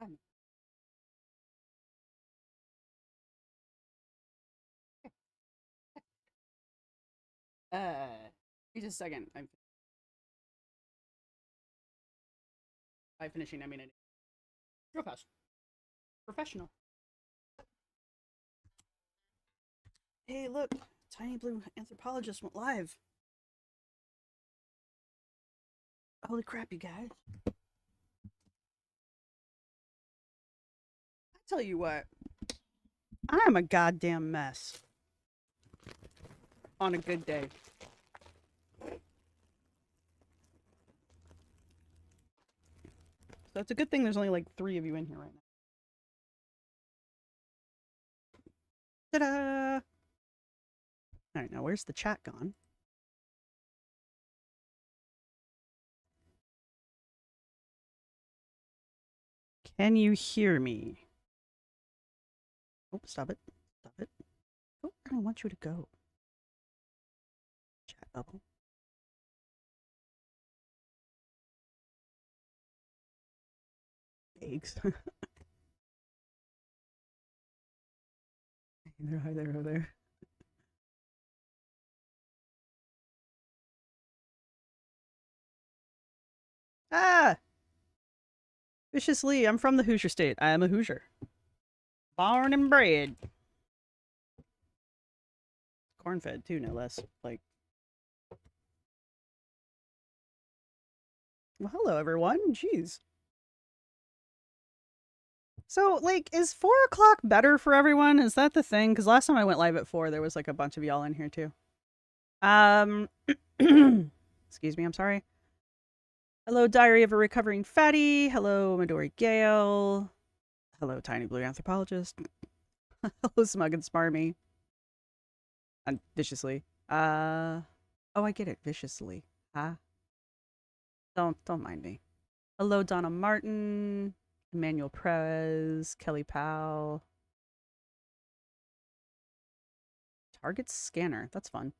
God. Wait just a second. By finishing, I mean it. Real fast. Professional. Hey, look. Tiny Blue Anthropologist went live. Holy crap, you guys. I tell you what. I'm a goddamn mess. On a good day. So it's a good thing there's only like 3 of you in here right now. Ta-da! Alright, now where's the chat gone? Can you hear me? Oh, stop it. Stop it. Oh, I don't want you to go. Chat bubble. Eggs. Hi there, hi there. Ah! Vicious Lee, I'm from the Hoosier State. I am a Hoosier. Born and bred. Corn-fed, too, no less. Like... Well, hello, everyone. Jeez. So, like, is 4 o'clock better for everyone? Is that the thing? Because last time I went live at 4, there was, like, a bunch of y'all in here, too. Excuse me, I'm sorry. Hello, Diary of a Recovering Fatty. Hello, Midori Gale. Hello, Tiny Blue Anthropologist. Hello, Smug and Smarmy. And Viciously. Oh, I get it. Viciously. Huh? Don't mind me. Hello, Donna Martin. Emmanuel Perez. Kelly Powell. Target scanner. That's fun.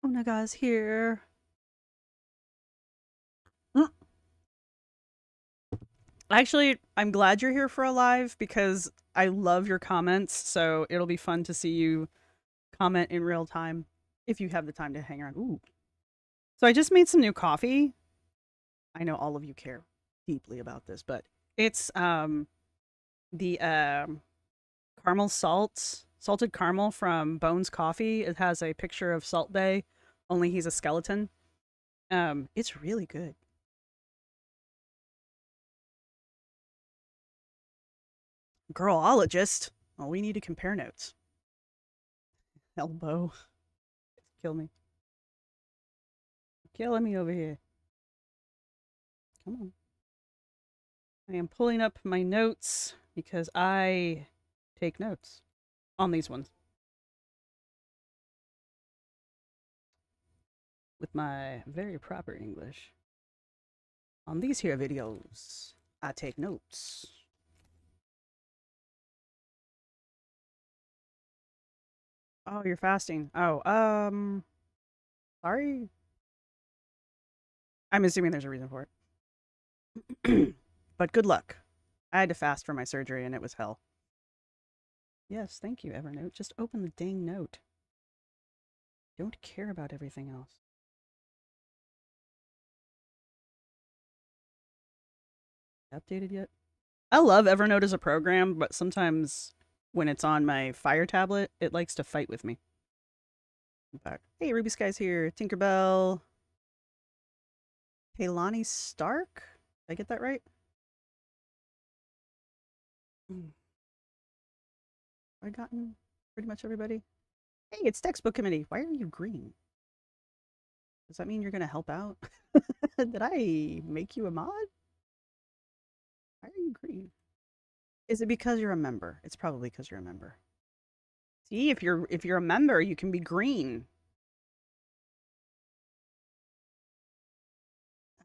Oh, Naga's here. Actually, I'm glad you're here for a live because I love your comments. So it'll be fun to see you comment in real time if you have the time to hang around. Ooh. So I just made some new coffee. I know all of you care deeply about this, but it's the caramel salted caramel from Bones Coffee. It has a picture of Salt Bay, only he's a skeleton. It's really good. Girlologist. Well, we need to compare notes. Elbow. Kill me. Killing me over here. Come on. I am pulling up my notes because I take notes on these ones. With my very proper English. On these here videos, I take notes. Oh, you're fasting. Oh, sorry. I'm assuming there's a reason for it. But good luck. I had to fast for my surgery and it was hell. Yes, thank you, Evernote. Just open the dang note. Don't care about everything else. Updated yet? I love Evernote as a program, but sometimes when it's on my Fire tablet, it likes to fight with me. I'm back. Hey, Ruby Sky's here. Tinkerbell. Hey, Lonnie Stark? Did I get that right? I gotten pretty much everybody. Hey, it's textbook committee. Why are you green? Does that mean you're gonna help out? Did I make you a mod? Why are you green? Is it because you're a member? It's probably because you're a member. See, if you're a member, you can be green.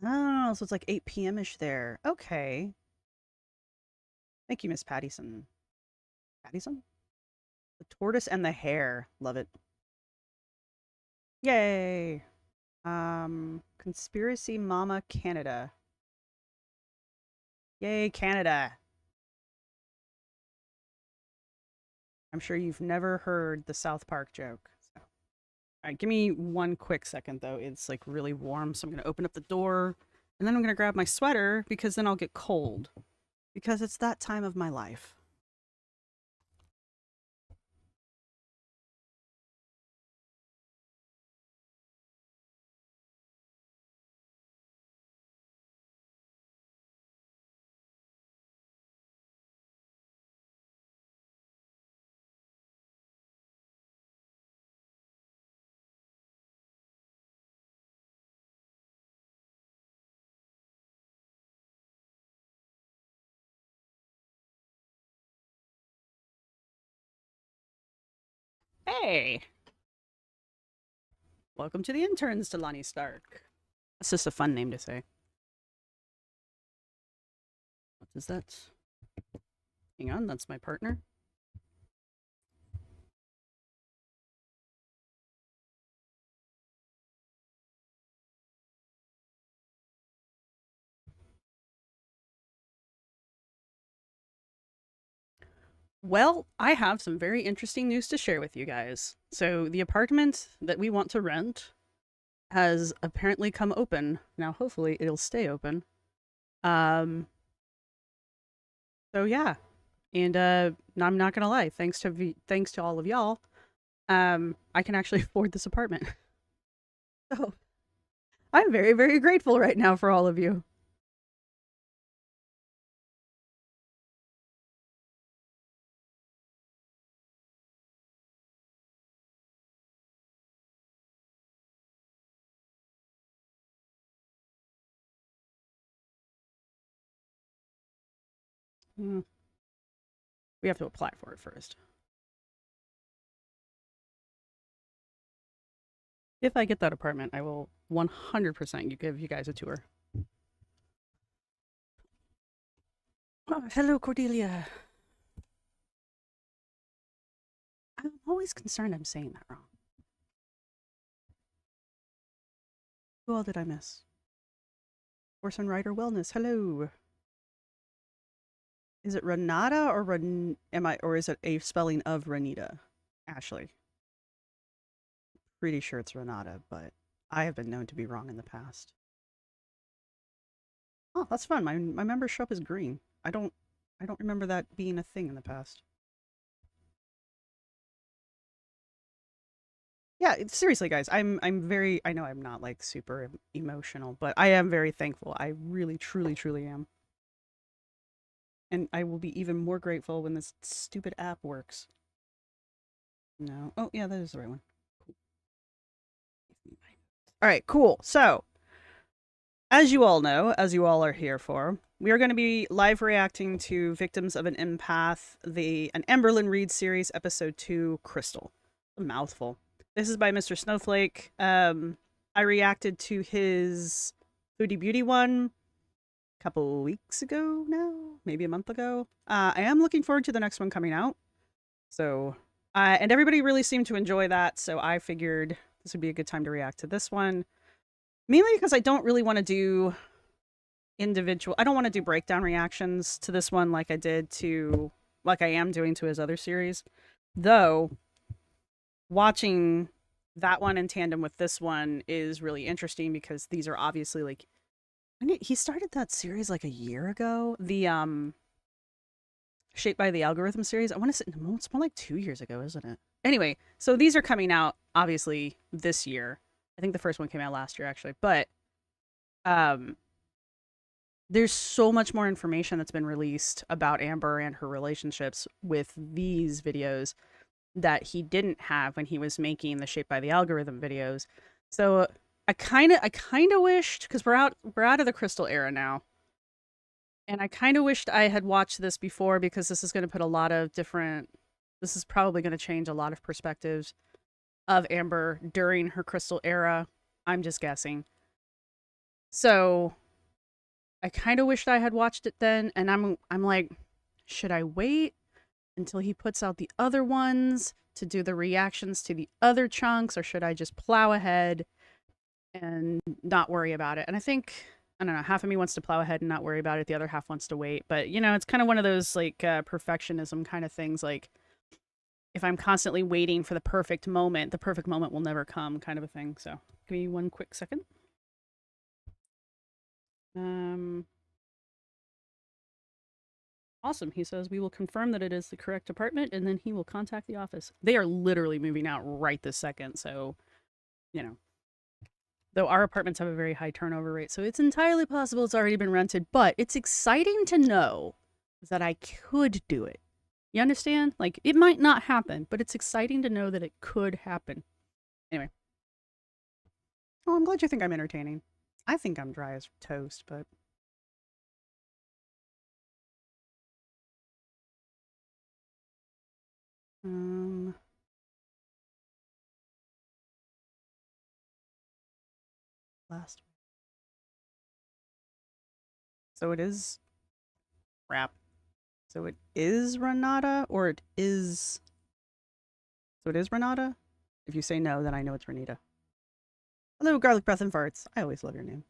Oh, so it's like 8 p.m.-ish there. Okay. Thank you, Miss Pattison. Pattison? The tortoise and the hare. Love it. Yay. Conspiracy Mama Canada. Yay, Canada. I'm sure you've never heard the South Park joke. So. All right, give me one quick second though. It's like really warm, so I'm gonna open up the door, and then I'm gonna grab my sweater because then I'll get cold. Because it's that time of my life. Hey, welcome to the interns, Delani Stark. That's just a fun name to say. What is that? Hang on, that's my partner. Well, I have some very interesting news to share with you guys. So, the apartment that we want to rent has apparently come open. Now, hopefully, it'll stay open. Um, so yeah, and I'm not gonna lie. Thanks to all of y'all, I can actually afford this apartment. So I'm very very grateful right now for all of you. Mm, we have to apply for it first. If I get that apartment, I will 100% give you guys a tour. Oh, hello, Cordelia. I'm always concerned I'm saying that wrong. Who all did I miss? Horse and Rider Wellness. Hello. Is it Renata or or is it a spelling of Renita? Ashley. Pretty sure it's Renata, but I have been known to be wrong in the past. Oh, that's fun. My membership is green. I don't remember that being a thing in the past. Yeah, seriously, guys, I'm very. I know I'm not like super emotional, but I am very thankful. I really, truly, truly am, and I will be even more grateful when this stupid app works. No, oh yeah, that is the right one. Cool. All right, cool. So, as you all know, as you all are here for, we are going to be live reacting to Victims of an Empath, an Amberlyn Reed series, episode 2, Crystal. A mouthful. This is by Mr. Snowflake. I reacted to his Foodie Beauty one a couple weeks ago now, maybe a month ago. I am looking forward to the next one coming out. So, and everybody really seemed to enjoy that, so I figured this would be a good time to react to this one. Mainly because I don't really want to do I don't want to do breakdown reactions to this one like I am doing to his other series. Though, watching that one in tandem with this one is really interesting because these are obviously like he started that series like a year ago. The Shaped by the Algorithm series. I want to say it's more like 2 years ago, isn't it? Anyway, so these are coming out obviously this year. I think the first one came out last year actually, but um there's so much more information that's been released about Amber and her relationships with these videos that he didn't have when he was making the Shaped by the Algorithm videos. So I kind of wished, because we're out of the Crystal era now, and I kind of wished I had watched this before, because this is going to put a lot of different. This is probably going to change a lot of perspectives of Amber during her Crystal era. I'm just guessing. So I kind of wished I had watched it then, and I'm like, should I wait until he puts out the other ones to do the reactions to the other chunks, or should I just plow ahead and not worry about it? And I think I don't know, half of me wants to plow ahead and not worry about it. The other half wants to wait. But, you know, it's kind of one of those like perfectionism kind of things. Like if I'm constantly waiting for the perfect moment will never come kind of a thing. So give me one quick second. Um, Awesome. He says, we will confirm that it is the correct apartment and then he will contact the office. They are literally moving out right this second. So, you know, though our apartments have a very high turnover rate. So it's entirely possible it's already been rented, but it's exciting to know that I could do it. You understand? Like, it might not happen, but it's exciting to know that it could happen. Anyway. Oh, I'm glad you think I'm entertaining. I think I'm dry as toast, but. Um. Last. So it is. Crap. So it is Renata, or it is. So it is Renata? If you say no, then I know it's Renita. Hello, Garlic Breath and Farts. I always love your name.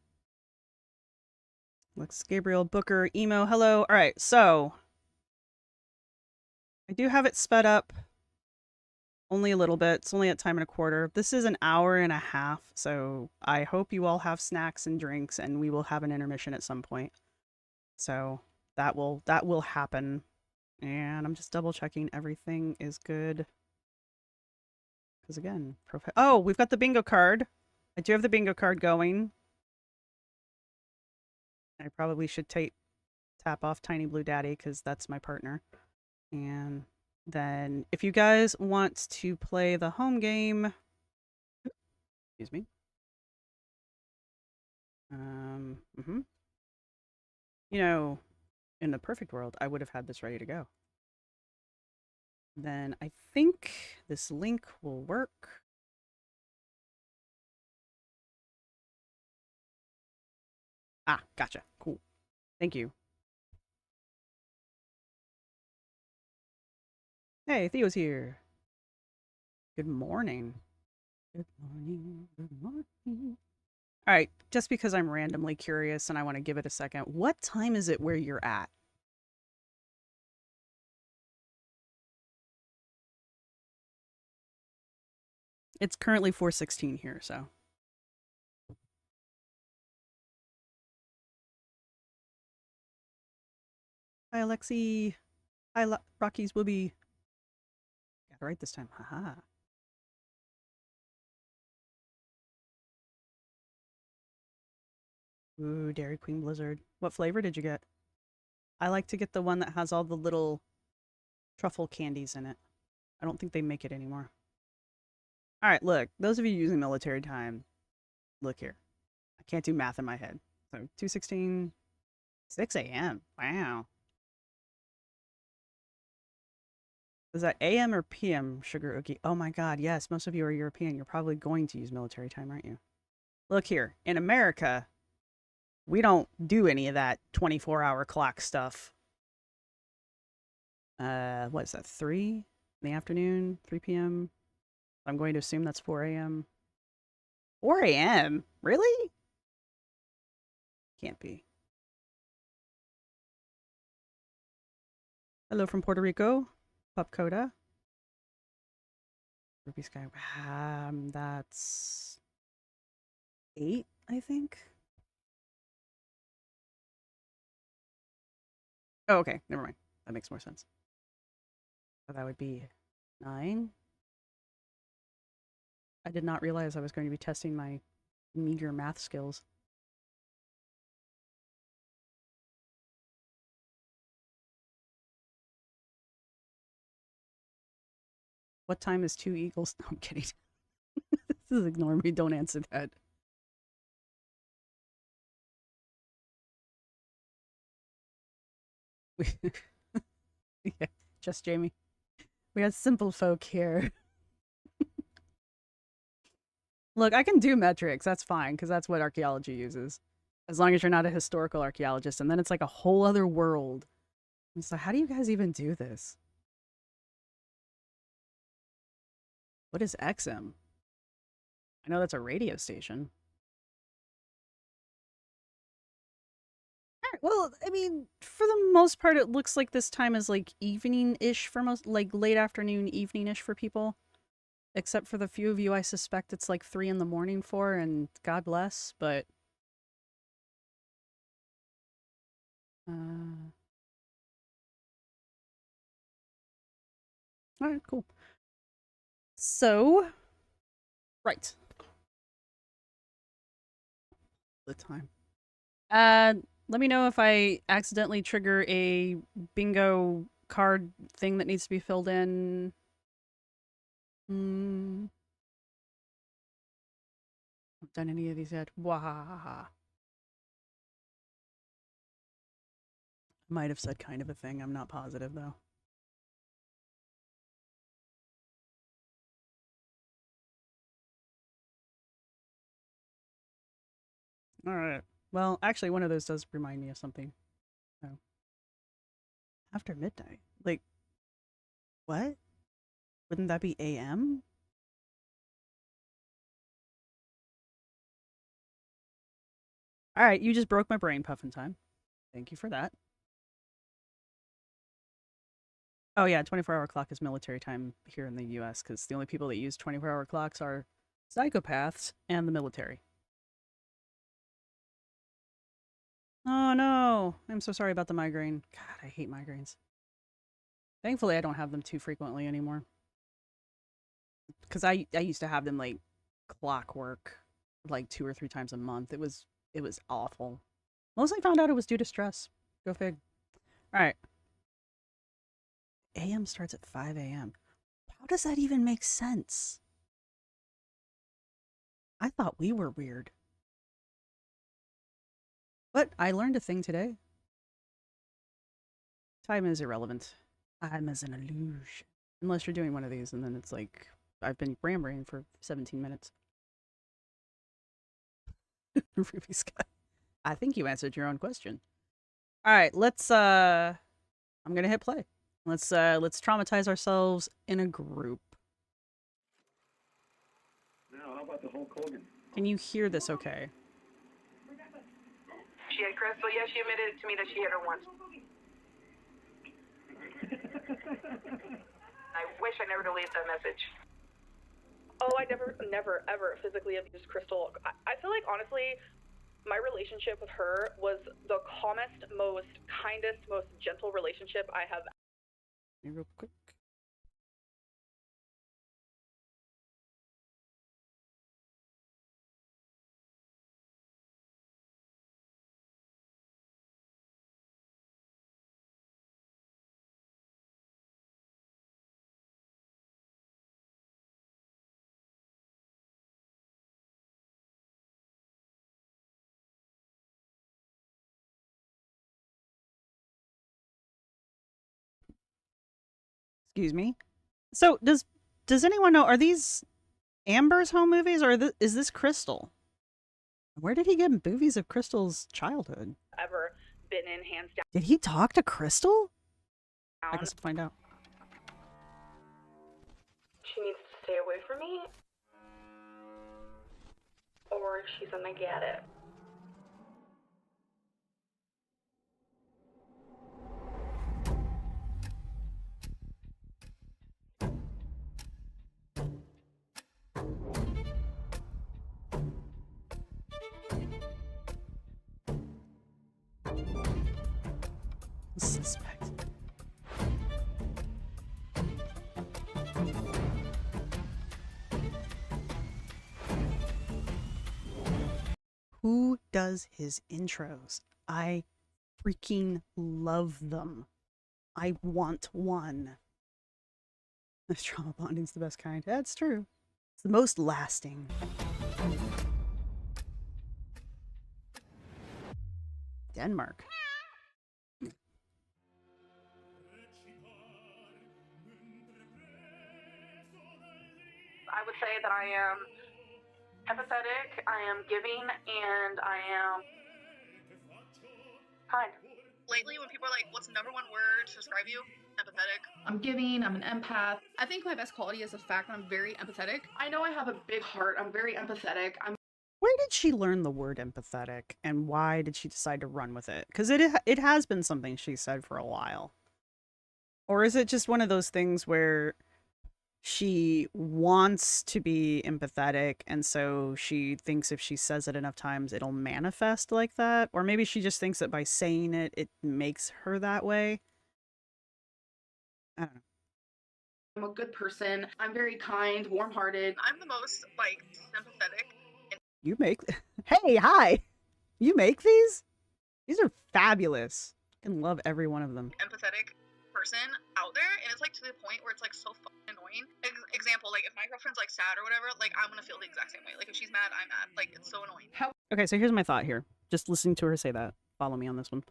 Looks Gabriel Booker Emo. Hello. All right, so I do have it sped up only a little bit. It's only at time and a quarter. This is an hour and a half, so I hope you all have snacks and drinks, and we will have an intermission at some point. So that will happen. And I'm just double checking everything is good. Because again, oh, we've got the bingo card. I do have the bingo card going. I probably should tap off Tiny Blue Daddy because that's my partner. And then if you guys want to play the home game, excuse me. You know, in the perfect world, I would have had this ready to go. Then I think this link will work. Ah, gotcha. Cool. Thank you. Hey, Theo's here. Good morning. Good morning. Good morning. All right, just because I'm randomly curious and I want to give it a second, what time is it where you're at? It's currently 4:16 here, so. Hi, Alexi. Hi, Rocky's Wooby. Got it right this time. Haha. Ooh, Dairy Queen Blizzard. What flavor did you get? I like to get the one that has all the little truffle candies in it. I don't think they make it anymore. All right, look. Those of you using military time, look here. I can't do math in my head. So 2:16, 6 a.m. Wow. Is that AM or PM, Sugar Ookie? Oh my God, yes. Most of you are European. You're probably going to use military time, aren't you? Look here. In America, we don't do any of that 24-hour clock stuff. What is that, 3 in the afternoon, 3 p.m.? I'm going to assume that's 4 a.m. 4 a.m.? Really? Can't be. Hello from Puerto Rico. Pup Coda. Ruby Sky. That's 8, I think. Oh, okay. Never mind. That makes more sense. So that would be 9. I did not realize I was going to be testing my meager math skills. What time is 2 eagles? No, I'm kidding. This is ignore me. Don't answer that. Yeah, just Jamie. We got simple folk here. Look, I can do metrics. That's fine, because that's what archaeology uses. As long as you're not a historical archaeologist. And then it's like a whole other world. So how do you guys even do this? What is XM? I know that's a radio station. Well, I mean, for the most part, it looks like this time is like evening-ish for most, like late afternoon, evening-ish for people. Except for the few of you I suspect it's like 3 in the morning for, and God bless, but... Alright, cool. So... Right. The time. Let me know if I accidentally trigger a bingo card thing that needs to be filled in. Haven't done any of these yet. Wahahaha. Might have said kind of a thing. I'm not positive though. All right. Well, actually, one of those does remind me of something. Oh. After midnight? Like, what? Wouldn't that be AM? All right, you just broke my brain, Puffin time. Thank you for that. Oh yeah, 24-hour clock is military time here in the US because the only people that use 24-hour clocks are psychopaths and the military. Oh no, I'm so sorry about the migraine. God, I hate migraines. Thankfully, I don't have them too frequently anymore. Because I used to have them like clockwork, like 2 or 3 times a month. It was awful. Mostly found out it was due to stress. Go fig. All right. AM starts at 5 a.m. How does that even make sense? I thought we were weird. But I learned a thing today. Time is irrelevant. Time is an illusion. Unless you're doing one of these, and then it's like, I've been rambling for 17 minutes. Ruby Sky. I think you answered your own question. All right, I'm gonna hit play. Let's traumatize ourselves in a group. Now, how about the Hulk Hogan? Can you hear this okay? She had Crystal. Yeah, she admitted to me that she hit her once. I wish I never deleted that message. Oh, I never, ever physically abused Crystal. I feel like, honestly, my relationship with her was the calmest, most kindest, most gentle relationship I have. Real quick. Excuse me. So does anyone know, are these Amber's home movies, or is this Crystal? Where did he get movies of Crystal's childhood? Ever been in, hands down. Did he talk to Crystal? I guess we'll find out. She needs to stay away from me, or she's gonna get it. Suspect. Who does his intros? I freaking love them. I want one. This trauma bonding's the best kind. That's true. It's the most lasting. Denmark. I would say that I am empathetic, I am giving, and I am kind. Lately, when people are like, what's the number one word to describe you? Empathetic. I'm giving, I'm an empath. I think my best quality is the fact that I'm very empathetic. I know I have a big heart, I'm very empathetic. Wait, did she learn the word empathetic, and why did she decide to run with it? Because it has been something she said for a while. Or is it just one of those things where she wants to be empathetic, and so she thinks if she says it enough times, it'll manifest like that? Or maybe she just thinks that by saying it, it makes her that way? I don't know. I'm a good person. I'm very kind, warm-hearted. I'm the most, like, sympathetic and You make... Hey, hi! You make these? These are fabulous. I can love every one of them. empathetic person out there, and it's, like, to the point where it's, like, so fucking annoying. Example, like, if my girlfriend's, like, sad or whatever, like, I'm gonna feel the exact same way. Like, if she's mad, I'm mad. Like, it's so annoying. Okay, so here's my thought here. Just listening to her say that. Follow me on this one.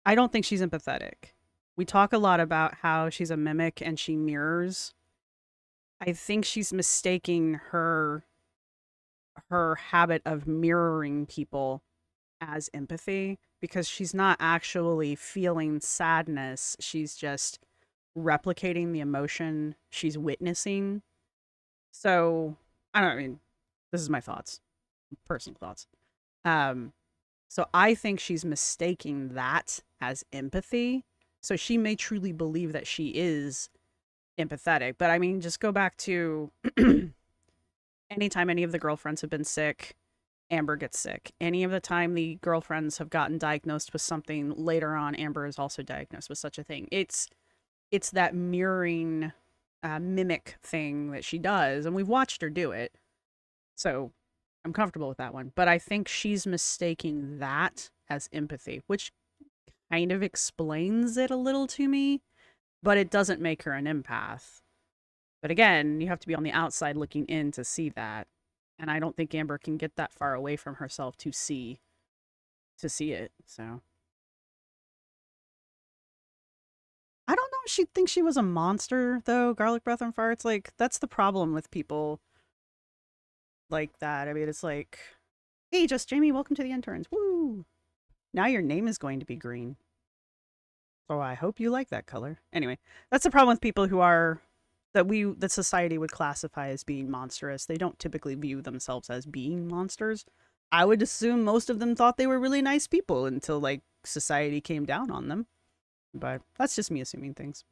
I don't think she's empathetic. We talk a lot about how she's a mimic and she mirrors. I think she's mistaking her habit of mirroring people as empathy, because she's not actually feeling sadness. She's just replicating the emotion she's witnessing. So, I don't know, I mean, this is my thoughts, personal thoughts. So I think she's mistaking that as empathy. So she may truly believe that she is empathetic. But I mean, just go back to anytime any of the girlfriends have been sick, Amber gets sick. Any of the time the girlfriends have gotten diagnosed with something, later on, Amber is also diagnosed with such a thing. It's that mirroring mimic thing that she does. And we've watched her do it. So I'm comfortable with that one. But I think she's mistaking that as empathy, which kind of explains it a little to me, but it doesn't make her an empath. But again, you have to be on the outside looking in to see that. And I don't think Amber can get that far away from herself to see it. So I don't know if she thinks she was a monster, though. Garlic breath and farts, like, that's the problem with people like that. I mean, it's like, hey, just Jamie, welcome to the interns. Woo! Now your name is going to be green. So I hope you like that color. Anyway, that's the problem with people who are that society would classify as being monstrous. They don't typically view themselves as being monsters. I would assume most of them thought they were really nice people until, like, society came down on them. But that's just me assuming things.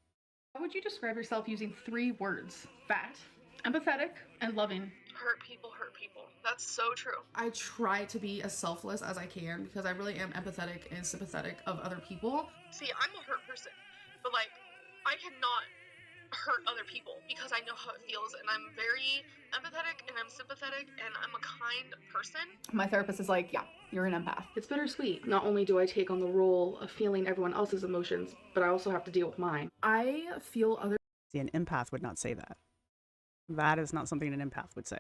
How would you describe yourself using 3 words? Fat, empathetic, and loving. Hurt people hurt people. That's so true. I try to be as selfless as I can because I really am empathetic and sympathetic of other people. See, I'm a hurt person, but, like, I cannot hurt other people because I know how it feels, and I'm very empathetic and I'm sympathetic and I'm a kind person. My therapist is like, yeah, you're an empath. It's bittersweet. Not only do I take on the role of feeling everyone else's emotions, but I also have to deal with mine. I feel other... See, an empath would not say that. That is not something an empath would say.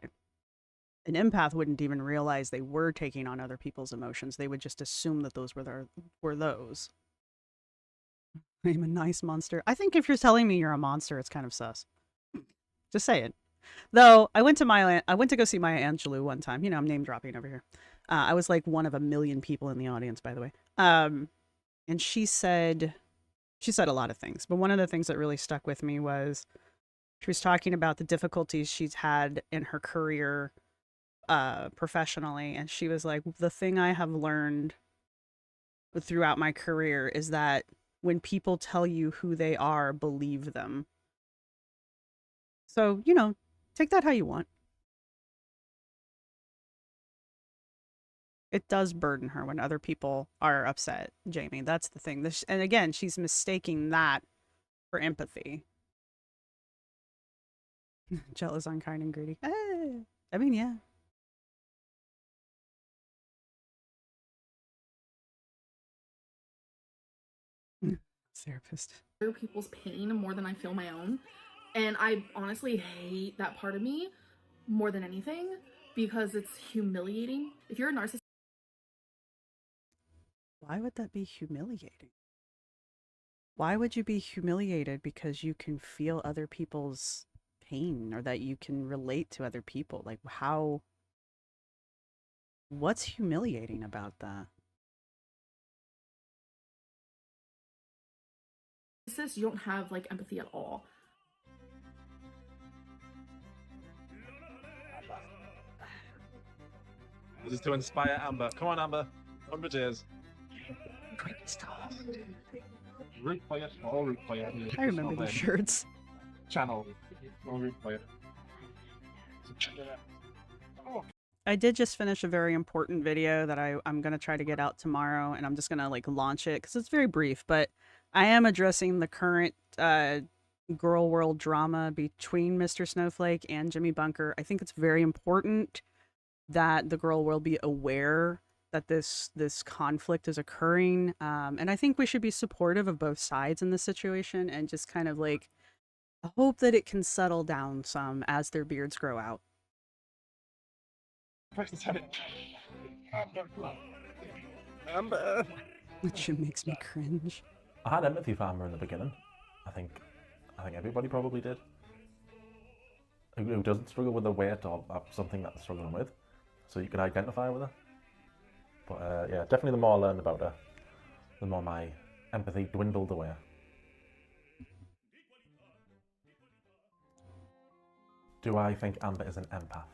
An empath wouldn't even realize they were taking on other people's emotions. They would just assume that those were those. I'm a nice monster. I think if you're telling me you're a monster, it's kind of sus. Just say it. Though, I went to go see Maya Angelou one time. You know, I'm name dropping over here. I was like one of a million people in the audience, by the way. And she said a lot of things, but one of the things that really stuck with me was she was talking about the difficulties she's had in her career professionally. And she was like, the thing I have learned throughout my career is that when people tell you who they are, believe them. So, you know, take that how you want. It does burden her when other people are upset, Jamie. That's the thing. And again, she's mistaking that for empathy. Jealous, unkind, and greedy. I mean, yeah. Therapist. other people's pain more than I feel my own. And I honestly hate that part of me more than anything because it's humiliating. If you're a narcissist... Why would that be humiliating? Why would you be humiliated because you can feel other people's pain or that you can relate to other people? Like, how... What's humiliating about that? You don't have like empathy at all. This is to inspire Amber. Come on, Amber. 100 years. Great stuff. Root for you. All root for you. I remember these shirts. Channel. All root for you. I did just finish a very important video that I'm going to try to get out tomorrow, and I'm just going to like launch it because it's very brief, but I am addressing the current girl world drama between Mr. Snowflake and Jimmy Bunker. I think it's very important that the girl world be aware that this conflict is occurring, and I think we should be supportive of both sides in this situation and just kind of like hope that it can settle down some as their beards grow out. Amber. That shit makes me cringe. I had empathy for Amber in the beginning. I think everybody probably did. Who doesn't struggle with the weight of something that they're struggling with, so you could identify with her. But yeah, definitely the more I learned about her, the more my empathy dwindled away. Do I think Amber is an empath?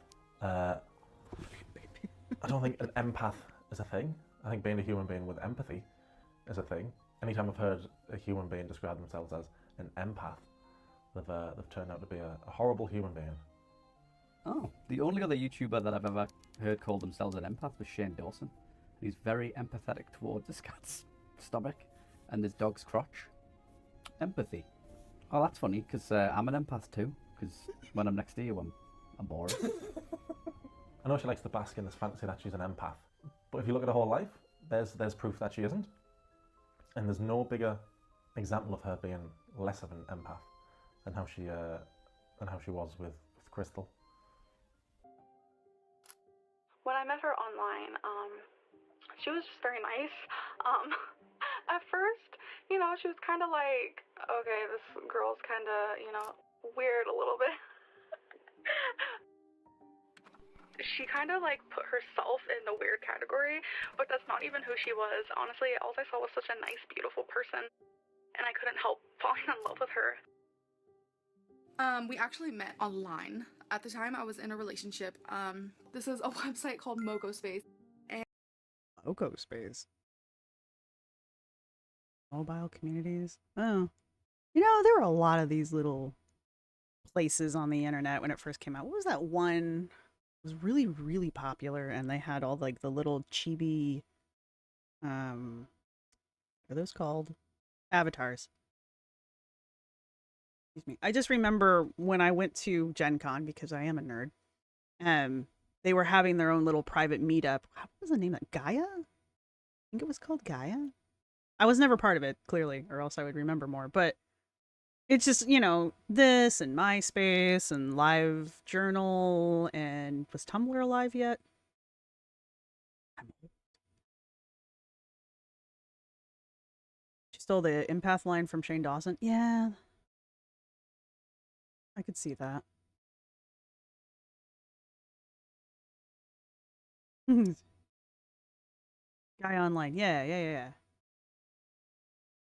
I don't think an empath is a thing. I think being a human being with empathy is a thing. Anytime I've heard a human being describe themselves as an empath, they've turned out to be a horrible human being. Oh, the only other YouTuber that I've ever heard call themselves an empath was Shane Dawson. He's very empathetic towards this cat's stomach and this dog's crotch. Empathy. Oh, that's funny, because I'm an empath too, because when I'm next to you, I'm bored. I know she likes to bask in this fantasy that she's an empath, but if you look at her whole life, there's proof that she isn't. And there's no bigger example of her being less of an empath than how she was with Crystal. When I met her online, she was just very nice. At first, you know, she was kind of like, okay, this girl's kind of, you know, weird a little bit. She kind of like put herself in the weird category, but that's not even who she was. Honestly, all I saw was such a nice, beautiful person, and I couldn't help falling in love with her. We actually met online. At the time, I was in a relationship. This is a website called Moco Space. Moco Space. Mobile communities. Oh. You know, there were a lot of these little places on the internet when it first came out. What was that one? It was really, really popular, and they had all like the little chibi, what are those called? Avatars. Excuse me. I just remember when I went to Gen Con, because I am a nerd, they were having their own little private meetup. What was the name of it? Gaia? I think it was called Gaia. I was never part of it, clearly, or else I would remember more, but it's just, you know, this and MySpace and Live Journal, and was Tumblr alive yet? She stole the empath line from Shane Dawson. Yeah. I could see that. Guy online. Yeah.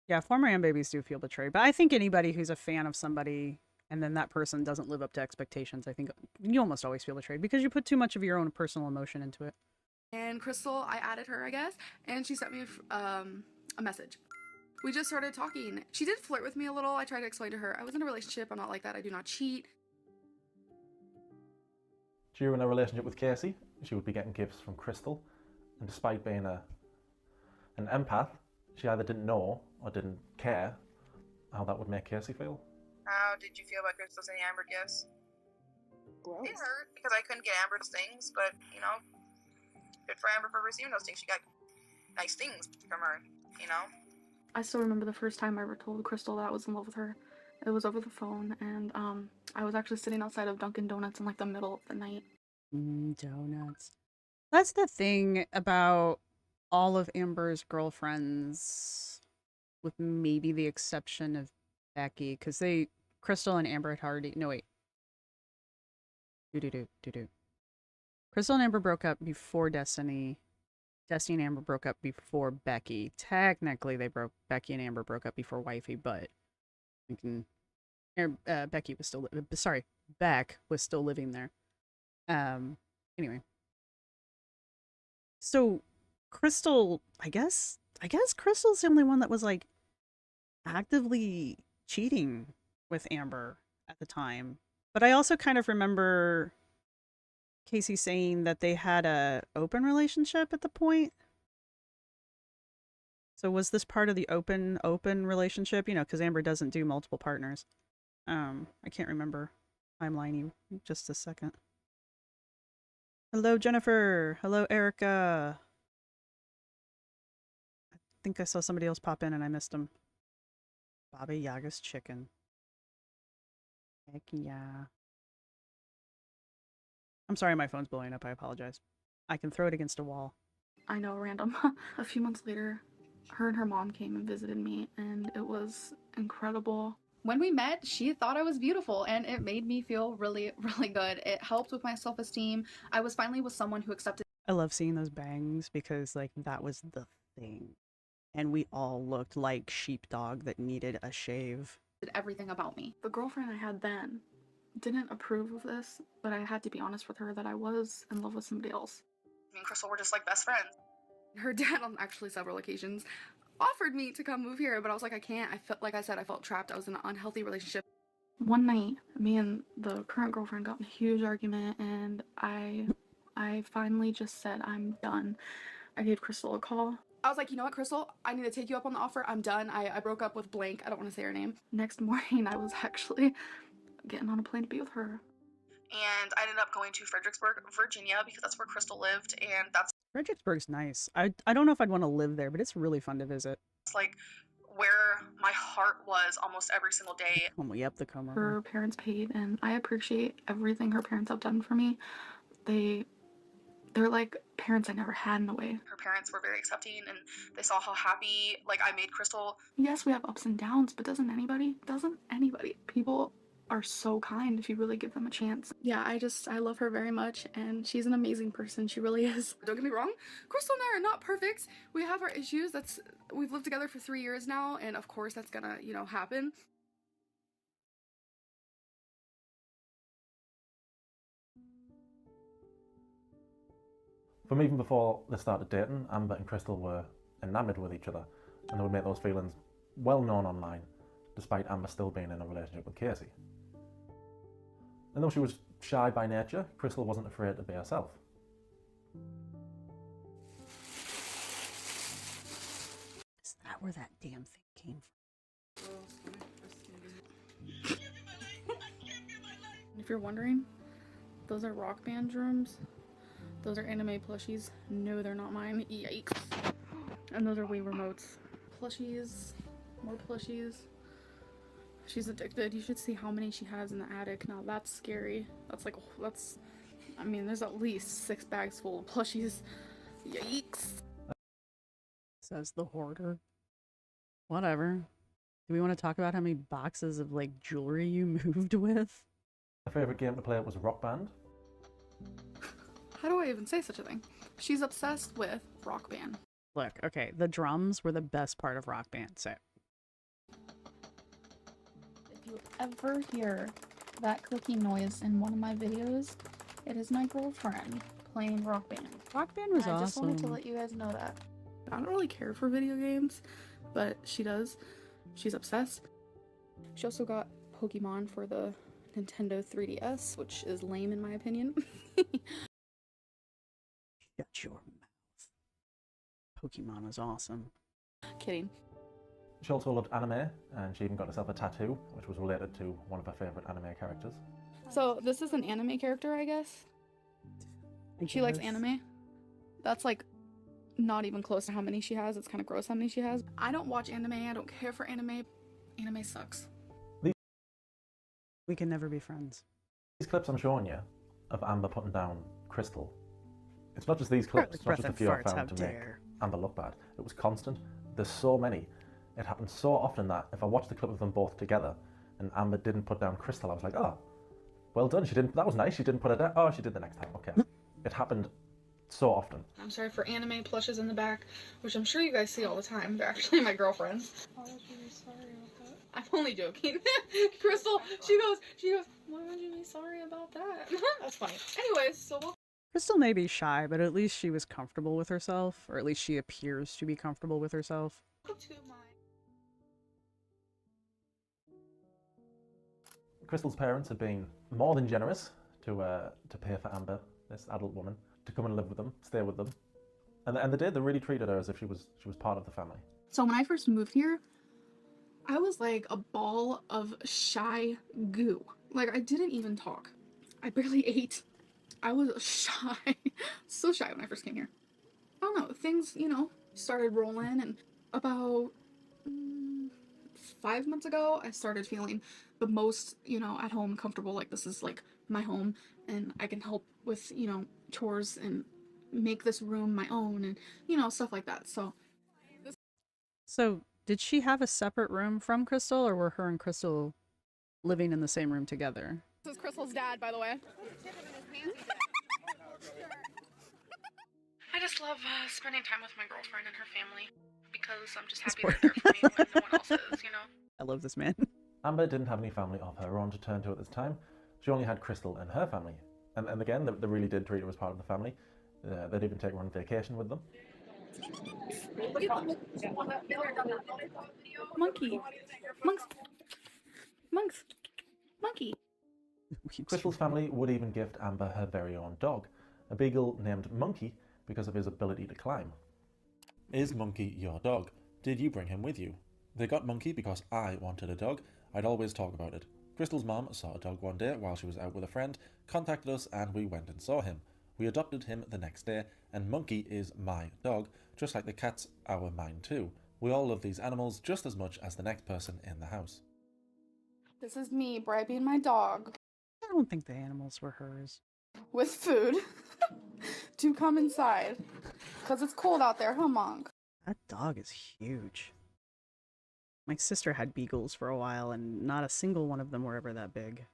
Yeah, former and babies do feel betrayed, but I think anybody who's a fan of somebody and then that person doesn't live up to expectations, I think you almost always feel betrayed because you put too much of your own personal emotion into it. And Crystal, I added her, I guess, and she sent me a message. We just started talking. She did flirt with me a little. I tried to explain to her, I was in a relationship, I'm not like that, I do not cheat. During a relationship with Casey, she would be getting gifts from Crystal, and despite being an empath, she either didn't know or didn't care how that would make Casey feel. How did you feel about Crystal sending Amber gifts? Gross. It hurt because I couldn't get Amber's things, but you know, good for Amber for receiving those things. She got nice things from her, you know. I still remember the first time I ever told Crystal that I was in love with her. It was over the phone, and I was actually sitting outside of Dunkin' Donuts in like the middle of the night. Donuts. That's the thing about all of Amber's girlfriends, with maybe the exception of Becky, because Crystal and Amber had already, no wait. Crystal and Amber broke up before Destiny. Destiny and Amber broke up before Becky. Technically, Becky and Amber broke up before Wifey, but Becky was still, Beck was still living there. Anyway. So Crystal, I guess Crystal's the only one that was like actively cheating with Amber at the time. But I also kind of remember Casey saying that they had a open relationship at the point. So was this part of the open relationship? You know, because Amber doesn't do multiple partners. I can't remember timelining just a second. Hello, Jennifer. Hello, Erica. I think I saw somebody else pop in and I missed them. Baba Yaga's chicken. Heck yeah. I'm sorry my phone's blowing up. I apologize. I can throw it against a wall. I know, random. A few months later, her and her mom came and visited me, and it was incredible. When we met, she thought I was beautiful, and it made me feel really, really good. It helped with my self-esteem. I was finally with someone who accepted. I love seeing those bangs because, like, that was the thing. And we all looked like sheepdog that needed a shave. Everything about me. The girlfriend I had then didn't approve of this, but I had to be honest with her that I was in love with somebody else. Me and Crystal were just like best friends. Her dad, on actually several occasions, offered me to come move here, but I was like, I can't. I felt, like I said, I felt trapped. I was in an unhealthy relationship. One night, me and the current girlfriend got in a huge argument, and I finally just said, I'm done. I gave Crystal a call. I was like, you know what, Crystal? I need to take you up on the offer. I'm done. I broke up with blank. I don't want to say her name. Next morning, I was actually getting on a plane to be with her. And I ended up going to Fredericksburg, Virginia, because that's where Crystal lived, and that's Fredericksburg's nice. I don't know if I'd want to live there, but it's really fun to visit. like where my heart was almost every single day. Yep, the Como. Her parents paid, and I appreciate everything her parents have done for me. They're like parents I never had in a way. Her parents were very accepting, and they saw how happy, like, I made Crystal. Yes, we have ups and downs, but doesn't anybody? People are so kind if you really give them a chance. Yeah, I love her very much, and she's an amazing person. She really is. Don't get me wrong, Crystal and I are not perfect. We have our issues. We've lived together for 3 years now, and of course that's gonna, happen. From even before they started dating, Amber and Crystal were enamoured with each other, and they would make those feelings well known online, despite Amber still being in a relationship with Casey. And though she was shy by nature, Crystal wasn't afraid to be herself. Is that where that damn thing came from? If you're wondering, those are Rock Band drums. Those are anime plushies. No, they're not mine. Yikes. And those are Wii remotes. Plushies. More plushies. She's addicted. You should see how many she has in the attic. Now that's scary. I mean, there's at least 6 bags full of plushies. Yikes. Says the hoarder. Whatever. Do we want to talk about how many boxes of, like, jewelry you moved with? Her favourite game to play was Rock Band. How do I even say such a thing? She's obsessed with Rock Band. Look, okay, the drums were the best part of Rock Band, so. If you ever hear that clicking noise in one of my videos, it is my girlfriend playing Rock Band. Rock Band was awesome. I just wanted to let you guys know that. I don't really care for video games, but she does. She's obsessed. She also got Pokemon for the Nintendo 3DS, which is lame in my opinion. Shut your mouth. Pokemon was awesome. Kidding. She also loved anime, and she even got herself a tattoo, which was related to one of her favourite anime characters. So this is an anime character, I guess? She likes anime? That's like not even close to how many she has. It's kind of gross how many she has. I don't watch anime. I don't care for anime. Anime sucks. We can never be friends. These clips I'm showing you of Amber putting down Crystal, it's not just these clips, it's not just a few I found to make Amber look bad. It was constant. There's so many. It happened so often that if I watched the clip of them both together and Amber didn't put down Crystal, I was like, oh, well done. That was nice. She didn't put it down. Oh, she did the next time. Okay. It happened so often. I'm sorry for anime plushes in the back, which I'm sure you guys see all the time. They're actually my girlfriends. Why would you be sorry about that? I'm only joking. Crystal, she goes, why would you be sorry about that? That's funny. Anyways, so we'll Crystal may be shy, but at least she was comfortable with herself, or at least she appears to be comfortable with herself. Crystal's parents have been more than generous to pay for Amber, this adult woman, to come and live with them, stay with them, and they did. They really treated her as if she was part of the family. So when I first moved here, I was like a ball of shy goo. Like, I didn't even talk. I barely ate. I was shy. So shy when I first came here. I don't know, things, started rolling, and about 5 months ago, I started feeling the most, at home, comfortable. Like, this is like my home, and I can help with, chores and make this room my own, and, stuff like that. So, did she have a separate room from Crystal, or were her and Crystal living in the same room together? This is Crystal's dad, by the way. I just love spending time with my girlfriend and her family, because I'm just happy they're there for me when no one else is, I love this man. Amber didn't have any family of her own to turn to at this time. She only had Crystal and her family. And again, they really did treat her as part of the family. They'd even take her on vacation with them. Monkey. Monks. Monkey. Crystal's family would even gift Amber her very own dog, a beagle named Monkey because of his ability to climb. Is Monkey your dog? Did you bring him with you? They got Monkey because I wanted a dog. I'd always talk about it. Crystal's mom saw a dog one day while she was out with a friend, contacted us, and we went and saw him. We adopted him the next day, and Monkey is my dog, just like the cat's mine too. We all love these animals just as much as the next person in the house. This is me bribing my dog I don't think the animals were hers. with food to come inside, because it's cold out there, huh, Monk? That dog is huge. My sister had beagles for a while, and not a single one of them were ever that big.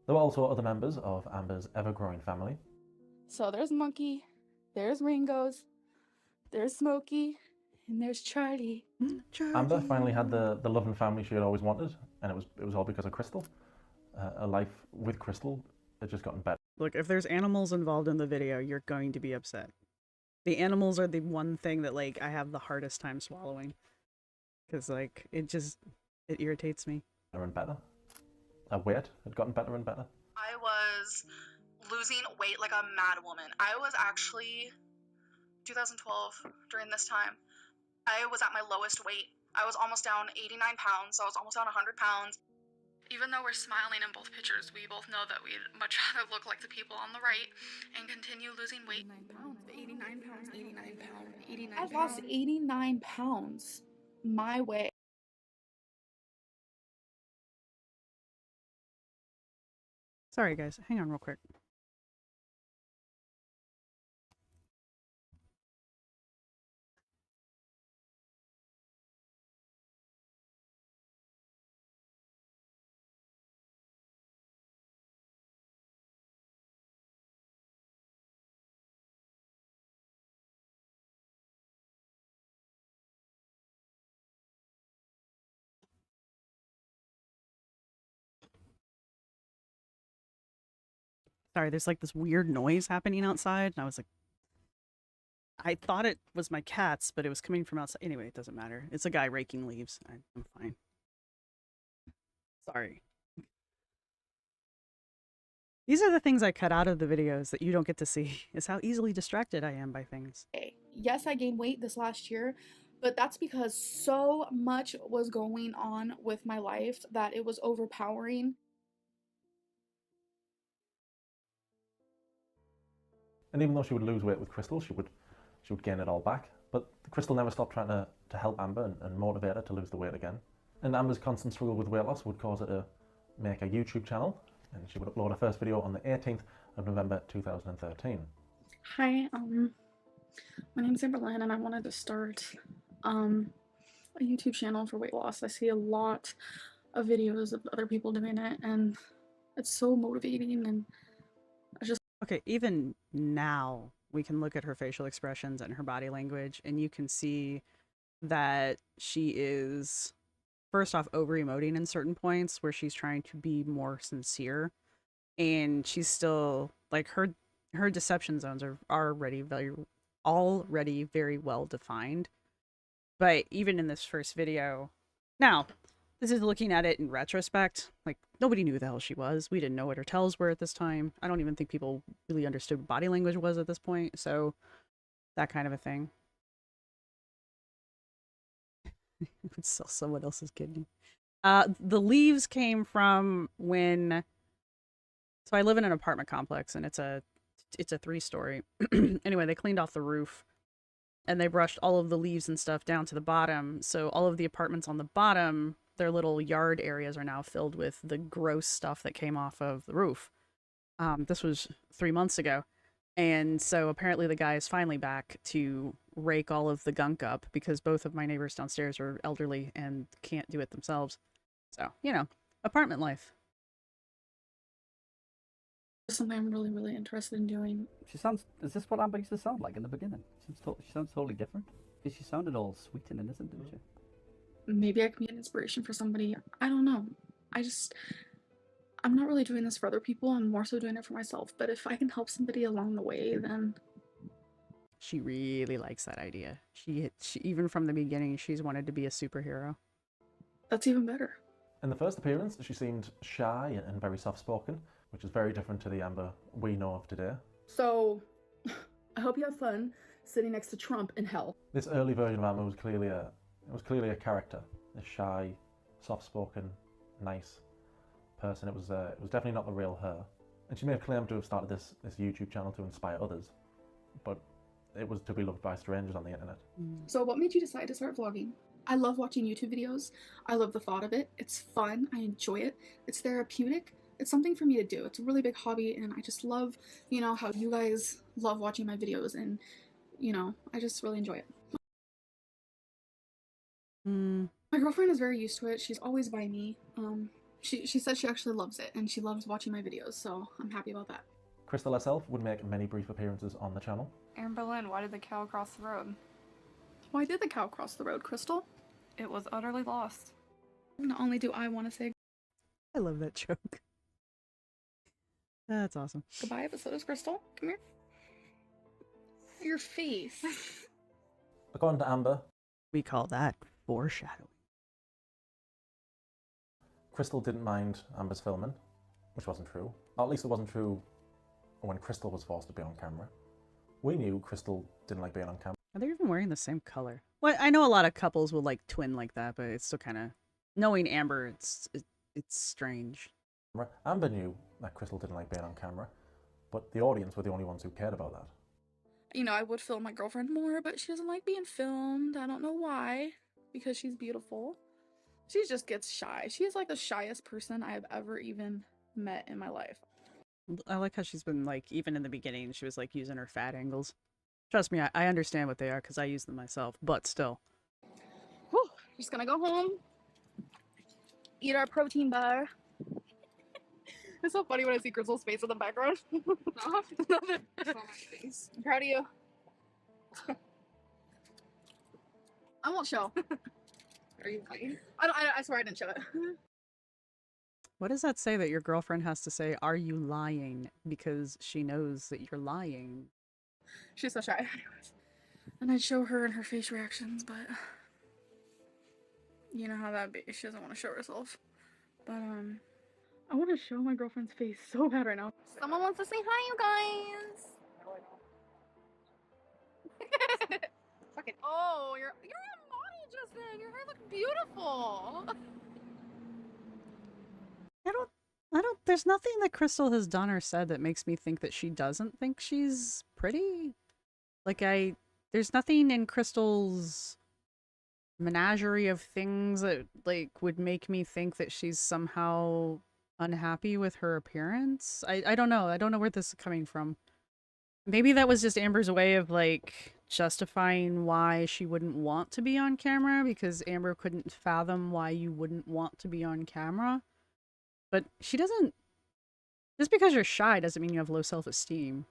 There were also other members of Amber's ever-growing family. So there's Monkey, there's Ringo's, there's Smokey, and there's Charlie. Amber finally had the love and family she had always wanted, and it was all because of Crystal. A life with Crystal had just gotten better. Look, if there's animals involved in the video, you're going to be upset. The animals are the one thing that, like, I have the hardest time swallowing. Because, like, it irritates me. Better and better. Her weight had gotten better and better. I was losing weight like a mad woman. I was actually, 2012, during this time, I was at my lowest weight. I was almost down 89 pounds, so I was almost down 100 pounds. Even though we're smiling in both pictures, we both know that we'd much rather look like the people on the right and continue losing weight. 89 pounds. I lost 89 pounds my way. Sorry, guys. Hang on real quick. Sorry, there's like this weird noise happening outside, and I was like, I thought it was my cats, but it was coming from outside. Anyway, it doesn't matter. It's a guy raking leaves. I'm fine. Sorry. These are the things I cut out of the videos that you don't get to see, is how easily distracted I am by things. Yes, I gained weight this last year, but that's because so much was going on with my life that it was overpowering. And even though she would lose weight with Crystal, she would gain it all back. But Crystal never stopped trying to help Amber and motivate her to lose the weight again. And Amber's constant struggle with weight loss would cause her to make a YouTube channel, and she would upload her first video on the 18th of November 2013. Hi, my name's Amberlyn, and I wanted to start a YouTube channel for weight loss. I see a lot of videos of other people doing it, and it's so motivating, and I just... Okay, even now, we can look at her facial expressions and her body language, and you can see that she is, first off, over-emoting in certain points where she's trying to be more sincere. And she's still, like, her her deception zones are already very well defined. But even in this first video, now this is looking at it in retrospect. Like, nobody knew who the hell she was. We didn't know what her tells were at this time. I don't even think people really understood what body language was at this point. So that kind of a thing. Would sell someone else's kidney. The leaves came from when. So I live in an apartment complex, and it's a 3-story. Anyway, they cleaned off the roof, and they brushed all of the leaves and stuff down to the bottom. So all of the apartments on the bottom, their little yard areas are now filled with the gross stuff that came off of the roof. This was 3 months ago. And so apparently the guy is finally back to rake all of the gunk up because both of my neighbors downstairs are elderly and can't do it themselves. So, you know, apartment life. Something I'm really, really interested in doing. Is this what Amber used to sound like in the beginning? She sounds totally different. She sounded all sweet and innocent, didn't she? Maybe I can be an inspiration for somebody. I don't know. I'm not really doing this for other people. I'm more so doing it for myself. But if I can help somebody along the way, then... She really likes that idea. She even from the beginning, she's wanted to be a superhero. That's even better. In the first appearance, she seemed shy and very soft-spoken, which is very different to the Amber we know of today. So, I hope you have fun sitting next to Trump in hell. This early version of Amber was clearly a character, a shy, soft-spoken, nice person. It was definitely not the real her. And she may have claimed to have started this YouTube channel to inspire others, but it was to be loved by strangers on the internet. So what made you decide to start vlogging? I love watching YouTube videos. I love the thought of it. It's fun. I enjoy it. It's therapeutic. It's something for me to do. It's a really big hobby, and I just love, you know, how you guys love watching my videos, and, you know, I just really enjoy it. My girlfriend is very used to it. She's always by me. She said she actually loves it, and she loves watching my videos, so I'm happy about that. Crystal herself would make many brief appearances on the channel. Aaron Berlin, why did the cow cross the road? Why did the cow cross the road, Crystal? It was utterly lost. Not only do I want to say I love that joke. That's awesome. goodbye, but so does Crystal. Come here. Your face. According to Amber, we call that foreshadowing. Crystal didn't mind Amber's filming, which wasn't true. Or at least it wasn't true when Crystal was forced to be on camera. We knew Crystal didn't like being on camera. Are they even wearing the same color? Well, I know a lot of couples will like twin like that, but it's still kind of... Knowing Amber, it's strange. Amber knew that Crystal didn't like being on camera, but the audience were the only ones who cared about that. You know, I would film my girlfriend more, but she doesn't like being filmed. I don't know why. Because she's beautiful. She just gets shy. She is like the shyest person I have ever even met in my life. I like how she's been like, even in the beginning, she was like using her fat angles. Trust me, I understand what they are because I use them myself, but still. Whew, just gonna go home, eat our protein bar. It's so funny when I see Crystal's face in the background. Nothing. I'm proud of you. I won't show. Are you lying? I swear I didn't show it. What does that say that your girlfriend has to say, are you lying? Because she knows that you're lying. She's so shy. Anyways. And I'd show her and her face reactions, but you know how that be. She doesn't want to show herself. But I want to show my girlfriend's face so bad right now. Someone wants to say hi, you guys! Fucking oh, you're a model, Justin. Your hair looks beautiful. There's nothing that Crystal has done or said that makes me think that she doesn't think she's pretty. Like, there's nothing in Crystal's menagerie of things that, like, would make me think that she's somehow unhappy with her appearance. I don't know. I don't know where this is coming from. Maybe that was just Amber's way of, like, justifying why she wouldn't want to be on camera, because Amber couldn't fathom why you wouldn't want to be on camera. But she doesn't... Just because you're shy doesn't mean you have low self-esteem.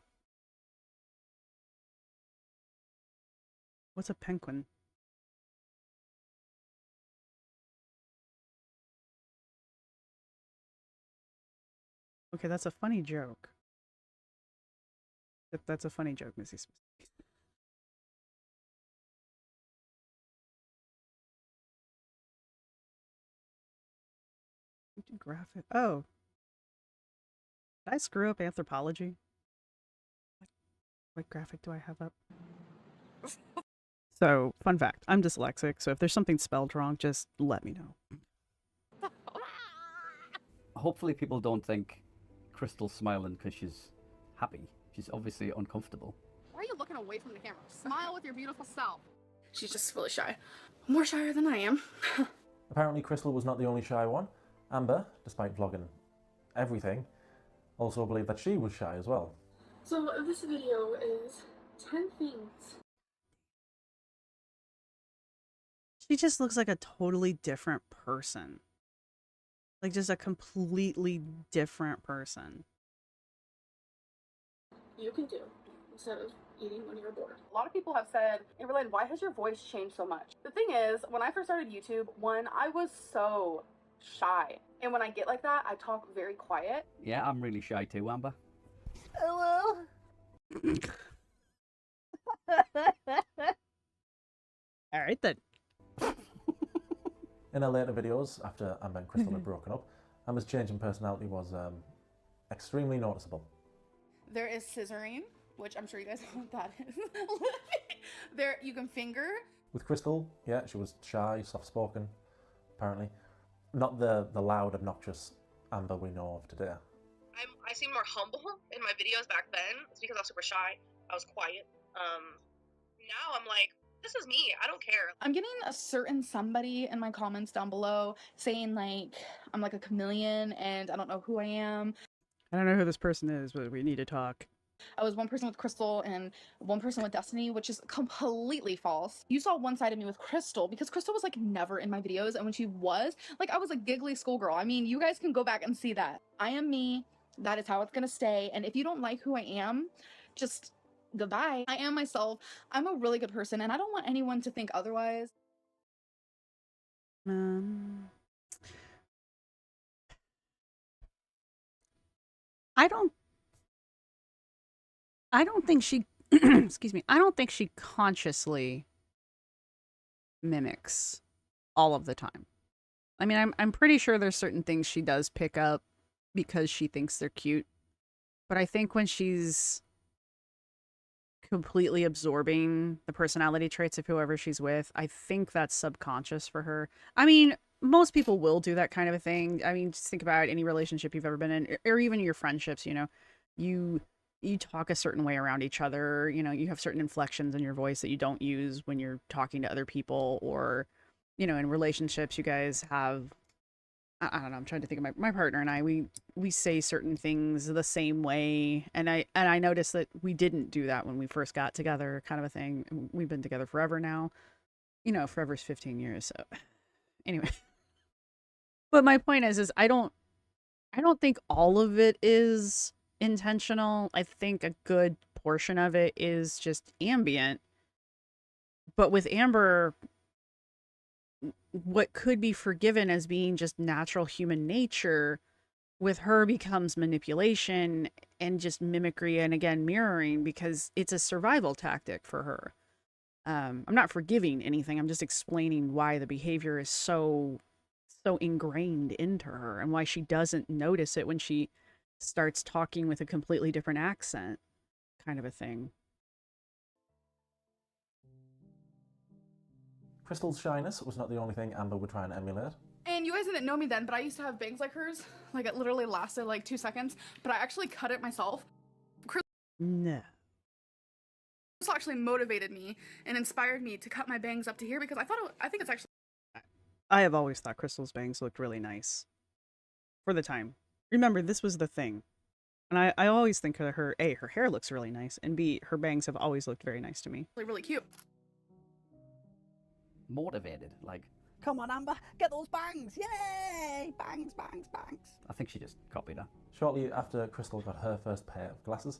What's a penguin? Okay, that's a funny joke. That's a funny joke, Missy Smith. Graphic. Oh. Did I screw up anthropology? What graphic do I have up? So, fun fact, I'm dyslexic, so if there's something spelled wrong, just let me know. Hopefully people don't think Crystal's smiling because she's happy. She's obviously uncomfortable. Why are you looking away from the camera? Smile with your beautiful self. She's just really shy. More shyer than I am. Apparently Crystal was not the only shy one. Amber, despite vlogging everything, also believed that she was shy as well. So this video is 10 things. She just looks like a totally different person. Like, just a completely different person. You can do instead of eating when you're bored. A lot of people have said, Amberlynn, why has your voice changed so much? The thing is, when I first started YouTube, I was so shy. And when I get like that, I talk very quiet. Yeah, I'm really shy too, Amber. Hello. All right then. In her later videos, after Amber and Crystal had broken up, Amber's change in personality was extremely noticeable. There is scissoring, which I'm sure you guys know what that is. There, you can finger. With Crystal, yeah, she was shy, soft-spoken, apparently. Not the loud, obnoxious Amber we know of today. I seemed more humble in my videos back then. It's because I was super shy. I was quiet. Now I'm like, this is me. I don't care. I'm getting a certain somebody in my comments down below saying like I'm like a chameleon and I don't know who I am. I don't know who this person is, but we need to talk. I was one person with Crystal and one person with Destiny, which is completely false. You saw one side of me with Crystal because Crystal was like never in my videos, and when she was, like I was a giggly schoolgirl. I mean, you guys can go back and see that. I am me. That is how it's gonna stay. And if you don't like who I am, just goodbye. I am myself. I'm a really good person, and I don't want anyone to think otherwise. I don't think she excuse me. I don't think she consciously mimics all of the time. I mean, I'm pretty sure there's certain things she does pick up because she thinks they're cute. But I think when she's completely absorbing the personality traits of whoever she's with, I think that's subconscious for her. I mean, most people will do that kind of a thing. I mean, just think about any relationship you've ever been in, or even your friendships, you know. You talk a certain way around each other, you know, you have certain inflections in your voice that you don't use when you're talking to other people, or, you know, in relationships you guys have, I don't know, I'm trying to think of my partner and I, we say certain things the same way, and I noticed that we didn't do that when we first got together, kind of a thing. We've been together forever now, you know, forever's 15 years, so anyway. But my point is I don't think all of it is intentional. I think a good portion of it is just ambient. But with Amber, what could be forgiven as being just natural human nature, with her becomes manipulation and just mimicry, and again mirroring, because it's a survival tactic for her. I'm not forgiving anything. I'm just explaining why the behavior is so ingrained into her, and why she doesn't notice it when she starts talking with a completely different accent, kind of a thing. Crystal's shyness was not the only thing Amber would try and emulate. And you guys didn't know me then, but I used to have bangs like hers. Like, it literally lasted like 2 seconds, but I actually cut it myself. No. Crystal actually motivated me and inspired me to cut my bangs up to here because I think it's actually... I have always thought Crystal's bangs looked really nice. For the time. Remember, this was the thing. And I always think of her, A, her hair looks really nice, and B, her bangs have always looked very nice to me. really cute. Motivated, like, come on Amber, get those bangs, yay! Bangs, bangs, bangs. I think she just copied her. Shortly after Crystal got her first pair of glasses,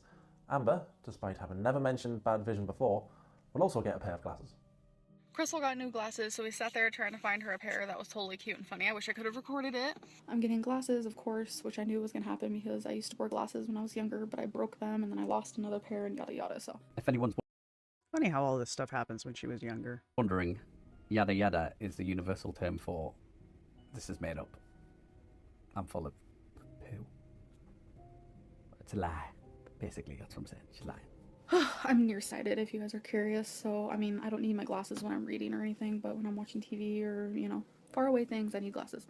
Amber, despite having never mentioned bad vision before, will also get a pair of glasses. Crystal got new glasses, so we sat there trying to find her a pair that was totally cute and funny. I wish I could have recorded it. I'm getting glasses, of course, which I knew was going to happen because I used to wear glasses when I was younger, but I broke them and then I lost another pair and yada yada, so. If anyone's Funny how all this stuff happens when she was younger. wondering, yada yada is the universal term for this is made up. I'm full of poo. It's a lie. Basically, that's what I'm saying. She's lying. I'm nearsighted if you guys are curious, so I mean, I don't need my glasses when I'm reading or anything, but when I'm watching TV or, you know, far away things, I need glasses.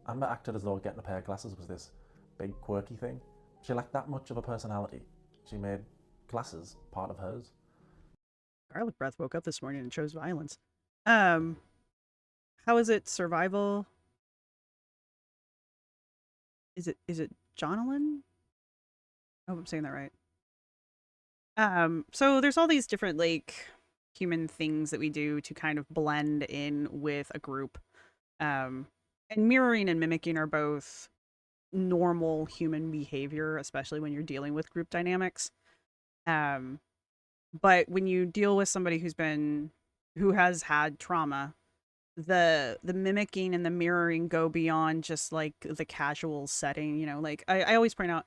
Amber acted as though getting a pair of glasses was this big quirky thing. She lacked that much of a personality. She made glasses part of hers. Garlic Breath woke up this morning and chose violence. How is it survival? Is it Jonalyn? I hope I'm saying that right. So there's all these different like human things that we do to kind of blend in with a group. And mirroring and mimicking are both normal human behavior, especially when you're dealing with group dynamics. But when you deal with somebody who has had trauma, the mimicking and the mirroring go beyond just like the casual setting. You know, like I always point out,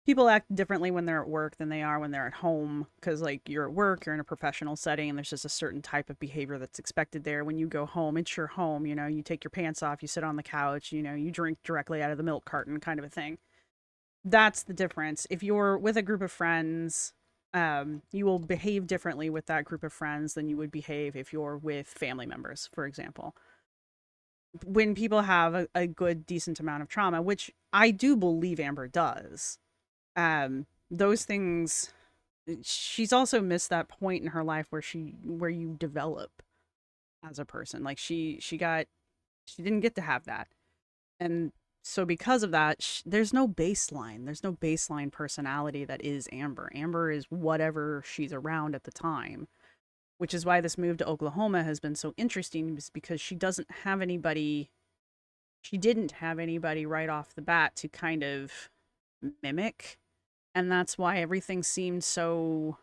people act differently when they're at work than they are when they're at home, because like you're at work, you're in a professional setting, and there's just a certain type of behavior that's expected there. When you go home, it's your home. You know, you take your pants off, you sit on the couch, you know, you drink directly out of the milk carton, kind of a thing. That's the difference. If you're with a group of friends, you will behave differently with that group of friends than you would behave if you're with family members, for example. When people have a good, decent amount of trauma, which I do believe Amber does, those things, she's also missed that point in her life where you develop as a person. Like she didn't get to have that. And so because of that, there's no baseline personality that is Amber. Amber is whatever she's around at the time, which is why this move to Oklahoma has been so interesting, is because she didn't have anybody right off the bat to kind of mimic. And that's why everything seemed so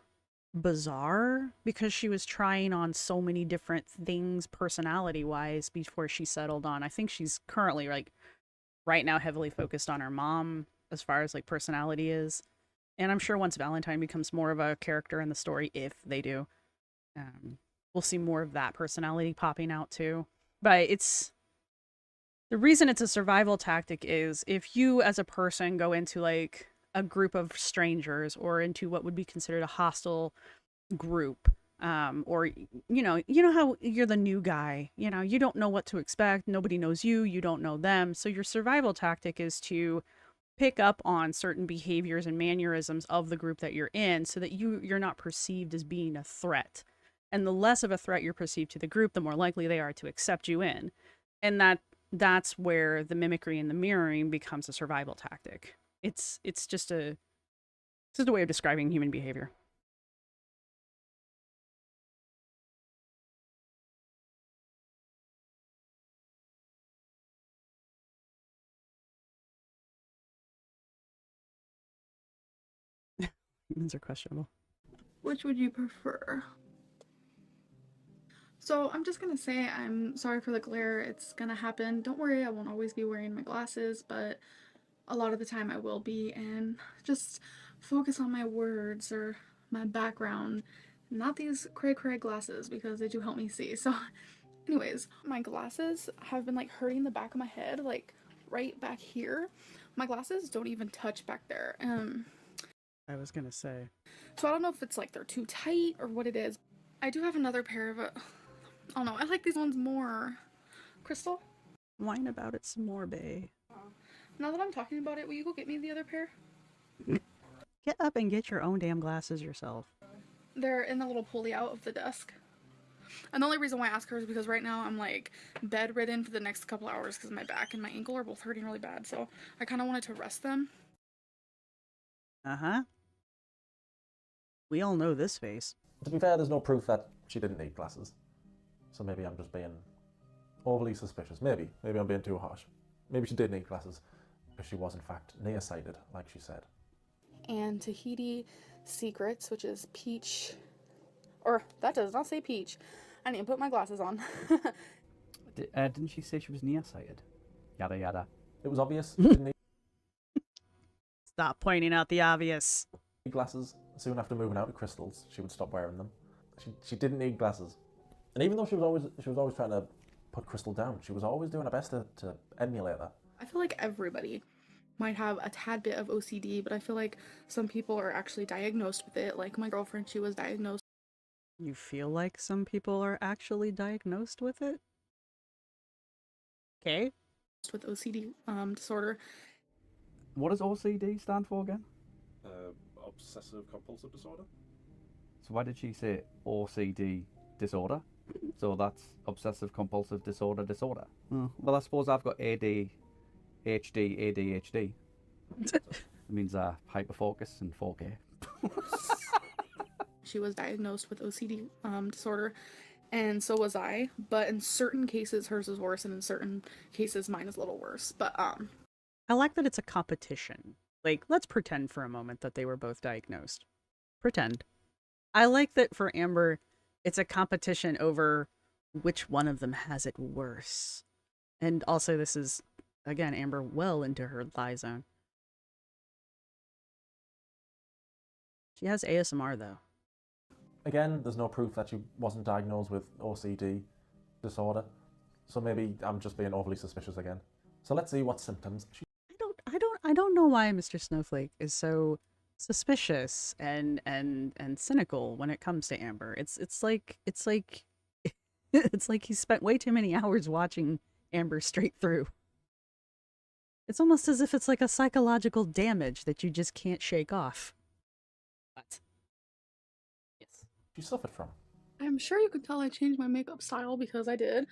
bizarre, because she was trying on so many different things personality wise before she settled on. I think she's currently like right now heavily focused on her mom as far as like personality is. And I'm sure once Valentine becomes more of a character in the story, if they do, we'll see more of that personality popping out too. But the reason it's a survival tactic is if you as a person go into like a group of strangers or into what would be considered a hostile group, or you know how you're the new guy, you know, you don't know what to expect, nobody knows you, you don't know them, so your survival tactic is to pick up on certain behaviors and mannerisms of the group that you're in so that you're not perceived as being a threat. And the less of a threat you're perceived to the group, the more likely they are to accept you in. And that's where the mimicry and the mirroring becomes a survival tactic. It's just a way of describing human behavior. Humans are questionable. Which would you prefer? So I'm just gonna say I'm sorry for the glare. It's gonna happen. Don't worry, I won't always be wearing my glasses, but a lot of the time I will be, and just focus on my words or my background, not these cray glasses, because they do help me see. So anyways, my glasses have been like hurting the back of my head, like right back here. My glasses don't even touch back there. I was gonna say. So I don't know if it's like they're too tight or what it is. I do have another pair of oh no, I like these ones more. Crystal? Whine about it some more, bae. Now that I'm talking about it, will you go get me the other pair? Get up and get your own damn glasses yourself. They're in the little pulley out of the desk. And the only reason why I ask her is because right now I'm like bedridden for the next couple hours because my back and my ankle are both hurting really bad. So I kind of wanted to rest them. Uh-huh. We all know this face. To be fair, there's no proof that she didn't need glasses. So maybe I'm just being overly suspicious. Maybe I'm being too harsh. Maybe she did need glasses if she was in fact nearsighted, like she said. And Tahiti Secrets, which is peach, or that does not say peach. I need to put my glasses on. Didn't she say she was nearsighted? Yada yada. It was obvious. She didn't need Stop pointing out the obvious. glasses. Soon after moving out to Crystals, she would stop wearing them. She didn't need glasses. And even though she was always trying to put Crystal down, she was always doing her best to emulate her. I feel like everybody might have a tad bit of OCD, but I feel like some people are actually diagnosed with it. Like my girlfriend, she was diagnosed You feel like some people are actually diagnosed with it? Okay. with OCD disorder. What does OCD stand for again? Obsessive compulsive disorder. So why did she say OCD disorder? So that's obsessive compulsive disorder. Well, I suppose I've got ADHD, ADHD. It means hyperfocus and 4K. She was diagnosed with OCD disorder, and so was I. But in certain cases, hers is worse, and in certain cases, mine is a little worse. But I like that it's a competition. Like, let's pretend for a moment that they were both diagnosed. Pretend. I like that for Amber, it's a competition over which one of them has it worse. And also, this is, again, Amber well into her lie zone. She has ASMR, though. Again, there's no proof that she wasn't diagnosed with OCD disorder. So maybe I'm just being overly suspicious again. So let's see what symptoms she... I don't know why Mr. Snowflake is so suspicious and cynical when it comes to Amber. It's like it's like he spent way too many hours watching Amber straight through. It's almost as if it's like a psychological damage that you just can't shake off. What? Yes. She suffered from. I'm sure you could tell I changed my makeup style because I did.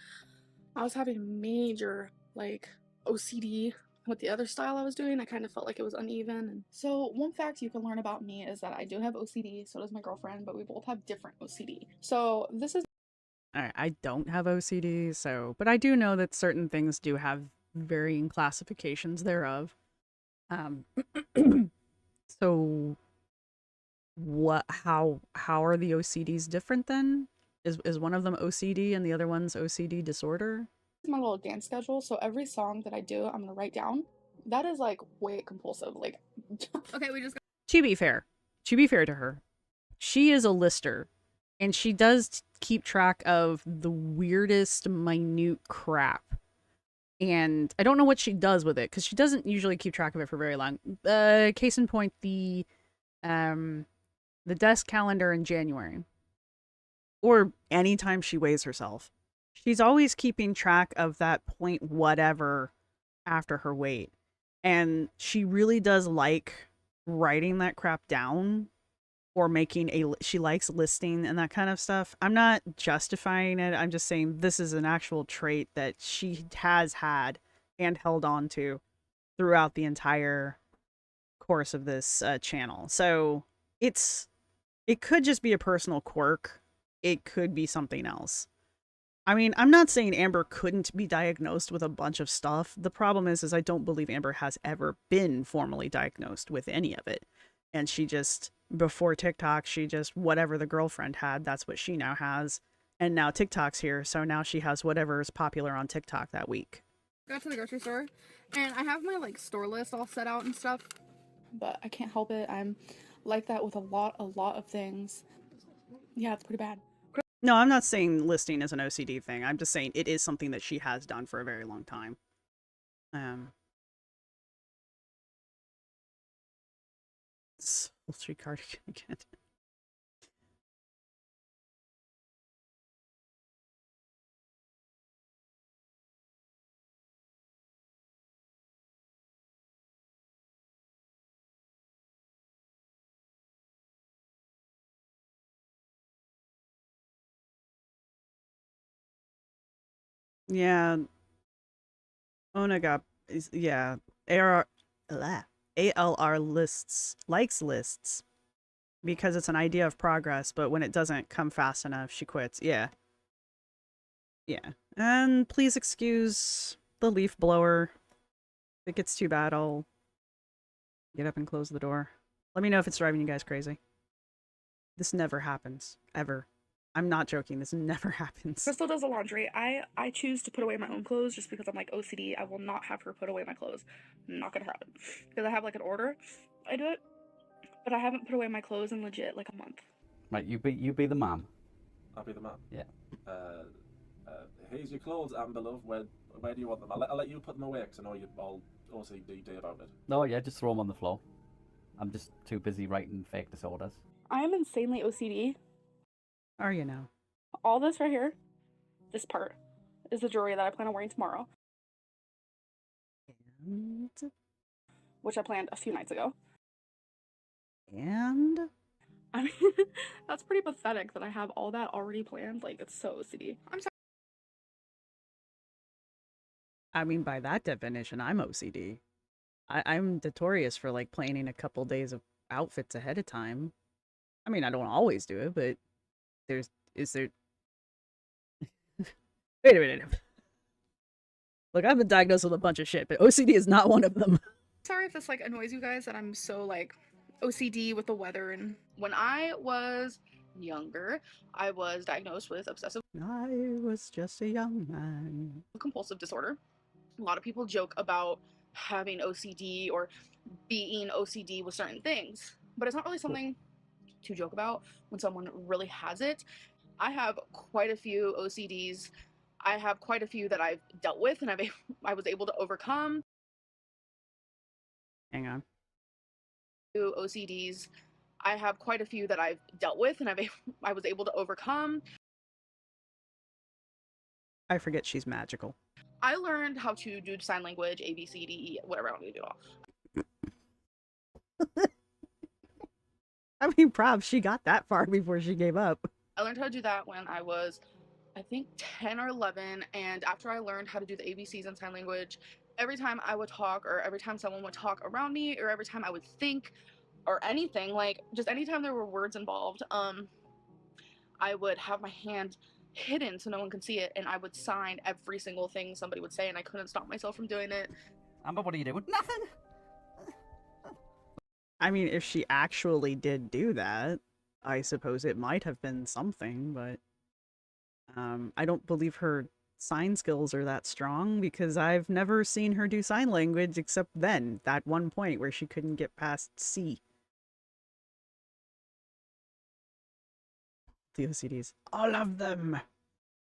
I was having major, like, OCD with the other style I was doing. I kind of felt like it was uneven. And so one fact you can learn about me is that I do have OCD, so does my girlfriend, but we both have different OCD. So this is... Alright, I don't have OCD, but I do know that certain things do have varying classifications thereof. So how are the OCDs different then? Is one of them OCD and the other one's OCD disorder? my little dance schedule, so every song that I do, I'm gonna write down. That is like way compulsive. Like, okay, we just got... To be fair to her, she is a lister, and she does keep track of the weirdest, minute crap. And I don't know what she does with it because she doesn't usually keep track of it for very long. Case in point, the desk calendar in January, or anytime she weighs herself. She's always keeping track of that point whatever after her weight. And she really does like writing that crap down or she likes listing and that kind of stuff. I'm not justifying it. I'm just saying this is an actual trait that she has had and held on to throughout the entire course of this channel. So it could just be a personal quirk. It could be something else. I mean, I'm not saying Amber couldn't be diagnosed with a bunch of stuff. The problem is I don't believe Amber has ever been formally diagnosed with any of it. And she just, before TikTok, she just, whatever the girlfriend had, that's what she now has. And now TikTok's here, so now she has whatever is popular on TikTok that week. Got to the grocery store, and I have my, like, store list all set out and stuff. But I can't help it. I'm like that with a lot of things. Yeah, it's pretty bad. No, I'm not saying listing is an OCD thing. I'm just saying it is something that she has done for a very long time. Sultry cardigan again. Yeah. Onagap is, yeah. ALR likes lists because it's an idea of progress, but when it doesn't come fast enough, she quits. Yeah. Yeah. And please excuse the leaf blower. If it gets too bad, I'll get up and close the door. Let me know if it's driving you guys crazy. This never happens. Ever. I'm not joking. This never happens. Crystal does the laundry. I choose to put away my own clothes just because I'm like OCD. I will not have her put away my clothes. Not gonna happen. Because I have like an order. I do it. But I haven't put away my clothes in legit like a month. Right, you be the mom. I'll be the man. Yeah. Here's your clothes, Amber love. Where do you want them? I'll let you put them away because I know you're all OCD about it. No, yeah, just throw them on the floor. I'm just too busy writing fake disorders. I am insanely OCD. Are you now? All this right here, this part, is the jewelry that I plan on wearing tomorrow. And which I planned a few nights ago. And I mean, that's pretty pathetic that I have all that already planned. Like, it's so OCD. I'm sorry. I mean, by that definition, I'm OCD. I'm notorious for like planning a couple days of outfits ahead of time. I mean, I don't always do it, but is there wait a minute. Look, I've been diagnosed with a bunch of shit, but OCD is not one of them. Sorry if this like annoys you guys that I'm so like OCD with the weather. And when I was younger, I was diagnosed with obsessive I was just a young man. compulsive disorder. A lot of people joke about having OCD or being OCD with certain things, but it's not really something to joke about when someone really has it. I have quite a few OCDs. I have quite a few that I've dealt with and I was able to overcome. Hang on. OCDs. I have quite a few that I've dealt with and I was able to overcome. I forget she's magical. I learned how to do sign language, A, B, C, D, E, whatever I want to do it all. I mean, props, she got that far before she gave up. I learned how to do that when I was, I think, 10 or 11, and after I learned how to do the ABCs in sign language, every time I would talk, or every time someone would talk around me, or every time I would think, or anything, like, just anytime there were words involved, I would have my hand hidden so no one could see it, and I would sign every single thing somebody would say, and I couldn't stop myself from doing it. Amber, what are you doing? Nothing! I mean, if she actually did do that, I suppose it might have been something, but I don't believe her sign skills are that strong because I've never seen her do sign language except then, that one point where she couldn't get past C. The OCDs. All of them!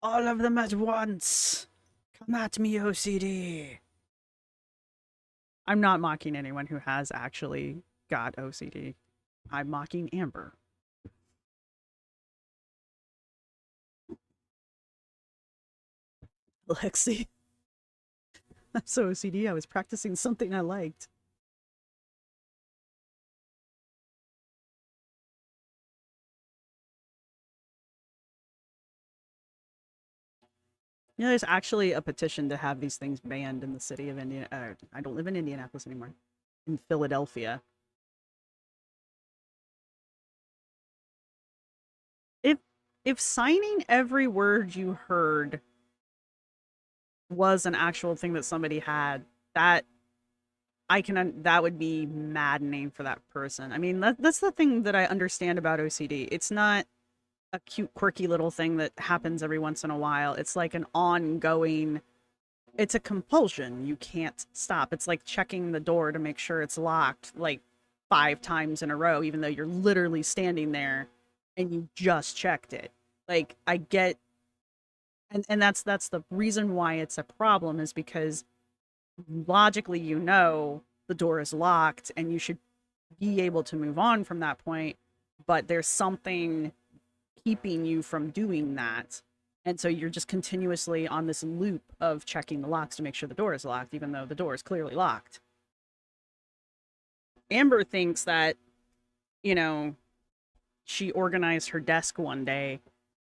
All of them at once! Come at me, OCD! I'm not mocking anyone who has actually got OCD. I'm mocking Amber. Lexi. I'm so OCD, I was practicing something I liked. You know, there's actually a petition to have these things banned in the city of Indiana. I don't live in Indianapolis anymore. In Philadelphia. If signing every word you heard was an actual thing that somebody had, that would be maddening for that person. I mean, that's the thing that I understand about OCD. It's not a cute, quirky little thing that happens every once in a while. It's like an ongoing, it's a compulsion. You can't stop. It's like checking the door to make sure it's locked like 5 times in a row, even though you're literally standing there and you just checked it. Like, I get, and that's the reason why it's a problem, is because logically you know the door is locked and you should be able to move on from that point, but there's something keeping you from doing that. And so you're just continuously on this loop of checking the locks to make sure the door is locked, even though the door is clearly locked. Amber thinks that, you know, she organized her desk one day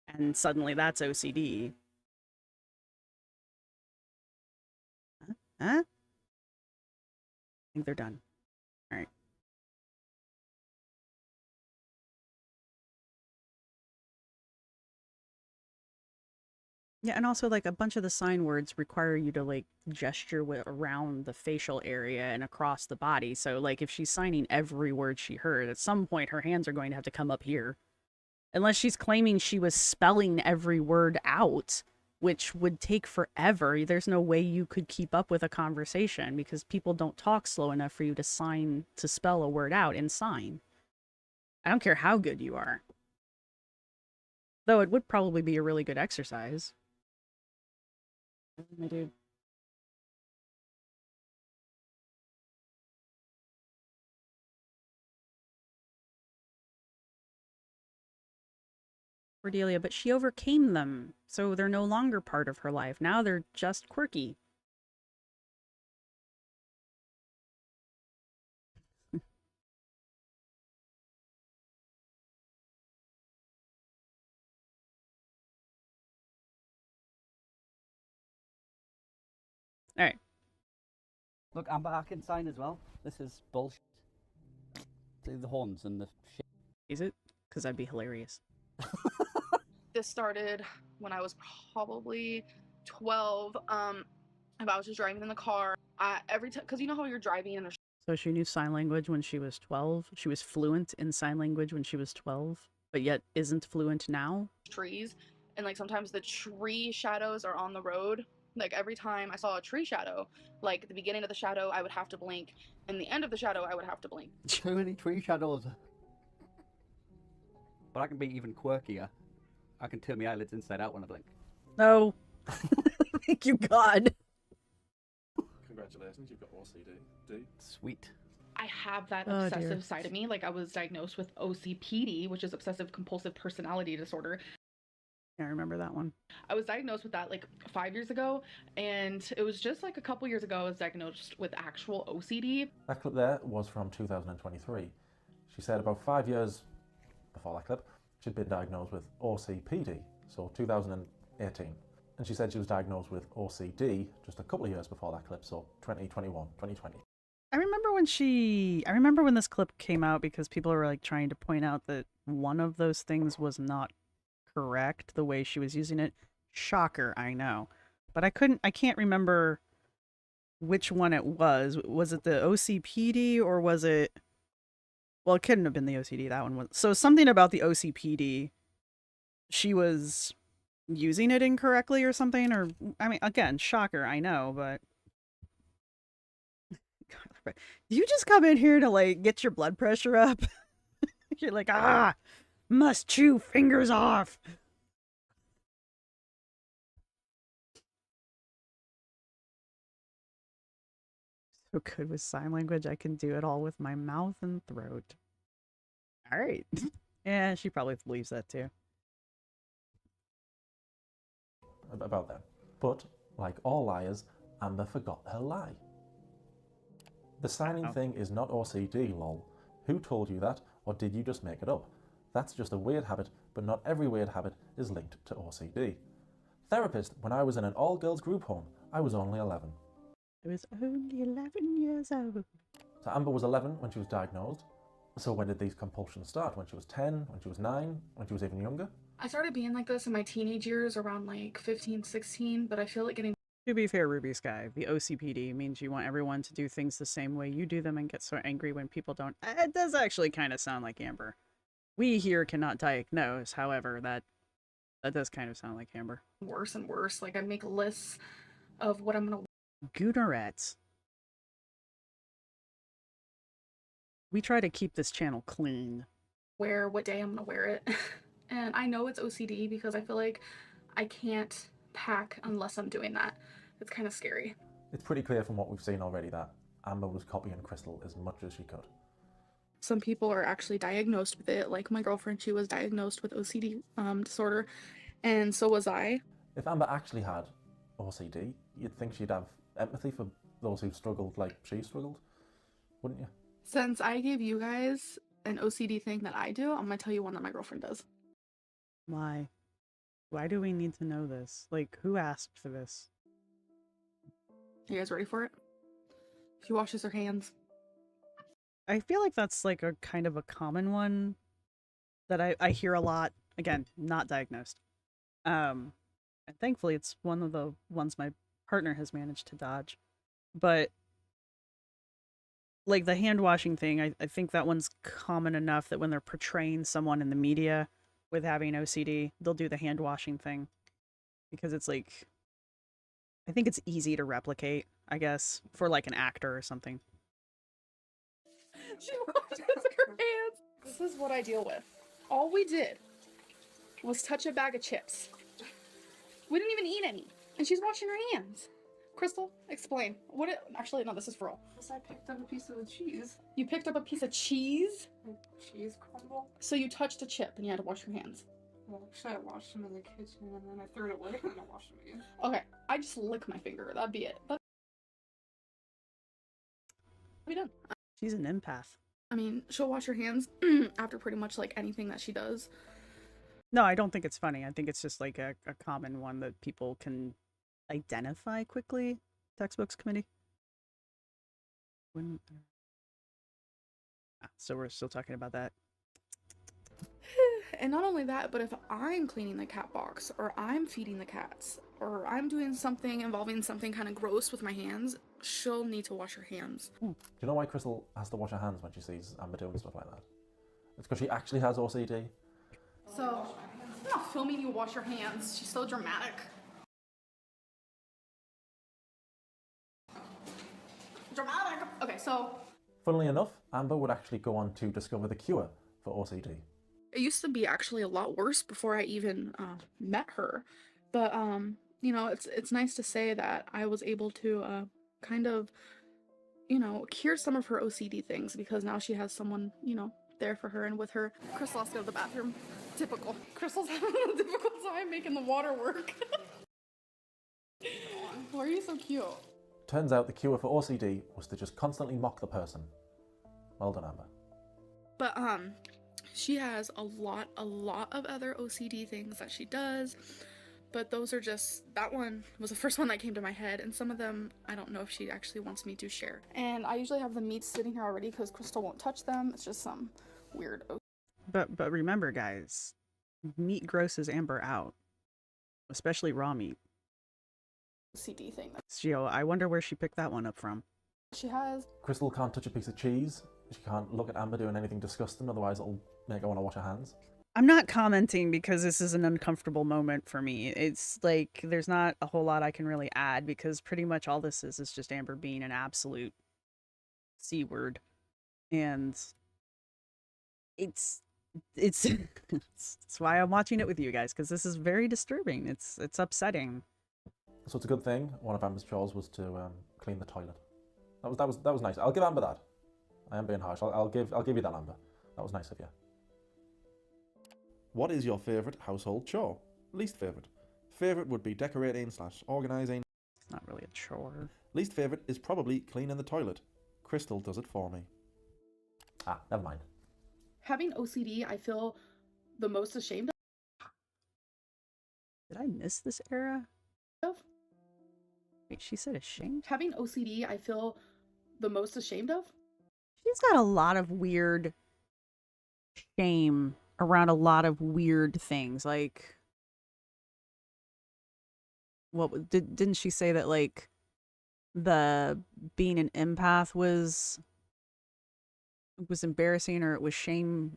and suddenly that's OCD. Huh? I think they're done. All right. Yeah, and also, like, a bunch of the sign words require you to, like, gesture around the facial area and across the body. So, like, if she's signing every word she heard, at some point her hands are going to have to come up here. Unless she's claiming she was spelling every word out, which would take forever. There's no way you could keep up with a conversation because people don't talk slow enough for you to spell a word out and sign. I don't care how good you are. Though it would probably be a really good exercise. My dude. Cordelia, but she overcame them, so they're no longer part of her life. Now they're just quirky. All right. Look, Amber, I can sign as well. This is bullshit. The horns and the shit. Is it? Because that'd be hilarious. This started when I was probably 12. If I was just driving in the car, every time, because you know how you're driving and there's So she knew sign language when she was 12. She was fluent in sign language when she was 12, but yet isn't fluent now. trees, and like sometimes the tree shadows are on the road. Like every time I saw a tree shadow, like at the beginning of the shadow, I would have to blink, and the end of the shadow, I would have to blink. Too many tree shadows. But I can be even quirkier. I can turn my eyelids inside out when I blink. No. Thank you, God. Congratulations, you've got OCD. Sweet. I have that Oh, obsessive dear. side of me. Like I was diagnosed with OCPD, which is obsessive compulsive personality disorder. I remember that one. I was diagnosed with that like 5 years ago, and it was just like a couple years ago I was diagnosed with actual OCD. That clip there was from 2023. She said about 5 years before that clip, she'd been diagnosed with OCPD, so 2018. And she said she was diagnosed with OCD just a couple of years before that clip, so 2021, 2020. I remember when this clip came out because people were like trying to point out that one of those things was not correct, the way she was using it. Shocker, I know. But I can't remember which one it was. Was it the OCPD or was it, well, it couldn't have been the OCD, that one was. So something about the OCPD, she was using it incorrectly or something, or, I mean, again, shocker, I know, but you just come in here to like get your blood pressure up. You're like, must chew fingers off. So good with sign language, I can do it all with my mouth and throat. All right. Yeah, she probably believes that too. About them. But, like all liars, Amber forgot her lie. The signing thing is not OCD, lol. Who told you that, or did you just make it up? That's just a weird habit, but not every weird habit is linked to OCD. Therapist, when I was in an all-girls group home, I was only 11. I was only 11 years old. So Amber was 11 when she was diagnosed. So when did these compulsions start? When she was 10? When she was 9? When she was even younger? I started being like this in my teenage years around like 15, 16, but I feel like getting... To be fair, Ruby Sky, the OCPD means you want everyone to do things the same way you do them and get so angry when people don't. It does actually kind of sound like Amber. We here cannot diagnose, however, that does kind of sound like Amber. Worse and worse. Like I make lists of what I'm gonna... Goonerets. We try to keep this channel clean. wear, what day I'm gonna wear it. And I know it's OCD because I feel like I can't pack unless I'm doing that. It's kind of scary. It's pretty clear from what we've seen already that Amber was copying Crystal as much as she could. Some people are actually diagnosed with it. Like my girlfriend, she was diagnosed with OCD disorder, and so was I. If Amber actually had OCD, you'd think she'd have empathy for those who struggled like she struggled, wouldn't you? Since I gave you guys an OCD thing that I do, I'm gonna tell you one that my girlfriend does. Why? Why do we need to know this? Like, who asked for this? You guys ready for it? She washes her hands. I feel like that's like a kind of a common one that I hear a lot. Again, not diagnosed. And thankfully it's one of the ones my partner has managed to dodge. But like the hand washing thing, I think that one's common enough that when they're portraying someone in the media with having OCD, they'll do the hand washing thing because it's like, I think it's easy to replicate, I guess, for like an actor or something. She washes her hands. This is what I deal with. All we did was touch a bag of chips. We didn't even eat any. And she's washing her hands. Crystal, explain. Actually, no, this is for real. Because I picked up a piece of the cheese. You picked up a piece of cheese? Like cheese crumble. So you touched a chip and you had to wash your hands. Well, actually, I washed them in the kitchen and then I threw it away and I washed them again. Okay, I just lick my finger. That'd be it. That'd be done. She's an empath. I mean, she'll wash her hands after pretty much like anything that she does. No, I don't think it's funny. I think it's just like a common one that people can identify quickly. Textbooks committee. So we're still talking about that. And not only that, but if I'm cleaning the cat box, or I'm feeding the cats, or I'm doing something involving something kind of gross with my hands, she'll need to wash her hands. Do you know why Crystal has to wash her hands when she sees Amber doing stuff like that? It's because she actually has OCD. So, I'm not filming you wash your hands. She's so dramatic. Dramatic! Okay, so... Funnily enough, Amber would actually go on to discover the cure for OCD. It used to be actually a lot worse before I even met her. But, you know, it's nice to say that I was able to kind of, you know, cure some of her OCD things because now she has someone, you know, there for her and with her. Crystal has to go to the bathroom. Typical. Crystal's having a difficult time making the water work. Why are you so cute? Turns out the cure for OCD was to just constantly mock the person. Well done, Amber. But, she has a lot of other OCD things that she does, but those are just, that one was the first one that came to my head, and some of them, I don't know if she actually wants me to share. And I usually have the meats sitting here already because Crystal won't touch them. It's just some weird But remember, guys, meat grosses Amber out, especially raw meat. OCD thing. I wonder where she picked that one up from. She has. Crystal can't touch a piece of cheese. She can't look at Amber doing anything disgusting, otherwise it'll make her want to wash her hands. I'm not commenting because this is an uncomfortable moment for me. It's like there's not a whole lot I can really add because pretty much all this is just Amber being an absolute C word. And it's it's why I'm watching it with you guys, because this is very disturbing. It's upsetting. So it's a good thing one of Amber's chores was to clean the toilet. That was nice. I'll give Amber that. I am being harsh. I'll give you that, Amber. That was nice of you. What is your favourite household chore? Least favourite. Favourite would be decorating / organising. It's not really a chore. Least favourite is probably cleaning the toilet. Crystal does it for me. Ah, never mind. Having OCD, I feel the most ashamed Did I miss this era? of. Wait, she said ashamed? Having OCD, I feel the most ashamed of. She's got a lot of weird shame around a lot of weird things. Like, what didn't she say that like the being an empath was embarrassing, or it was shame?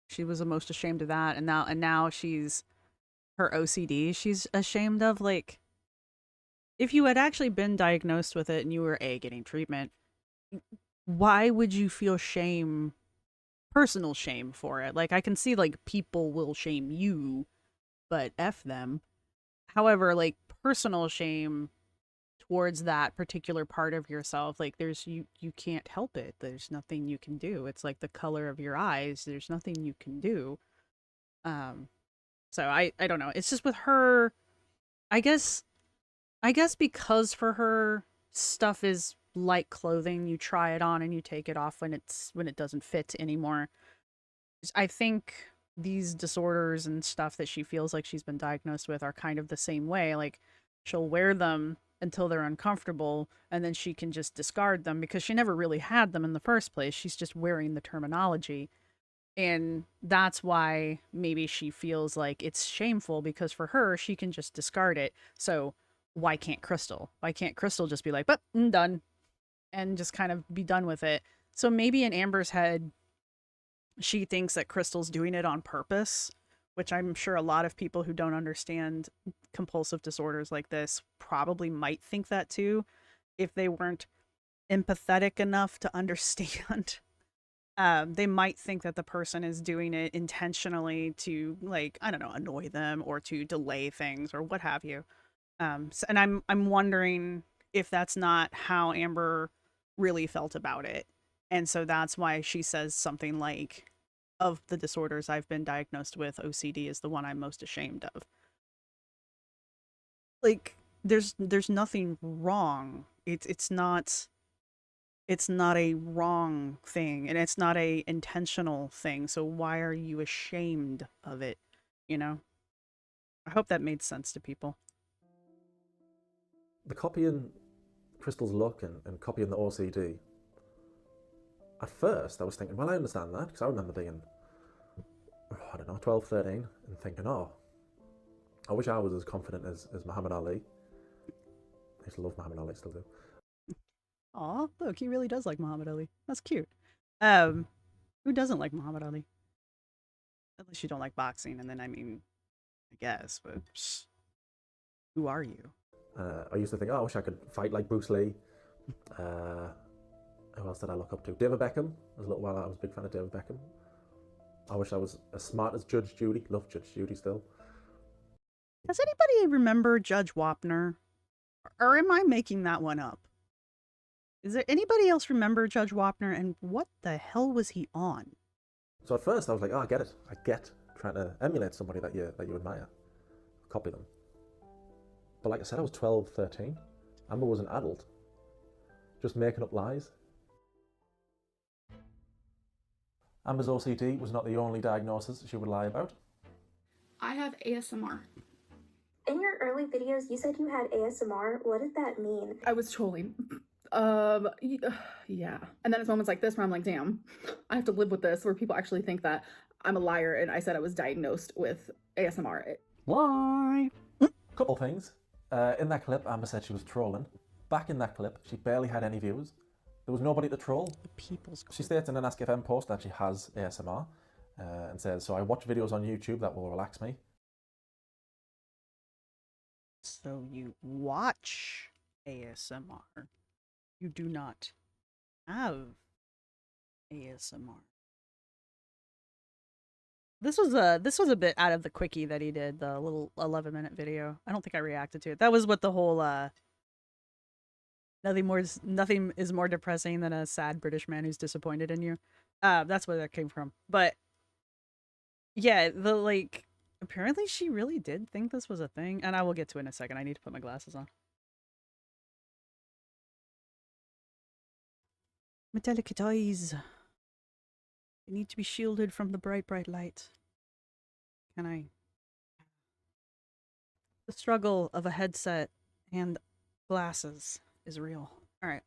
She was the most ashamed of that, and now she's her OCD. She's ashamed of. Like, if you had actually been diagnosed with it and you were getting treatment, why would you feel shame, personal shame for it? Like, I can see like people will shame you, but F them. However, like personal shame towards that particular part of yourself, like you can't help it. There's nothing you can do. It's like the color of your eyes. There's nothing you can do. So I don't know. It's just with her, I guess because for her, stuff is like clothing. You try it on and you take it off when it doesn't fit anymore. I think these disorders and stuff that she feels like she's been diagnosed with are kind of the same way. Like, she'll wear them until they're uncomfortable, and then she can just discard them because she never really had them in the first place. She's just wearing the terminology. And that's why maybe she feels like it's shameful, because for her, she can just discard it. So why can't Crystal? Why can't Crystal just be like, but I'm done, and just kind of be done with it? So maybe in Amber's head, she thinks that Crystal's doing it on purpose, which I'm sure a lot of people who don't understand compulsive disorders like this probably might think that too, if they weren't empathetic enough to understand. They might think that the person is doing it intentionally to, like, I don't know, annoy them or to delay things or what have you. And I'm wondering if that's not how Amber really felt about it. And so that's why she says something like, of the disorders I've been diagnosed with, OCD is the one I'm most ashamed of. Like, there's nothing wrong. It's not a wrong thing, and it's not a intentional thing. So why are you ashamed of it? You know? I hope that made sense to people. The copying Crystal's look and copying the OCD, at first I was thinking, well, I understand that, because I remember being, I don't know, 12, 13, and thinking, oh, I wish I was as confident as Muhammad Ali. I used to love Muhammad Ali, still do. Aw, look, he really does like Muhammad Ali. That's cute. Who doesn't like Muhammad Ali? Unless you don't like boxing, and then, I mean, I guess, but who are you? I used to think, oh, I wish I could fight like Bruce Lee. Who else did I look up to? David Beckham. There was a little while I was a big fan of David Beckham. I wish I was as smart as Judge Judy. Love Judge Judy still. Does anybody remember Judge Wapner? Or am I making that one up? Is there anybody else remember Judge Wapner, and what the hell was he on? So at first I was like, oh, I get it. I get trying to emulate somebody that you admire. Copy them. But like I said, I was 12, 13. Amber was an adult. Just making up lies. Amber's OCD was not the only diagnosis she would lie about. I have ASMR. In your early videos, you said you had ASMR. What did that mean? I was trolling. Yeah. And then it's moments like this where I'm like, damn, I have to live with this, where people actually think that I'm a liar and I said I was diagnosed with ASMR. Why? Couple things. In that clip, Amber said she was trolling. Back in that clip, she barely had any views. There was nobody to troll. She states in an Ask FM post that she has ASMR and says, so I watch videos on YouTube that will relax me. So you watch ASMR. You do not have ASMR. This was a bit out of the quickie that he did, the little 11-minute video. I don't think I reacted to it. That was what the whole nothing is more depressing than a sad British man who's disappointed in you. That's where that came from. But yeah, apparently she really did think this was a thing, and I will get to it in a second. I need to put my glasses on. My delicate eyes. They need to be shielded from the bright, bright light. Can I? The struggle of a headset and glasses is real. All right.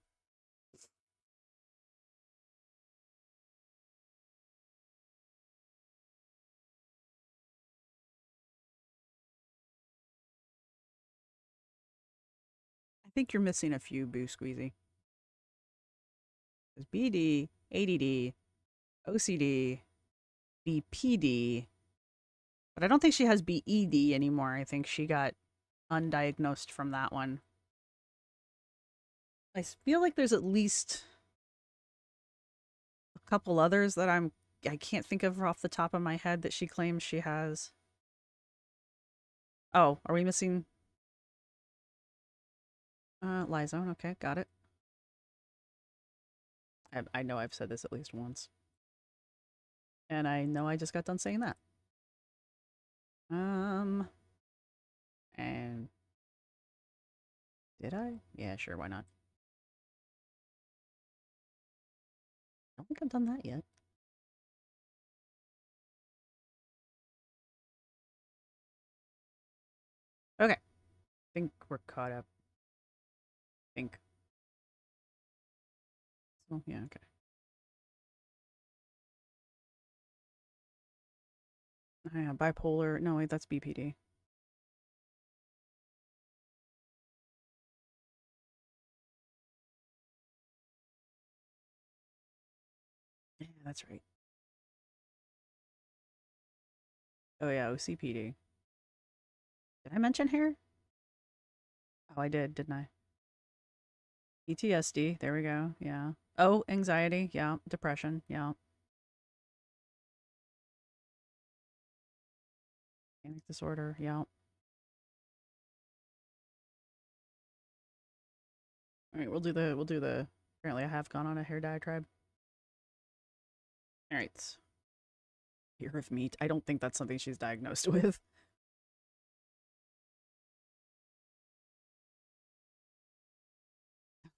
I think you're missing a few, Boo Squeezy. There's BD, ADD, OCD, BPD, but I don't think she has BED anymore. I think she got undiagnosed from that one. I feel like there's at least a couple others that I can't think of off the top of my head that she claims she has. Oh, are we missing? Lyzone, okay, got it. I know I've said this at least once. And I know I just got done saying that. And did I? Yeah, sure, why not? I don't think I've done that yet. Okay. I think we're caught up. I think. So, yeah, okay. Oh, yeah, bipolar. No, wait, that's BPD. Yeah, that's right. Oh yeah, OCPD. Did I mention hair? Oh, I did, didn't I? PTSD. There we go. Yeah. Oh, anxiety. Yeah. Depression. Yeah. Panic disorder. Yeah. All right, we'll do the apparently I have gone on a hair diatribe. All right. Fear of meat. I don't think that's something she's diagnosed with.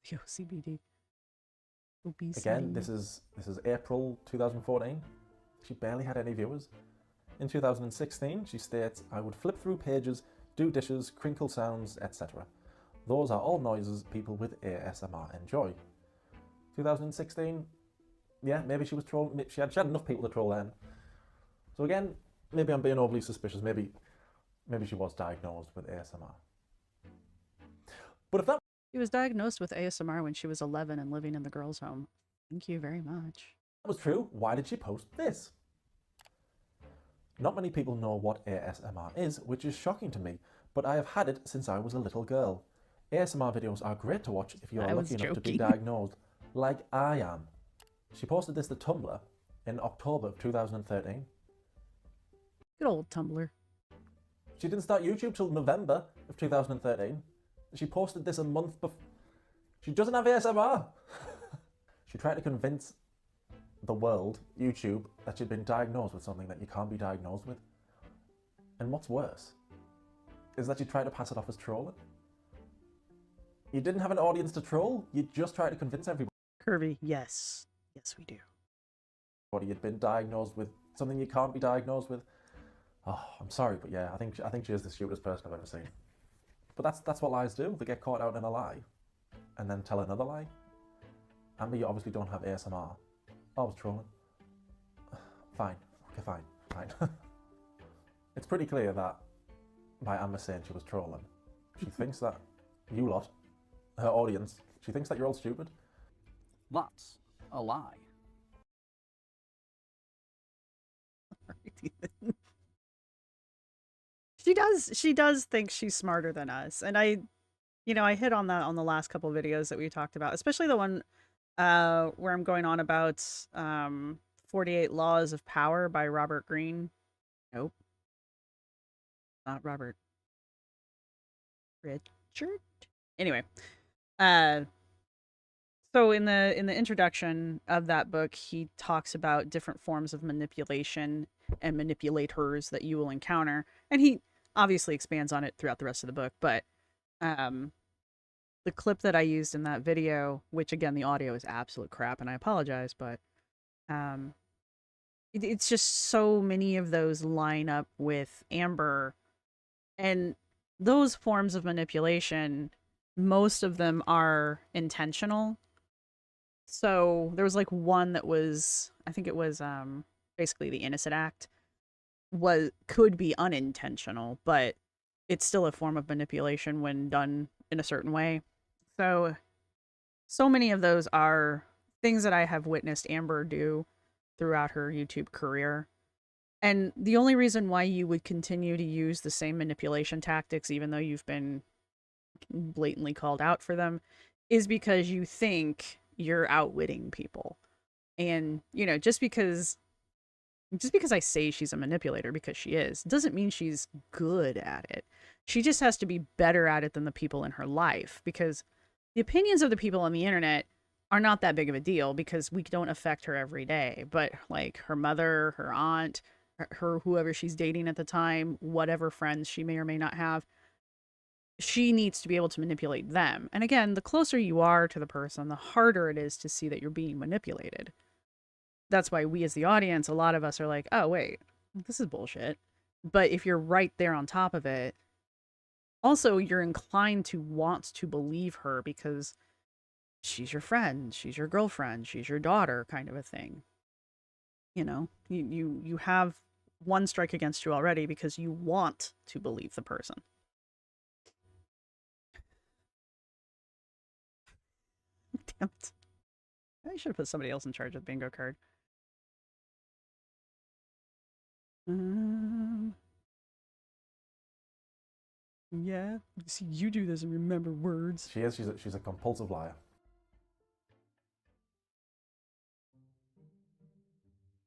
Yo, CBD. Obesity. Again, this is April 2014. She barely had any viewers. In 2016, she states, I would flip through pages, do dishes, crinkle sounds, etc. Those are all noises people with ASMR enjoy. 2016, yeah, maybe she was trolling. She had enough people to troll then. So again, maybe I'm being overly suspicious. Maybe she was diagnosed with ASMR. But if that She was diagnosed with ASMR when she was 11 and living in the girls' home. Thank you very much. was true, why did she post this? Not many people know what ASMR is, which is shocking to me, but I have had it since I was a little girl. ASMR videos are great to watch if you are lucky enough to be diagnosed, like I am. She posted this to Tumblr in October of 2013. Good old Tumblr. She didn't start YouTube till November of 2013. She posted this a month before. She doesn't have ASMR. She tried to convince the world, YouTube, that she'd been diagnosed with something that you can't be diagnosed with. And what's worse is that she tried to pass it off as trolling. You didn't have an audience to troll, you just tried to convince everybody. Curvy, yes. Yes, we do. You'd been diagnosed with something you can't be diagnosed with. Oh, I'm sorry, but yeah, I think she is the stupidest person I've ever seen. But that's what lies do. They get caught out in a lie and then tell another lie. Amber, you obviously don't have ASMR. I was trolling. Fine. Okay, fine. It's pretty clear that by Amber saying she was trolling, she thinks that you lot, her audience, she thinks that you're all stupid. That's a lie. She does think she's smarter than us. And I hit on that on the last couple of videos that we talked about, especially the one where I'm going on about 48 Laws of Power by Robert Greene. Nope. Not Robert. Richard? Anyway. So in the introduction of that book, he talks about different forms of manipulation and manipulators that you will encounter. And he obviously expands on it throughout the rest of the book, but the clip that I used in that video, which again, the audio is absolute crap, and I apologize, but it's just so many of those line up with Amber, and those forms of manipulation, most of them are intentional. So there was like one that was, I think it was basically the innocent act could be unintentional, but it's still a form of manipulation when done in a certain way. So many of those are things that I have witnessed Amber do throughout her YouTube career. And the only reason why you would continue to use the same manipulation tactics, even though you've been blatantly called out for them, is because you think you're outwitting people. And, just because I say she's a manipulator, because she is, doesn't mean she's good at it. She just has to be better at it than the people in her life, because the opinions of the people on the internet are not that big of a deal because we don't affect her every day. But like her mother, her aunt, her whoever she's dating at the time, whatever friends she may or may not have, she needs to be able to manipulate them. And again, the closer you are to the person, the harder it is to see that you're being manipulated. That's why we as the audience, a lot of us are like, oh, wait, this is bullshit. But if you're right there on top of it, also you're inclined to want to believe her because she's your friend, she's your girlfriend, she's your daughter, kind of a thing. You have one strike against you already because you want to believe the person. Damn it. I should have put somebody else in charge of the bingo card. Yeah. See, you do this and remember words. She is. She's a compulsive liar.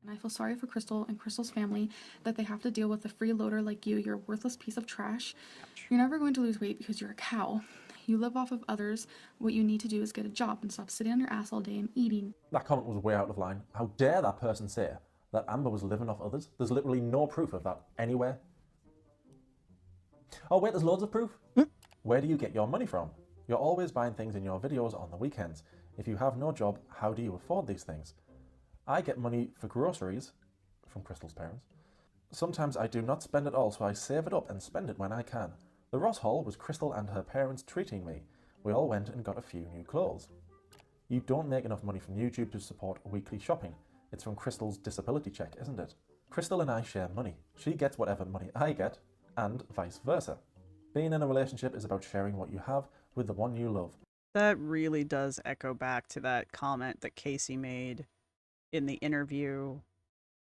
And I feel sorry for Crystal and Crystal's family that they have to deal with a freeloader like you. You're a worthless piece of trash. You're never going to lose weight because you're a cow. You live off of others. What you need to do is get a job and stop sitting on your ass all day and eating. That comment was way out of line. How dare that person say that Amber was living off others? There's literally no proof of that anywhere. Oh wait, there's loads of proof. Where do you get your money from? You're always buying things in your videos on the weekends. If you have no job, how do you afford these things? I get money for groceries from Crystal's parents. Sometimes I do not spend it all, so I save it up and spend it when I can. The Ross haul was Crystal and her parents treating me. We all went and got a few new clothes. You don't make enough money from YouTube to support weekly shopping. It's from Crystal's disability check, isn't it? Crystal and I share money. She gets whatever money I get, and vice versa. Being in a relationship is about sharing what you have with the one you love. That really does echo back to that comment that Casey made in the interview,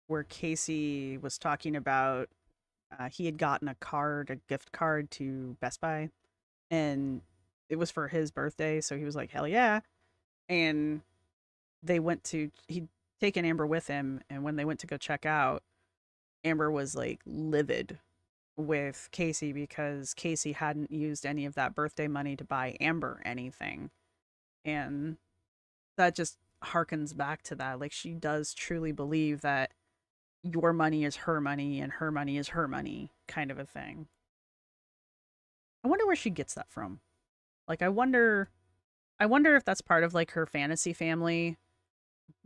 where Casey was talking about he had gotten a gift card to Best Buy, and it was for his birthday, so he was like, hell yeah. And he'd taken Amber with him, and when they went to go check out, Amber was like livid with Casey because Casey hadn't used any of that birthday money to buy Amber anything. And that just harkens back to that. Like, she does truly believe that your money is her money and her money is her money, kind of a thing. I wonder where she gets that from. Like, I wonder if that's part of like her fantasy family,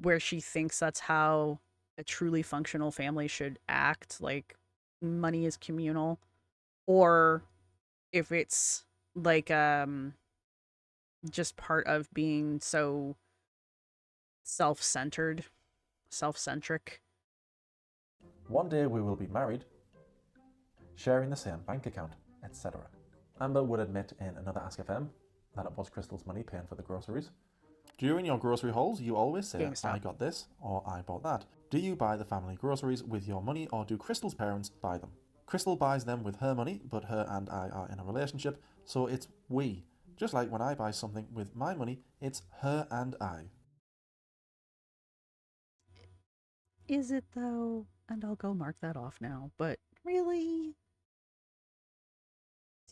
where she thinks that's how a truly functional family should act, like money is communal, or if it's like just part of being so self-centric. One day we will be married, sharing the same bank account, etc. Amber would admit in another Ask FM that it was Crystal's money paying for the groceries. During your grocery hauls, you always say, I got this, or I bought that. Do you buy the family groceries with your money, or do Crystal's parents buy them? Crystal buys them with her money, but her and I are in a relationship, so it's we. Just like when I buy something with my money, it's her and I. Is it though? And I'll go mark that off now. But really,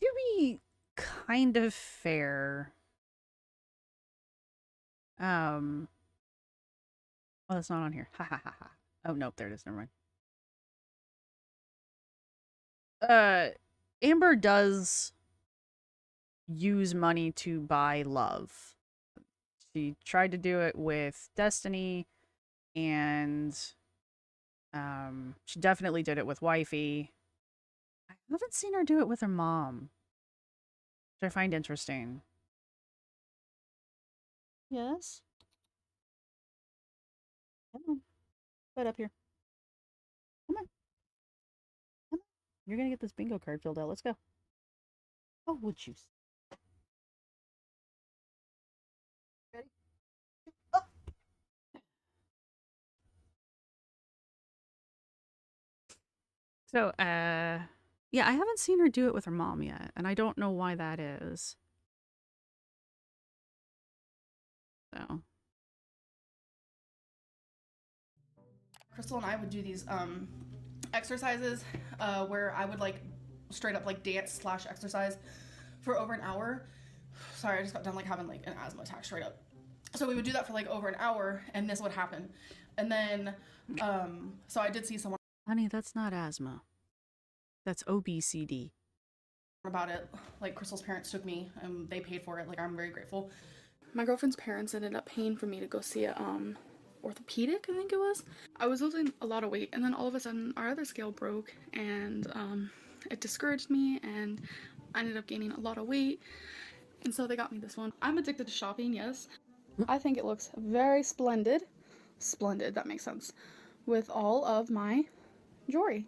to be kind of fair, well, it's not on here. Ha ha ha ha. Oh nope, there it is. Never mind. Amber does use money to buy love. She tried to do it with Destiny, and she definitely did it with Wifey. I haven't seen her do it with her mom, which I find interesting. Yes? Come on. Put up here. Come on. Come on. You're gonna get this bingo card filled out. Let's go. Oh, would you? Ready? Oh. So, yeah, I haven't seen her do it with her mom yet, and I don't know why that is. So. Crystal and I would do these exercises where I would like straight up like dance / exercise for over an hour. Sorry, I just got done like having like an asthma attack straight up. So we would do that for like over an hour, and this would happen. And then so I did see someone. Honey, that's not asthma. That's obesity. About it. Like, Crystal's parents took me and they paid for it. Like, I'm very grateful. My girlfriend's parents ended up paying for me to go see a orthopedic, I think it was. I was losing a lot of weight, and then all of a sudden our other scale broke, and it discouraged me, and I ended up gaining a lot of weight, and so they got me this one. I'm addicted to shopping, yes. I think it looks very splendid. Splendid, that makes sense. With all of my jewelry.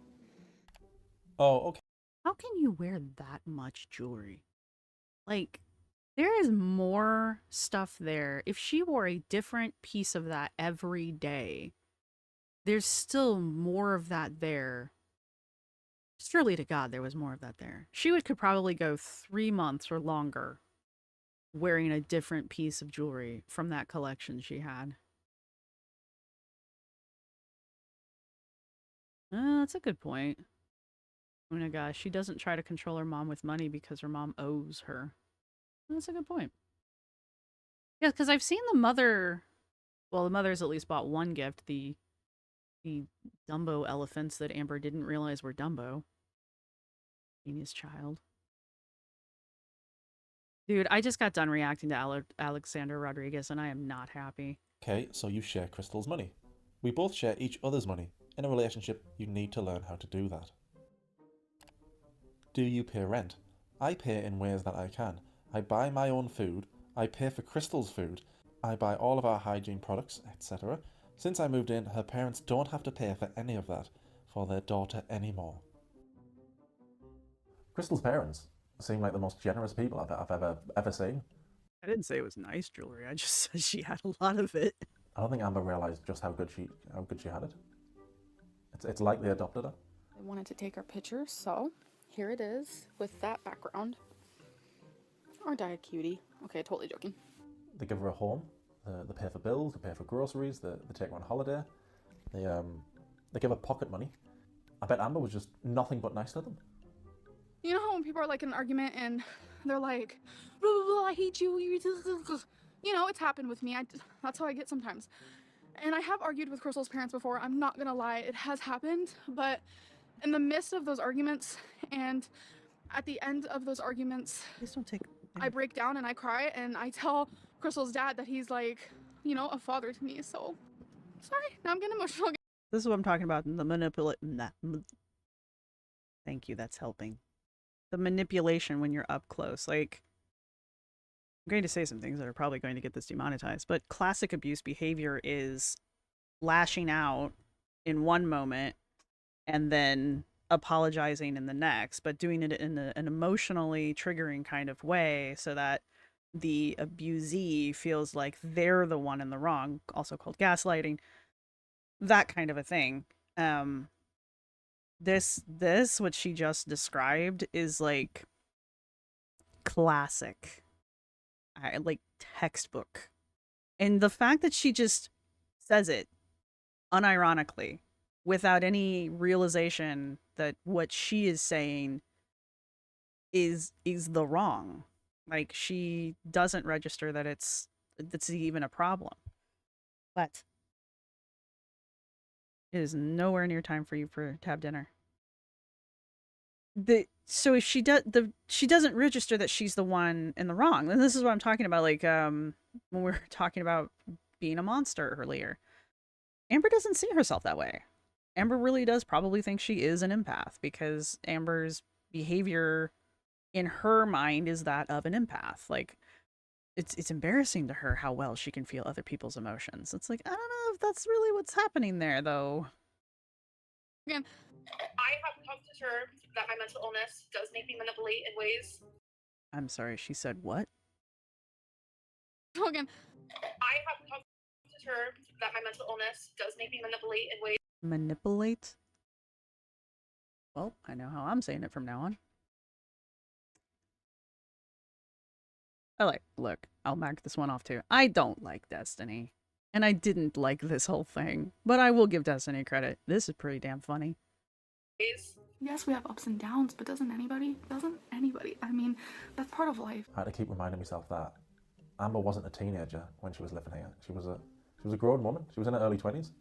Oh, okay. How can you wear that much jewelry? Like, there is more stuff there. If she wore a different piece of that every day, there's still more of that there Surely to God there was more of that there. Could probably go 3 months or longer wearing a different piece of jewelry from that collection she had. That's a good point. Oh my gosh, she doesn't try to control her mom with money because her mom owes her. That's a good point. Yeah, because I've seen the mother. Well, the mother's at least bought one gift, the Dumbo elephants that Amber didn't realize were Dumbo. Genius child. Dude, I just got done reacting to Alexander Rodriguez, and I am not happy. Okay, so you share Crystal's money. We both share each other's money. In a relationship, you need to learn how to do that. Do you pay rent? I pay in ways that I can. I buy my own food. I pay for Crystal's food. I buy all of our hygiene products, etc. Since I moved in, her parents don't have to pay for any of that for their daughter anymore. Crystal's parents seem like the most generous people I've ever seen. I didn't say it was nice jewelry. I just said she had a lot of it. I don't think Amber realised just how good she had it. It's like they adopted her. I wanted to take our picture, so here it is with that background. Aren't I a cutie? Okay, totally joking. They give her a home. They pay for bills. They pay for groceries. They take her on holiday. They give her pocket money. I bet Amber was just nothing but nice to them. You know how when people are like in an argument and they're like, blah, blah, blah, I hate you. You know, it's happened with me. That's how I get sometimes. And I have argued with Crystal's parents before. I'm not gonna lie, it has happened. But in the midst of those arguments and at the end of those arguments, please don't take. I break down and I cry and I tell Crystal's dad that he's like, you know, a father to me. So sorry, now I'm getting emotional. This is what I'm talking about. Thank you. That's helping. The manipulation when you're up close. Like, I'm going to say some things that are probably going to get this demonetized, but classic abuse behavior is lashing out in one moment and then apologizing in the next, but doing it in an emotionally triggering kind of way so that the abusee feels like they're the one in the wrong, also called gaslighting, that kind of a thing. This what she just described is like classic, like textbook. And the fact that she just says it unironically without any realization that what she is saying is the wrong. Like, she doesn't register that it's even a problem. But it is nowhere near time for you to have dinner. So if she doesn't register that she's the one in the wrong. And this is what I'm talking about, like when we were talking about being a monster earlier. Amber doesn't see herself that way. Amber really does probably think she is an empath because Amber's behavior in her mind is that of an empath. Like, it's embarrassing to her how well she can feel other people's emotions. It's like, I don't know if that's really what's happening there, though. Again, I have come to terms that my mental illness does make me manipulate in ways. I'm sorry, she said what? Again, I have come to terms that my mental illness does make me manipulate in ways. Manipulate? Well, I know how I'm saying it from now on. Look, I'll mark this one off too. I don't like Destiny. And I didn't like this whole thing. But I will give Destiny credit. This is pretty damn funny. Yes, we have ups and downs, but doesn't anybody? I mean, that's part of life. I had to keep reminding myself that Amber wasn't a teenager when she was living here. She was a grown woman. She was in her early 20s.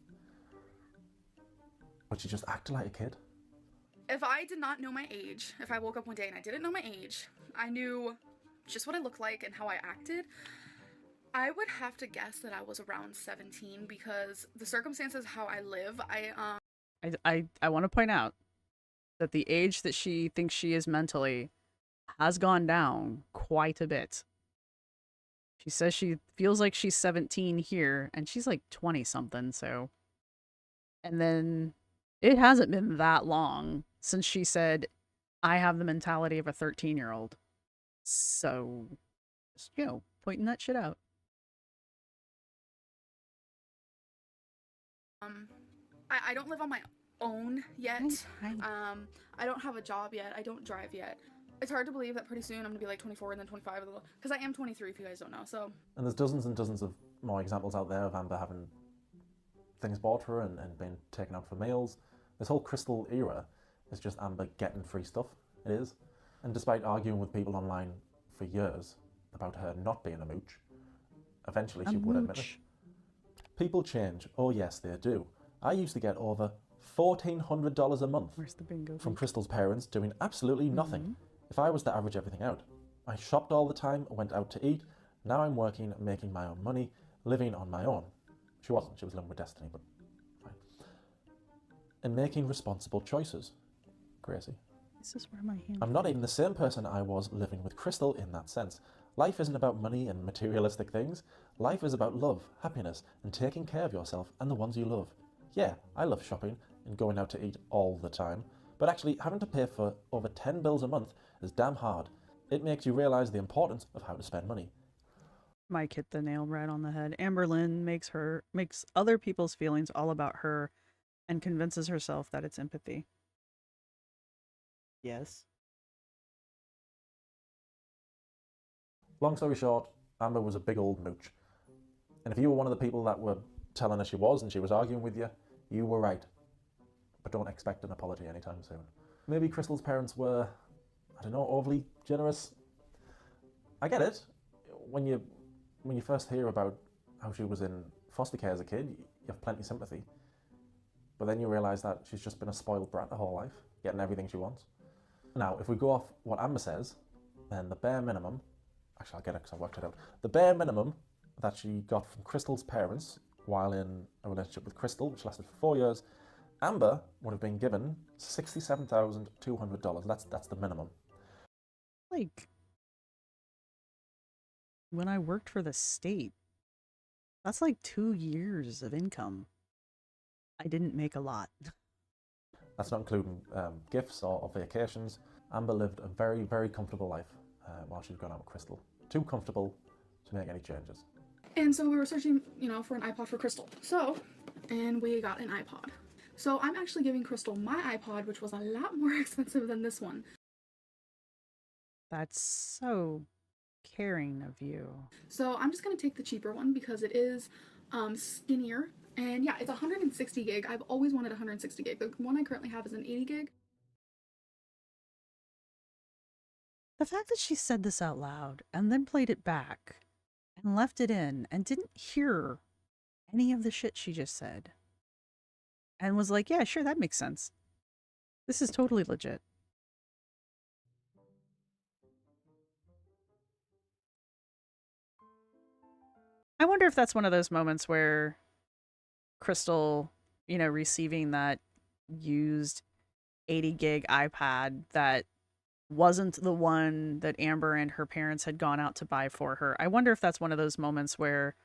But she just acted like a kid. If I did not know my age, if I woke up one day and I didn't know my age, I knew just what I looked like and how I acted, I would have to guess that I was around 17 because the circumstances how I live, I want to point out that the age that she thinks she is mentally has gone down quite a bit. She says she feels like she's 17 here, and she's like 20-something, so... And then it hasn't been that long since she said, I have the mentality of a 13-year-old. So, just, pointing that shit out. I don't live on my own yet. I don't have a job yet. I don't drive yet. It's hard to believe that pretty soon I'm gonna be like 24 and then 25, because I am 23 if you guys don't know, so. And there's dozens and dozens of more examples out there of Amber having things bought for her and being taken out for meals. This whole Crystal era is just Amber getting free stuff. It is. And despite arguing with people online for years about her not being a mooch, eventually she would admit it. People change. Oh yes, they do. I used to get over $1,400 a month from Crystal's parents doing absolutely nothing. If I was to average everything out, I shopped all the time, went out to eat. Now I'm working, making my own money, living on my own. She wasn't, she was living with Destiny, but fine. And making responsible choices. Gracie. This is where my hand. I'm not even the same person I was living with Crystal in that sense. Life isn't about money and materialistic things. Life is about love, happiness, and taking care of yourself and the ones you love. Yeah, I love shopping and going out to eat all the time, but actually having to pay for over 10 bills a month is damn hard. It makes you realise the importance of how to spend money. Mike hit the nail right on the head. Amberlynn makes other people's feelings all about her and convinces herself that it's empathy. Yes. Long story short, Amber was a big old mooch. And if you were one of the people that were telling her she was and she was arguing with you, you were right. But don't expect an apology anytime soon. Maybe Crystal's parents were, I don't know, overly generous. I get it. When you first hear about how she was in foster care as a kid, you have plenty of sympathy. But then you realise that she's just been a spoiled brat her whole life, getting everything she wants. Now, if we go off what Amber says, then the bare minimum, actually I'll get it because I worked it out, the bare minimum that she got from Crystal's parents while in a relationship with Crystal, which lasted for 4 years, Amber would have been given $67,200. That's the minimum. Like, when I worked for the state, that's like 2 years of income. I didn't make a lot. That's not including gifts or vacations. Amber lived a very, very comfortable life while she was going out with Crystal. Too comfortable to make any changes. And so we were searching, for an iPod for Crystal. And we got an iPod. So I'm actually giving Crystal my iPod, which was a lot more expensive than this one. That's so caring of you. So I'm just going to take the cheaper one because it is skinnier. And yeah, it's 160 gig. I've always wanted 160 gig. The one I currently have is an 80 gig. The fact that she said this out loud and then played it back and left it in and didn't hear any of the shit she just said and was like, yeah, sure, that makes sense. This is totally legit. I wonder if that's one of those moments where Crystal, receiving that used 80 gig iPad that wasn't the one that Amber and her parents had gone out to buy for her. I wonder if that's one of those moments where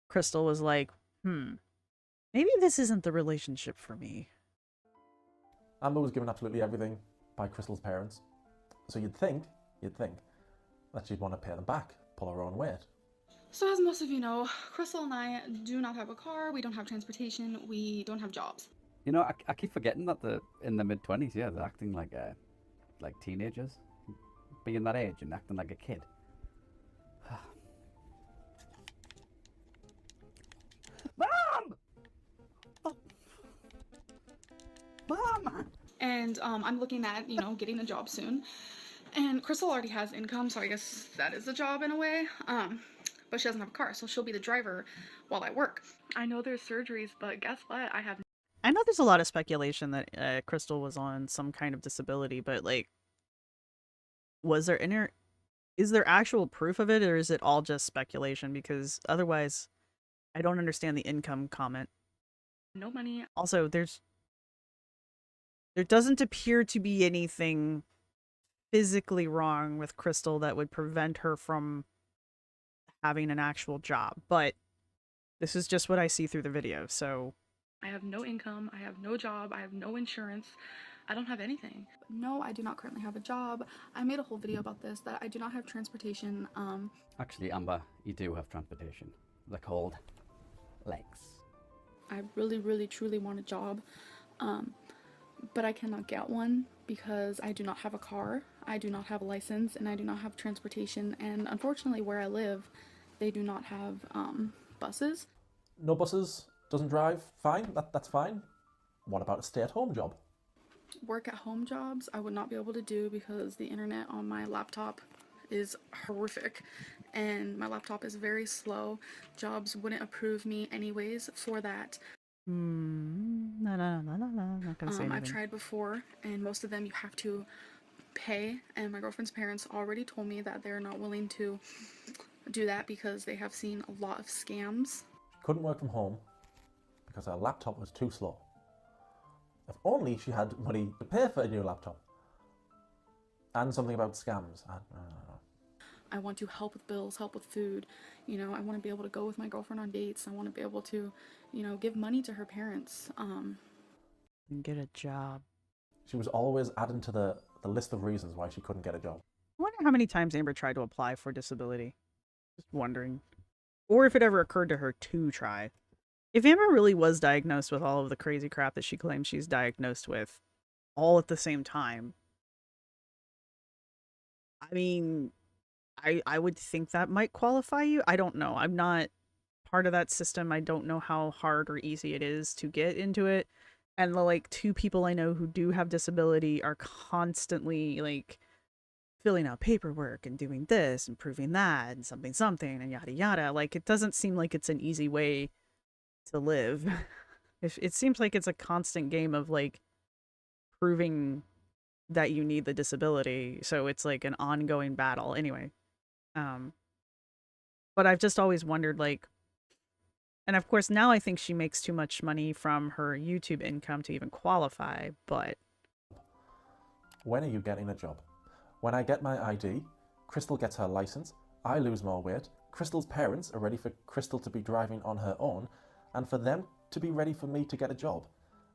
Crystal was like, maybe this isn't the relationship for me. Amber was given absolutely everything by Crystal's parents. So you'd think that she'd want to pay them back, pull her own weight. So as most of you know, Crystal and I do not have a car, we don't have transportation, we don't have jobs. I keep forgetting that in the mid-20s, yeah, they're acting like teenagers, being that age and acting like a kid. Mom! Oh. Mom! And I'm looking at, getting a job soon. And Crystal already has income, so I guess that is a job in a way. But she doesn't have a car, so she'll be the driver while I work. I know there's surgeries, but guess what? I know there's a lot of speculation that Crystal was on some kind of disability, but is there actual proof of it, or is it all just speculation? Because otherwise, I don't understand the income comment. No money. Also, there doesn't appear to be anything physically wrong with Crystal that would prevent her from having an actual job, but this is just what I see through the video, so. I have no income, I have no job, I have no insurance, I don't have anything. No, I do not currently have a job. I made a whole video about this, that I do not have transportation. Actually, Amber, you do have transportation. They're called legs. I really, really, truly want a job. but I cannot get one because I do not have a car, I do not have a license, and I do not have transportation. And unfortunately, where I live, they do not have buses. No buses, doesn't drive, fine, that's fine. What about a stay-at-home job? Work at home jobs I would not be able to do because the internet on my laptop is horrific and my laptop is very slow. Jobs wouldn't approve me anyways for that. No, not gonna say anything. I've tried before, and most of them you have to pay, and my girlfriend's parents already told me that they're not willing to do that because they have seen a lot of scams. She couldn't work from home because her laptop was too slow. If only she had money to pay for a new laptop. And something about scams. I want to help with bills, help with food. You know, I want to be able to go with my girlfriend on dates. I want to be able to, you know, give money to her parents. And get a job. She was always adding to the list of reasons why she couldn't get a job. I wonder how many times Amber tried to apply for disability. Just wondering. Or if it ever occurred to her to try. If Amber really was diagnosed with all of the crazy crap that she claims she's diagnosed with, all at the same time, I mean, I would think that might qualify you. I don't know. I'm not part of that system. I don't know how hard or easy it is to get into it. And the like 2 people I know who do have disability are constantly like filling out paperwork and doing this and proving that and something and yada yada. Like, it doesn't seem like it's an easy way to live. It seems like it's a constant game of like proving that you need the disability, so it's like an ongoing battle anyway. But I've just always wondered, like, and of course now I think she makes too much money from her YouTube income to even qualify, but when are you getting a job? When I get my ID, Crystal gets her license, I lose more weight, Crystal's parents are ready for Crystal to be driving on her own, and for them to be ready for me to get a job,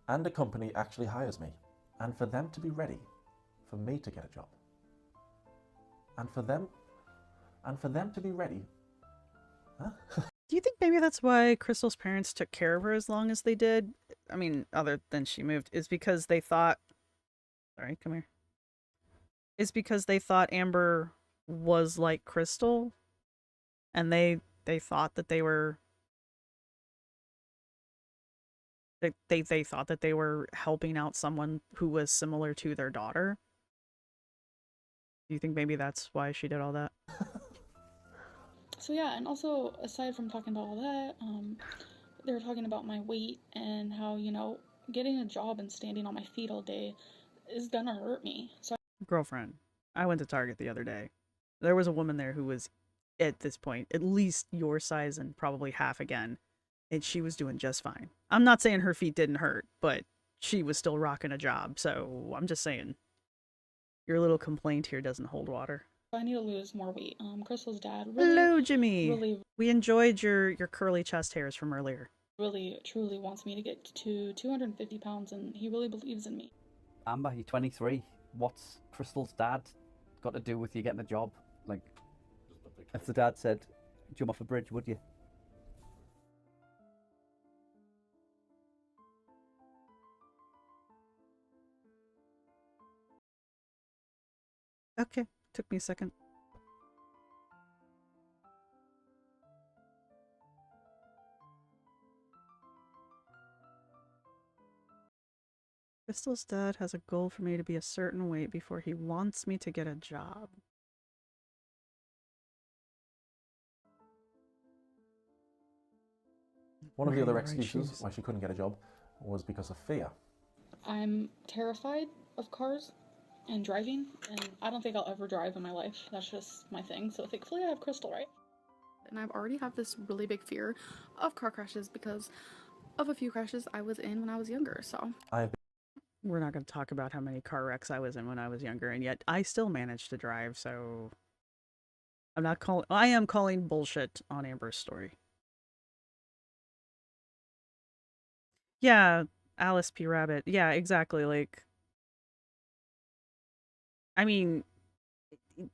and a company actually hires me, and for them to be ready for me to get a job, and for them to be ready. Huh? Do you think maybe that's why Crystal's parents took care of her as long as they did? I mean, other than she moved, is because they thought, sorry, come here. Is because they thought Amber was like Crystal, and they thought that they were they thought that they were helping out someone who was similar to their daughter. Do you think maybe that's why she did all that? So yeah, and also aside from talking about all that, they were talking about my weight and how, you know, getting a job and standing on my feet all day is gonna hurt me. So Girlfriend, I went to Target the other day. There was a woman there who was, at this point, at least your size and probably half again, and she was doing just fine. I'm not saying her feet didn't hurt, but she was still rocking a job, so I'm just saying your little complaint here doesn't hold water. I need to lose more weight. Crystal's dad Hello, Jimmy. really, we enjoyed your curly chest hairs from earlier. really, truly wants me to get to 250 pounds, and he really believes in me. Amber, you're 23. What's Crystal's dad got to do with you getting a job? Like, if the dad said, jump off a bridge, would you? Okay, took me a second. Crystal's dad has a goal for me to be a certain weight before he wants me to get a job. One of the other excuses why she couldn't get a job was because of fear. I'm terrified of cars and driving, and I don't think I'll ever drive in my life. That's just my thing. So thankfully I have Crystal, right? And I've already have this really big fear of car crashes because of a few crashes I was in when I was younger, so. We're not going to talk about how many car wrecks I was in when I was younger, and yet I still managed to drive, so I am calling bullshit on Amber's story. Yeah, Alice P. Rabbit. Yeah, exactly. Like, I mean,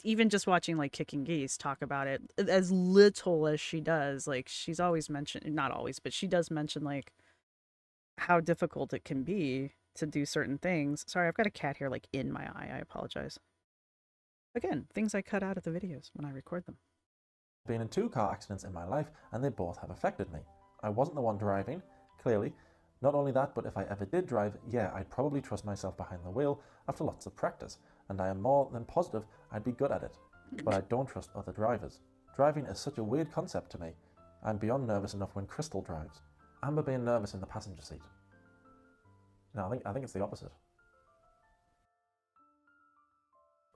even just watching like Kicking Geese talk about it, as little as she does, like she's always mentioned, not always, but she does mention like how difficult it can be to do certain things. Sorry, I've got a cat here like in my eye. I apologize. Again, things I cut out of the videos when I record them. I've been in 2 car accidents in my life, and they both have affected me. I wasn't the one driving, clearly. Not only that, but if I ever did drive, yeah, I'd probably trust myself behind the wheel after lots of practice, and I am more than positive I'd be good at it. But I don't trust other drivers. Driving is such a weird concept to me. I'm beyond nervous enough when Crystal drives. Amber being nervous in the passenger seat. No, I think it's the opposite.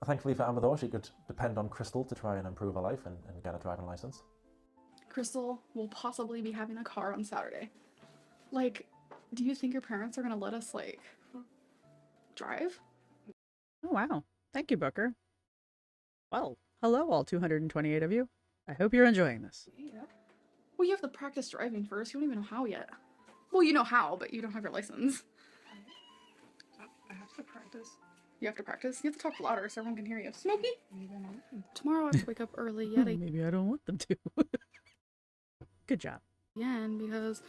Thankfully for Amber though, she could depend on Crystal to try and improve her life and get a driving license. Crystal will possibly be having a car on Saturday. Like, do you think your parents are gonna let us, like, drive? Oh, wow. Thank you, Booker. Well, hello, all 228 of you. I hope you're enjoying this. Yeah. Well, you have to practice driving first. You don't even know how yet. Well, you know how, but you don't have your license. I have to practice. You have to practice? You have to talk louder so everyone can hear you. Smokey? Tomorrow I have to wake up early yet Maybe I don't want them to. Good job. again because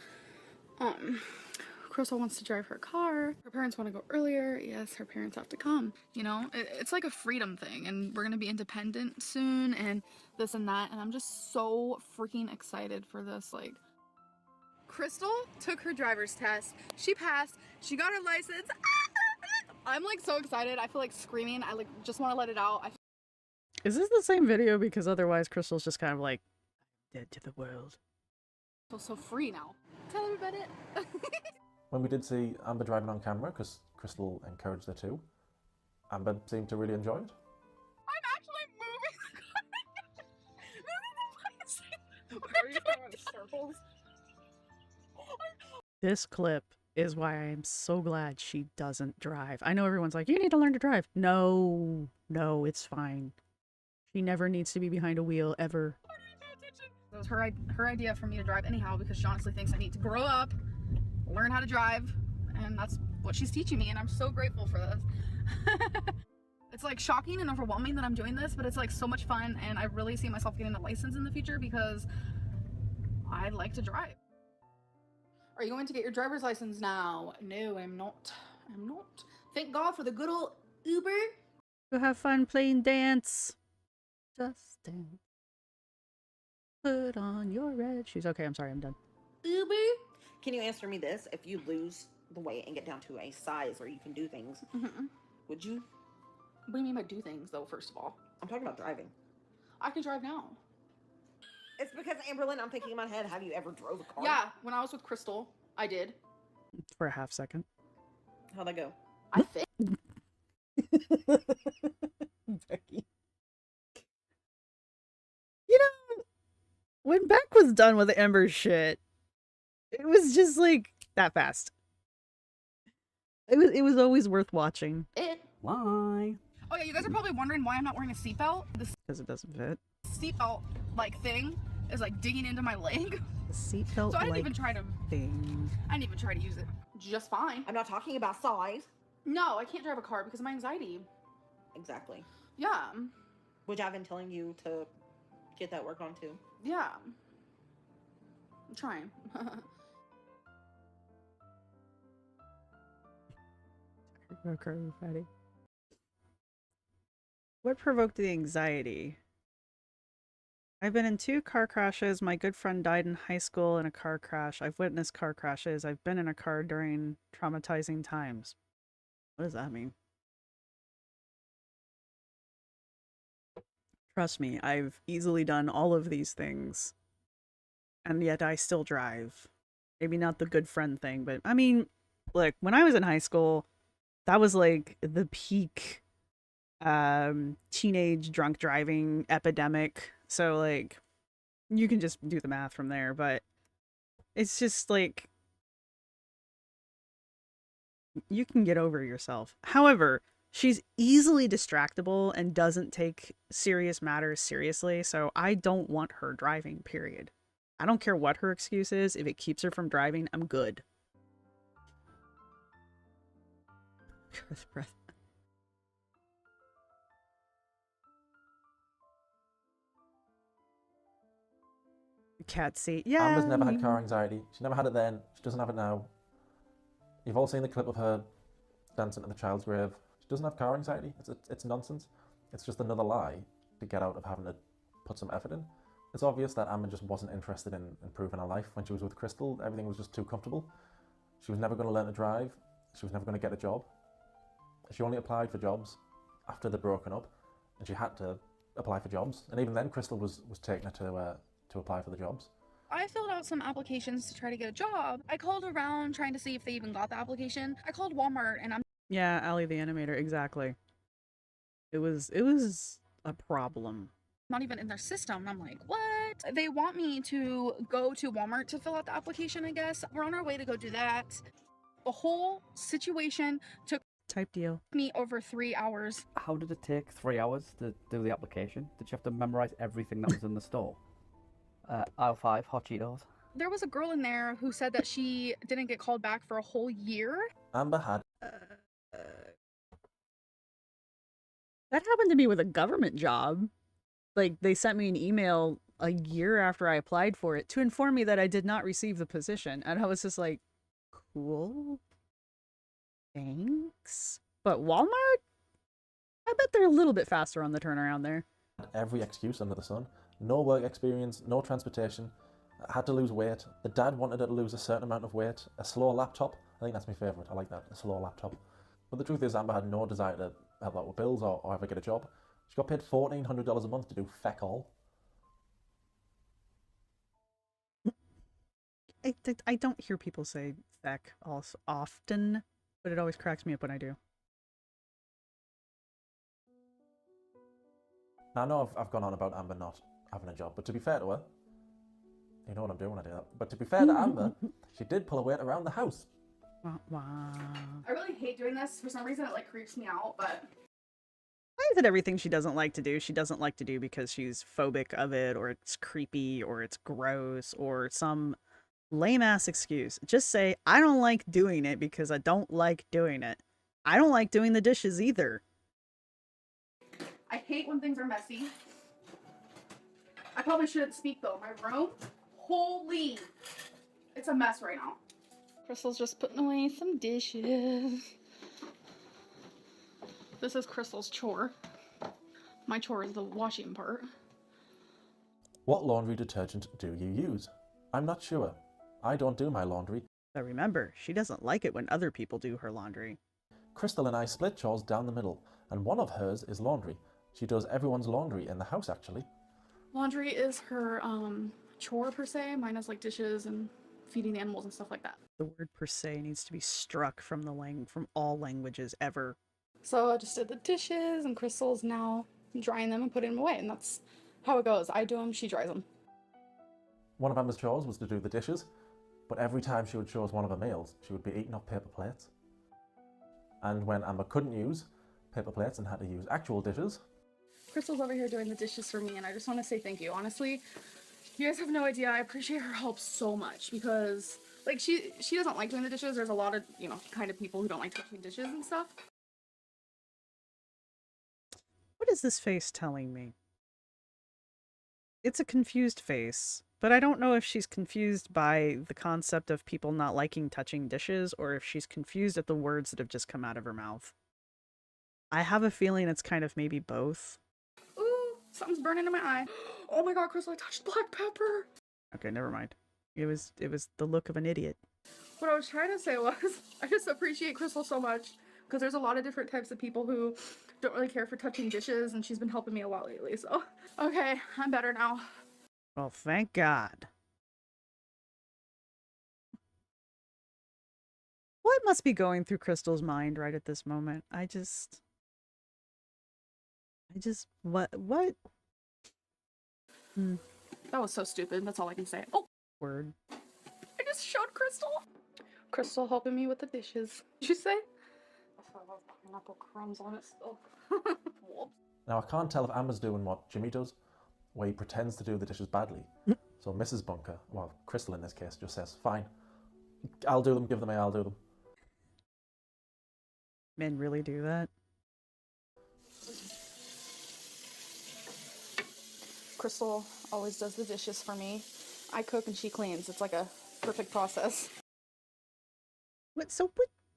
Crystal wants to drive her car. Her parents want to go earlier. Yes, her parents have to come. You know, it's like a freedom thing, and we're gonna be independent soon, and this and that, and I'm just so freaking excited for this. Like, Crystal took her driver's test. She passed. She got her license. I'm like so excited. I feel like screaming. I like just want to let it out. Is this the same video? Because otherwise Crystal's just kind of like dead to the world. I feel so free now. Tell her about it. When we did see Amber driving on camera, because Crystal encouraged her to, Amber seemed to really enjoy it. I'm actually moving. Why are you going in circles? This clip is why I am so glad she doesn't drive. I know everyone's like, you need to learn to drive. No, it's fine. She never needs to be behind a wheel, ever. It was her idea for me to drive anyhow because she honestly thinks I need to grow up, learn how to drive, and that's what she's teaching me, and I'm so grateful for this. It's like shocking and overwhelming that I'm doing this, but it's like so much fun, and I really see myself getting a license in the future because I'd like to drive. Are you going to get your driver's license now? No, I'm not. I'm not. Thank God for the good old Uber. Go have fun playing dance. Just dance. Put on your red shoes. Okay, I'm sorry, I'm done. Uber? Can you answer me this? If you lose the weight and get down to a size where you can do things, would you? What do you mean by do things, though, first of all? I'm talking about driving. I can drive now. It's because, Amberlynn, I'm thinking in my head, have you ever drove a car? Yeah, when I was with Crystal, I did. For a half second. How'd that go? I think. Becky. You know, when Beck was done with the Ember shit, it was just like that fast. It was always worth watching. Why? Oh yeah, you guys are probably wondering why I'm not wearing a seatbelt. Because it doesn't fit. Seatbelt like thing is like digging into my leg. The seatbelt So I didn't even try to thing. I didn't even try to use it. Just fine. I'm not talking about size. No, I can't drive a car because of my anxiety. Exactly. Yeah. Which I've been telling you to get that work on too. Yeah. I'm trying. Fatty. What provoked the anxiety? I've been in 2 car crashes. My good friend died in high school in a car crash. I've witnessed car crashes. I've been in a car during traumatizing times. What does that mean? Trust me, I've easily done all of these things. And yet I still drive. Maybe not the good friend thing, but I mean, look, when I was in high school, that was like the peak teenage drunk driving epidemic. So like you can just do the math from there, but it's just like you can get over yourself. However, she's easily distractible and doesn't take serious matters seriously, so I don't want her driving, period. I don't care what her excuse is. If it keeps her from driving, I'm good. Breath. Cat seat. Yeah. Amber's never had car anxiety. She never had it then. She doesn't have it now. You've all seen the clip of her dancing to the child's grave. She doesn't have car anxiety. It's nonsense. It's just another lie to get out of having to put some effort in. It's obvious that Amber just wasn't interested in improving her life when she was with Crystal. Everything was just too comfortable. She was never going to learn to drive. She was never going to get a job. She only applied for jobs after they'd broken up, and she had to apply for jobs. And even then, Crystal was taking her to apply for the jobs. I filled out some applications to try to get a job. I called around trying to see if they even got the application. I called Walmart and I'm Yeah, Allie the animator, exactly. It was a problem. not even in their system. And I'm like, what? They want me to go to Walmart to fill out the application, I guess. We're on our way to go do that. The whole situation took type deal me over 3 hours. How did it take 3 hours to do the application? Did you have to memorize everything that was in the store? Aisle 5, hot Cheetos. There was a girl in there who said that she didn't get called back for a whole year. Amber had... That happened to me with a government job. Like, they sent me an email a year after I applied for it to inform me that I did not receive the position. And I was just like, cool. Thanks. But Walmart? I bet they're a little bit faster on the turnaround there. Every excuse under the sun. No work experience, no transportation, had to lose weight. The dad wanted her to lose a certain amount of weight. A slow laptop. I think that's my favourite. I like that. A slow laptop. But the truth is, Amber had no desire to help out with bills or ever get a job. She got paid $1,400 a month to do feck all. I don't hear people say feck often, but it always cracks me up when I do. Now, I know I've gone on about Amber not having a job, but to be fair to her, you know what I'm doing when I do that, but to be fair to Amber, she did pull her weight around the house. I really hate doing this. For some reason, it like creeps me out, but... Why is it everything she doesn't like to do, she doesn't like to do because she's phobic of it, or it's creepy, or it's gross, or some lame-ass excuse? Just say, I don't like doing it because I don't like doing it. I don't like doing the dishes either. I hate when things are messy. I probably shouldn't speak though. My room, holy, it's a mess right now. Crystal's just putting away some dishes. This is Crystal's chore. My chore is the washing part. What laundry detergent do you use? I'm not sure. I don't do my laundry. But remember, she doesn't like it when other people do her laundry. Crystal and I split chores down the middle, and one of hers is laundry. She does everyone's laundry in the house, actually. Laundry is her chore per se. Mine is like dishes and feeding the animals and stuff like that. The word per se needs to be struck from from all languages ever. So I just did the dishes, and Crystal's now drying them and putting them away, and that's how it goes. I do them, she dries them. One of Amber's chores was to do the dishes, but every time she would show us one of her meals, she would be eating up paper plates. And when Amber couldn't use paper plates and had to use actual dishes... Crystal's over here doing the dishes for me, and I just want to say thank you. Honestly, you guys have no idea. I appreciate her help so much because, like, she doesn't like doing the dishes. There's a lot of, you know, kind of people who don't like touching dishes and stuff. What is this face telling me? It's a confused face, but I don't know if she's confused by the concept of people not liking touching dishes or if she's confused at the words that have just come out of her mouth. I have a feeling it's kind of maybe both. Ooh, something's burning in my eye. Oh my god, Crystal, I touched black pepper. Okay, never mind. It was the look of an idiot. What I was trying to say was, I just appreciate Crystal so much because there's a lot of different types of people who don't really care for touching dishes, and she's been helping me a lot lately, so. Okay, I'm better now. Well, thank God. What must be going through Crystal's mind right at this moment? What? That was so stupid. That's all I can say. Oh! Word. I just showed Crystal. Crystal helping me with the dishes. Did you say? I love pineapple crumbs on it still. Now, I can't tell if Amber's doing what Jimmy does, where he pretends to do the dishes badly. So Mrs. Bunker, well, Crystal in this case, just says, fine, I'll do them, give them a, I'll do them. Men really do that? Crystal always does the dishes for me. I cook and she cleans. It's like a perfect process.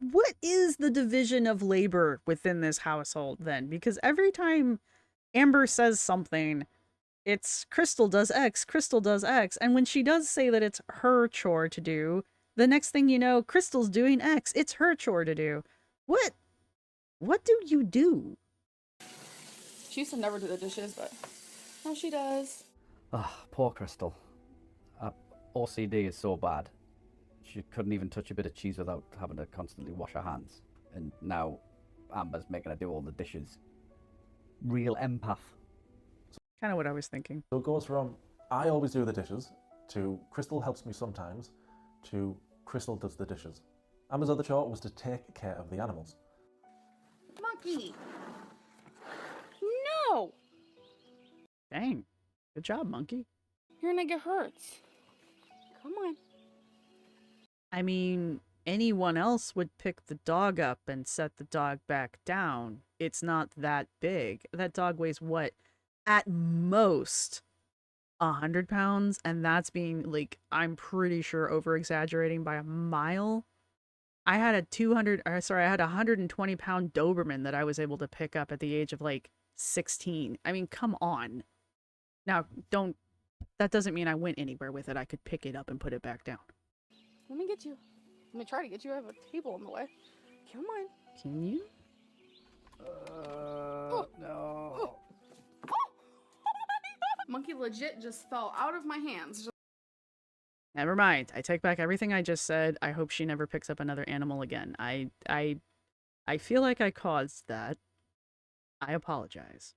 what is the division of labor within this household then? Because every time Amber says something, it's Crystal does X, Crystal does X. And when she does say that it's her chore to do, the next thing you know, Crystal's doing X. It's her chore to do. What do you do? She used to never do the dishes, but now she does. Ah, poor Crystal. OCD is so bad. She couldn't even touch a bit of cheese without having to constantly wash her hands. And now Amber's making her do all the dishes. Real empath. Kind of what I was thinking. So it goes from, I always do the dishes, to Crystal helps me sometimes, to Crystal does the dishes. Amber's other chore was to take care of the animals. Monkey! No! Dang. Good job, monkey. You're gonna get hurt. Come on. I mean, anyone else would pick the dog up and set the dog back down. It's not that big. That dog weighs what? At most 100 pounds, and that's being, like, I'm pretty sure over-exaggerating by a mile. I had a 120-pound Doberman that I was able to pick up at the age of, like, 16. I mean, come on. Now, that doesn't mean I went anywhere with it. I could pick it up and put it back down. Let me get you. Let me try to get you. I have a table in the way. Come on. Can you? No. Monkey legit just fell out of my hands. Never mind. I take back everything I just said. I hope she never picks up another animal again. I feel like I caused that. I apologize.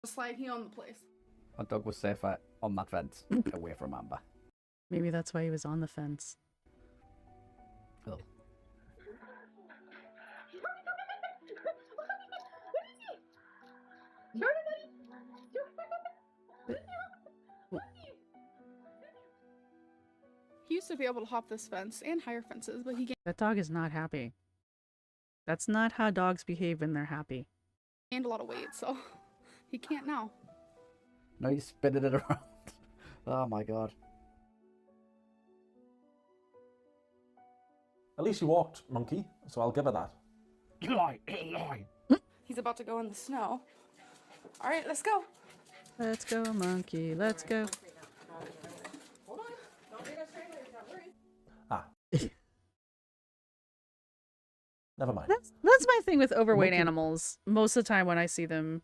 Just like he owned the place. Our dog was safer on that fence, away from Amber. Maybe that's why he was on the fence. Oh. He used to be able to hop this fence and higher fences, but he That dog is not happy. That's not how dogs behave when they're happy. gained a lot of weight, so he can't now. No, he's spinning it around. Oh my god. At least you walked, monkey, so I'll give her that. Lie. He's about to go in the snow. All right, let's go. Let's go, monkey. Let's go. Never mind. That's my thing with overweight animals. Most of the time when I see them,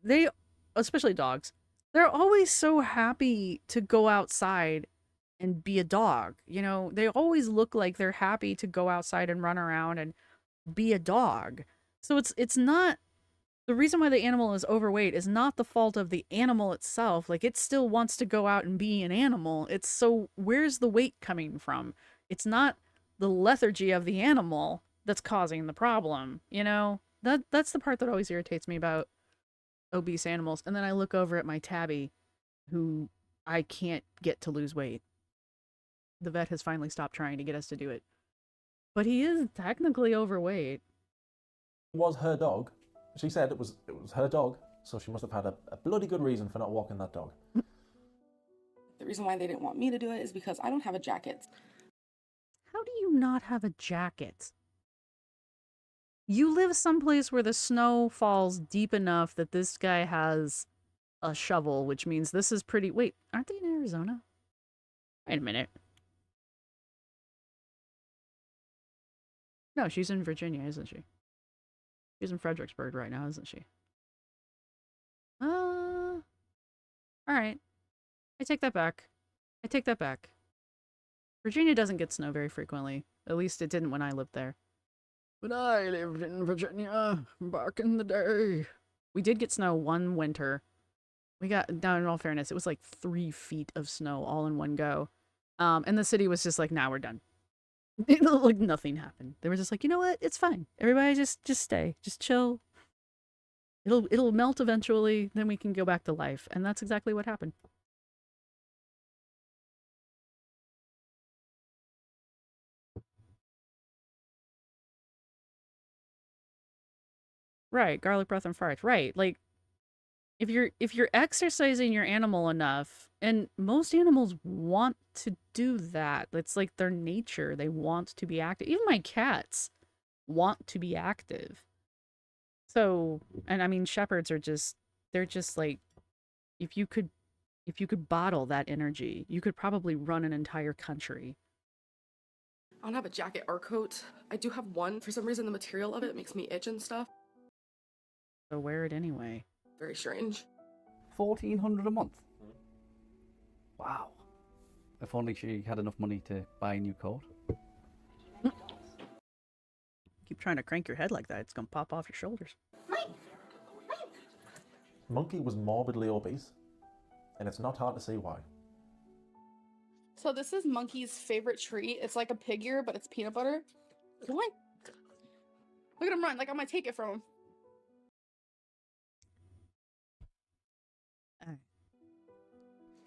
they, especially dogs, they're always so happy to go outside and be a dog. You know, they always look like they're happy to go outside and run around and be a dog. So it's not, the reason why the animal is overweight is not the fault of the animal itself. Like, it still wants to go out and be an animal. It's so, where's the weight coming from? It's not the lethargy of the animal that's causing the problem, you know? That's the part that always irritates me about obese animals. And then I look over at my tabby, who I can't get to lose weight. The vet has finally stopped trying to get us to do it. But he is technically overweight. It was her dog. She said it was her dog, so she must have had a bloody good reason for not walking that dog. The reason why they didn't want me to do it is because I don't have a jacket. How do you not have a jacket? You live someplace where the snow falls deep enough that this guy has a shovel, which means this is pretty... Wait, aren't they in Arizona? Wait a minute. No, she's in Virginia, isn't she? She's in Fredericksburg right now, isn't she? Alright. I take that back. I take that back. Virginia doesn't get snow very frequently. At least it didn't when I lived there. When I lived in Virginia, back in the day. We did get snow one winter. We got, down in all fairness, it was like 3 feet of snow all in one go. And the city was just like, nah, we're done. Like nothing happened. They were just like, you know what? It's fine. Everybody just stay. Just chill. It'll melt eventually, then we can go back to life. And that's exactly what happened. Right, garlic breath and farts. Right, like if you're exercising your animal enough, and most animals want to do that. It's like their nature. They want to be active. Even my cats, want to be active. So, and I mean, shepherds are just, they're just like, if you could bottle that energy, you could probably run an entire country. I don't have a jacket or coat. I do have one. For some reason, the material of it makes me itch and stuff. So wear it anyway. Very strange. 1,400 a month. Wow. If only she had enough money to buy a new coat. Keep trying to crank your head like that, it's gonna pop off your shoulders. Monkey was morbidly obese, and it's not hard to see why. So this is Monkey's favorite treat. It's like a pig ear, but it's peanut butter. Come on. Look at him run, like I'm gonna take it from him.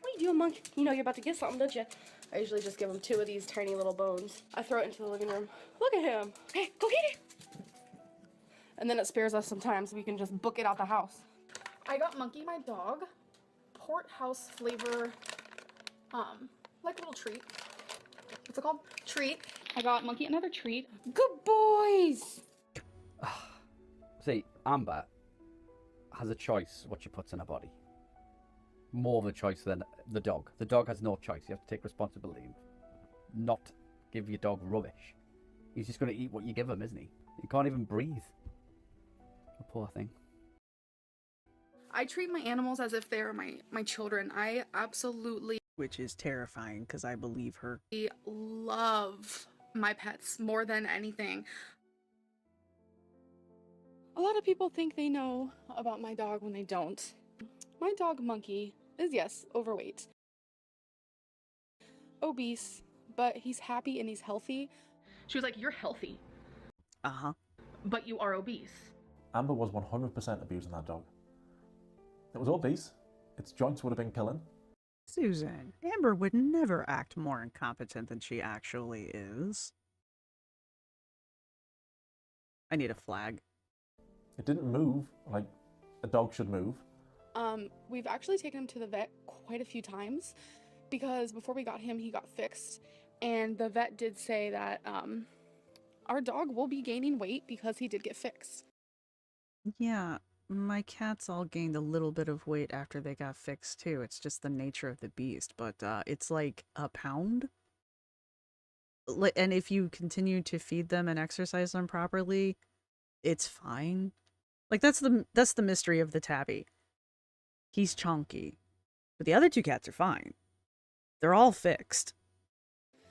What are you doing, Monk? You know you're about to get something, don't you? I usually just give him 2 of these tiny little bones. I throw it into the living room. Look at him. Hey, go get it. And then it spares us some time so we can just book it out the house. I got Monkey, my dog, Port House flavor, like a little treat. What's it called? Treat. I got Monkey another treat. Good boys! See, Amber has a choice what she puts in her body. More of a choice than the dog. The dog has no choice. You have to take responsibility and not give your dog rubbish. He's just going to eat what you give him, isn't he? He can't even breathe. The poor thing. I treat my animals as if they're my children. I absolutely... Which is terrifying, because I believe her. love my pets more than anything. A lot of people think they know about my dog when they don't. My dog Monkey is, yes, overweight, obese, but he's happy and he's healthy. She was like, you're healthy. Uh-huh. But you are obese. Amber was 100% abusing that dog. It was obese. Its joints would have been killing. Susan, Amber would never act more incompetent than she actually is. I need a flag. It didn't move like a dog should move. We've actually taken him to the vet quite a few times because before we got him, he got fixed. And the vet did say that our dog will be gaining weight because he did get fixed. Yeah, my cats all gained a little bit of weight after they got fixed too. It's just the nature of the beast, but it's like a pound. And if you continue to feed them and exercise them properly, it's fine. Like that's the mystery of the tabby. He's chunky, but the other 2 cats are fine. They're all fixed.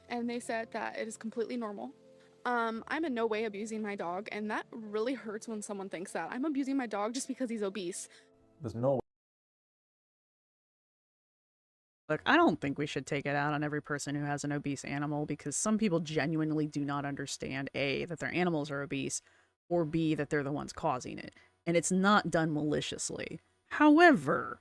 And they said that it is completely normal. I'm in no way abusing my dog, and that really hurts when someone thinks that. I'm abusing my dog just because he's obese. There's no... Look, I don't think we should take it out on every person who has an obese animal, because some people genuinely do not understand, A, that their animals are obese, or B, that they're the ones causing it. And it's not done maliciously. However,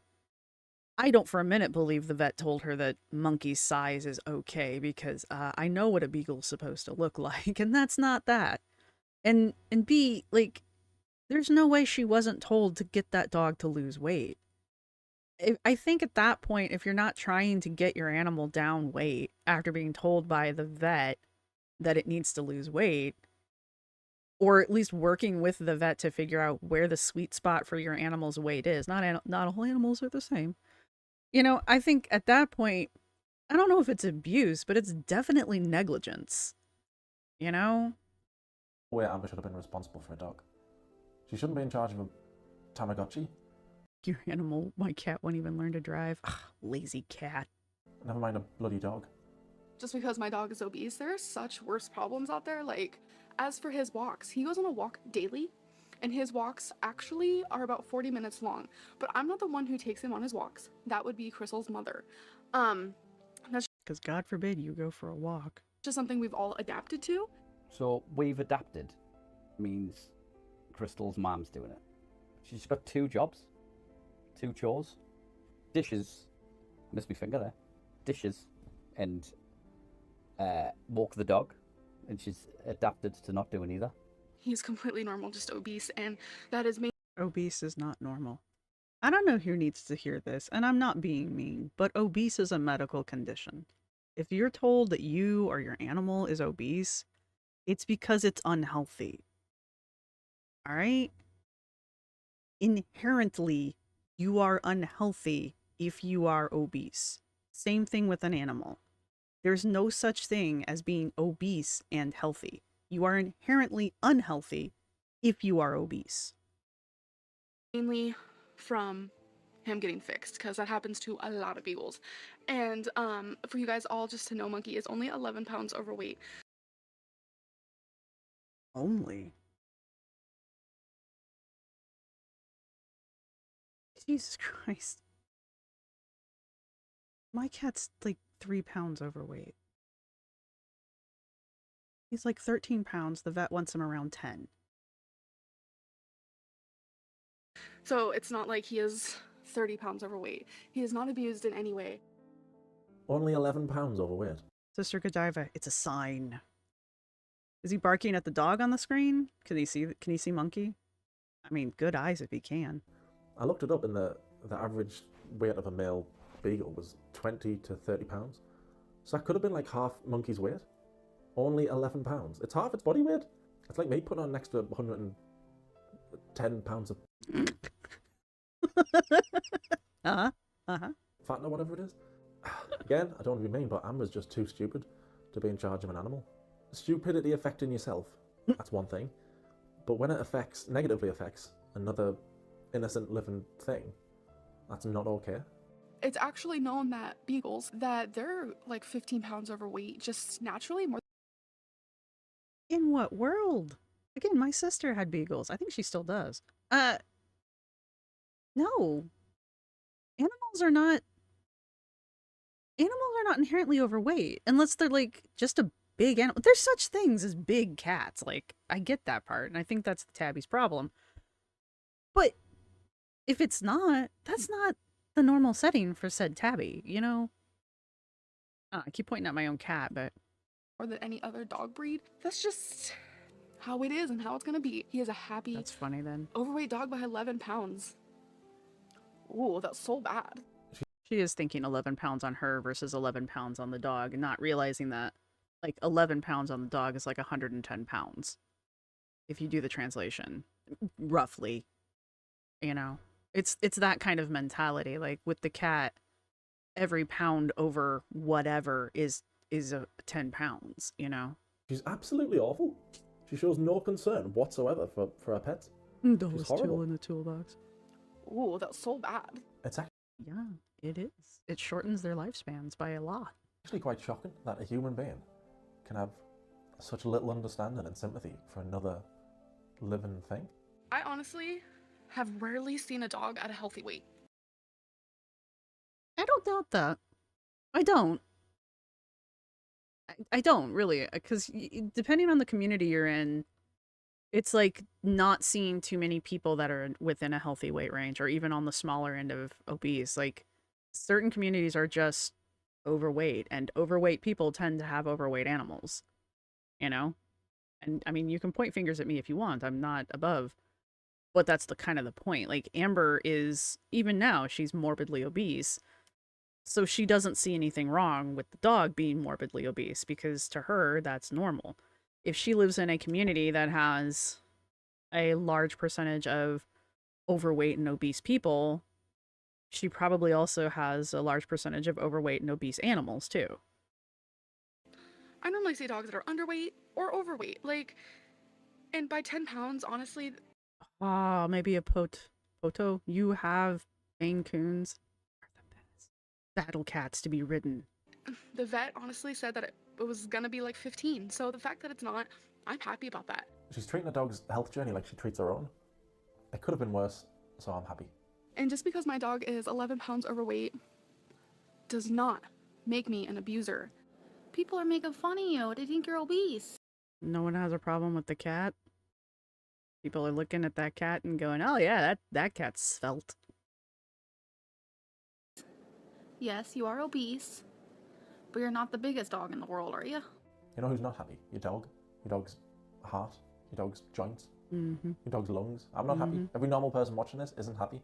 I don't for a minute believe the vet told her that Monkey's size is okay, because I know what a beagle's supposed to look like, and that's not that. And B, like, there's no way she wasn't told to get that dog to lose weight. I think at that point, if you're not trying to get your animal down weight after being told by the vet that it needs to lose weight, or at least working with the vet to figure out where the sweet spot for your animal's weight is. Not all animals are the same. You know, I think at that point, I don't know if it's abuse, but it's definitely negligence. You know? Way Amber should have been responsible for a dog. She shouldn't be in charge of a Tamagotchi. Your animal, my cat won't even learn to drive. Ugh, lazy cat. Never mind a bloody dog. Just because my dog is obese, there are such worse problems out there. Like, as for his walks, he goes on a walk daily, and his walks actually are about 40 minutes long. But I'm not the one who takes him on his walks. That would be Crystal's mother. That's because God forbid you go for a walk. Just something we've all adapted to. So we've adapted means Crystal's mom's doing it. She's got 2 jobs, 2 chores, dishes, missed my finger there, dishes, and walk the dog, and she's adapted to not doing either. He's completely normal, just obese, and that is me. Obese is not normal. I don't know who needs to hear this, and I'm not being mean, but obese is a medical condition. If you're told that you or your animal is obese, it's because it's unhealthy. All right? Inherently, you are unhealthy if you are obese. Same thing with an animal. There's no such thing as being obese and healthy. You are inherently unhealthy if you are obese. Mainly from him getting fixed, because that happens to a lot of beagles. And for you guys all just to know, Monkey is only 11 pounds overweight. Only? Jesus Christ. My cat's like 3 pounds overweight. He's like 13 pounds. The vet wants him around 10. So it's not like he is 30 pounds overweight. He is not abused in any way. Only 11 pounds overweight. Sister Godiva, it's a sign. Is he barking at the dog on the screen? Can he see Monkey? I mean, good eyes if he can. I looked it up, and the average weight of a male beagle was 20 to 30 pounds. So that could have been like half Monkey's weight. Only 11 pounds. It's half its body weight. It's like me putting on next to 110 pounds of fat or whatever it is. Again, I don't want to be mean, but Amber's just too stupid to be in charge of an animal. Stupidity affecting yourself, that's one thing. But when it negatively affects another innocent living thing, that's not okay. It's actually known that beagles, that they're like 15 pounds overweight just naturally more. In what world? Again, my sister had beagles. I think she still does. No. Animals are not inherently overweight unless they're like just a big animal. There's such things as big cats. Like, I get that part, and I think that's Tabby's problem. But if it's not, that's not the normal setting for said Tabby, you know? I keep pointing at my own cat, but... More than any other dog breed. That's just how it is and how it's gonna be. He is a happy... That's funny, then. Overweight dog by 11 pounds. Ooh, that's so bad. She is thinking 11 pounds on her versus 11 pounds on the dog, and not realizing that, like, 11 pounds on the dog is like 110 pounds. If you do the translation. Roughly. You know? It's that kind of mentality. Like, with the cat, every pound over whatever is 10 pounds, you know? She's absolutely awful. She shows no concern whatsoever for her pets. She's horrible. In the toolbox. Ooh, that's so bad. It's Yeah, it is. It shortens their lifespans by a lot. actually quite shocking that a human being can have such little understanding and sympathy for another living thing. I honestly have rarely seen a dog at a healthy weight. I don't doubt that. I don't. I don't, really, because depending on the community you're in, it's like not seeing too many people that are within a healthy weight range, or even on the smaller end of obese. Like, certain communities are just overweight, and overweight people tend to have overweight animals, you know? And I mean, you can point fingers at me if you want. I'm not above. But that's the kind of the point. Like, Amber is, even now, she's morbidly obese. So she doesn't see anything wrong with the dog being morbidly obese, because to her, that's normal. If she lives in a community that has a large percentage of overweight and obese people, she probably also has a large percentage of overweight and obese animals, too. I normally see dogs that are underweight or overweight. Like, and by 10 pounds, honestly... Ah, maybe a Poto. You have Maine Coons. Battle cats to be ridden. The vet honestly said that it was gonna be like 15, so the fact that it's not, I'm happy about that. She's treating the dog's health journey like she treats her own. It could have been worse, so I'm happy. And just because my dog is 11 pounds overweight does not make me an abuser. People are making fun of you. They think you're obese. No one has a problem with the cat. People are looking at that cat and going, oh yeah, that cat's svelte. Yes, you are obese, but you're not the biggest dog in the world, are you? You know who's not happy? Your dog. Your dog's heart. Your dog's joints. Your dog's lungs. I'm not happy. Every normal person watching this isn't happy.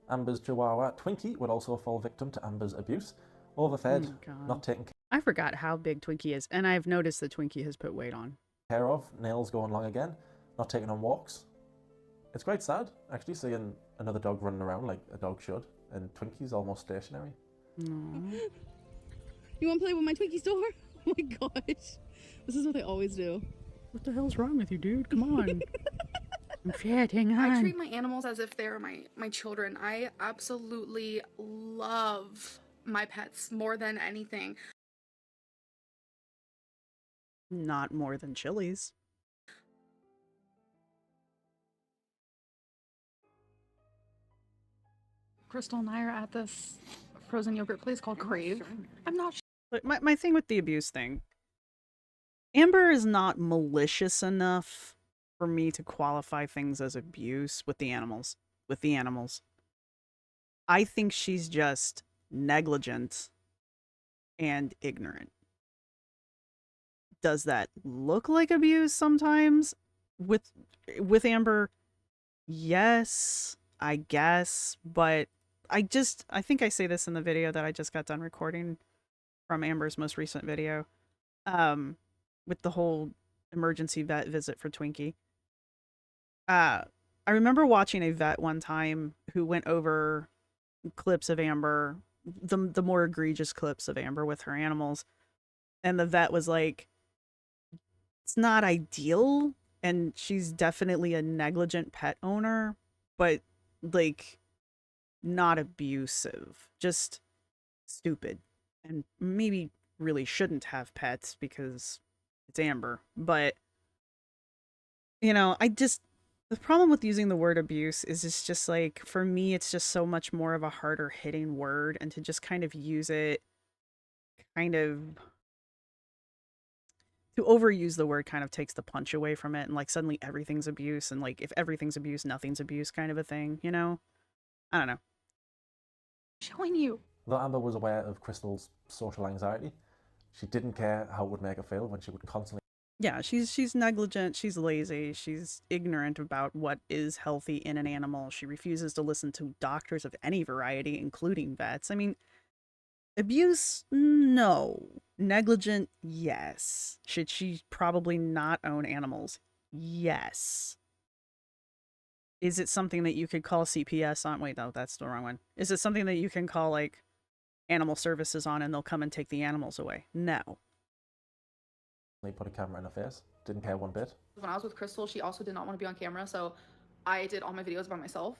Amber's Chihuahua Twinkie would also fall victim to Amber's abuse. Overfed, not taken I forgot how big Twinkie is, and I've noticed that Twinkie has put weight on. care of, nails going long again. not taking on walks. It's quite sad, actually, seeing another dog running around like a dog should, and Twinkie's almost stationary. Aww. You want to play with my Twinkie store? Oh my gosh. This is what they always do. What the hell's wrong with you, dude? Come on. Shit, hang on. I treat my animals as if they're my children. I absolutely love my pets more than anything. Not more than Chili's. Crystal and I are at this frozen yogurt place called Crave. I'm not sure. But my thing with the abuse thing, Amber is not malicious enough for me to qualify things as abuse with the animals. I think she's just negligent and ignorant. Does that look like abuse sometimes with Amber? Yes, I guess, but I think I say this in the video that I just got done recording from Amber's most recent video, with the whole emergency vet visit for Twinkie. I remember watching a vet one time who went over clips of Amber, the more egregious clips of Amber with her animals, and the vet was like, it's not ideal, and she's definitely a negligent pet owner, but like not abusive, just stupid, and maybe really shouldn't have pets because it's Amber. But you know, the problem with using the word abuse is it's just like, for me, it's just so much more of a harder hitting word, and to just kind of use it, to overuse the word kind of takes the punch away from it, and like suddenly everything's abuse, and like if everything's abuse, nothing's abuse kind of a thing, you know? I don't know. Showing you. Though Amber was aware of Crystal's social anxiety, she didn't care how it would make her feel when she would constantly... Yeah, she's negligent, she's lazy, she's ignorant about what is healthy in an animal. She refuses to listen to doctors of any variety, including vets. I mean, abuse? No. Negligent? Yes. Should she probably not own animals? Yes. Is it something that you could call CPS on? Wait, no, that's the wrong one. Is it something that you can call, like, animal services on and they'll come and take the animals away? No. They put a camera in her face. Didn't care one bit. When I was with Crystal, she also did not want to be on camera, so I did all my videos by myself.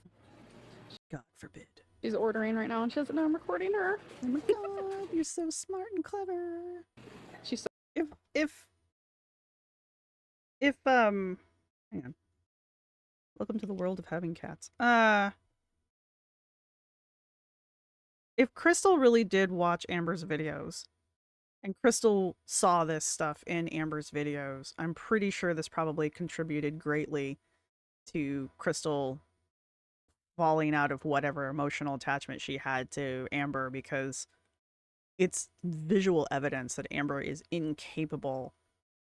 God forbid. She's ordering right now and she doesn't know I'm recording her. Oh my god, you're so smart and clever. She's so... Hang on. Welcome to the world of having cats. If Crystal really did watch Amber's videos, and Crystal saw this stuff in Amber's videos, I'm pretty sure this probably contributed greatly to Crystal falling out of whatever emotional attachment she had to Amber, because it's visual evidence that Amber is incapable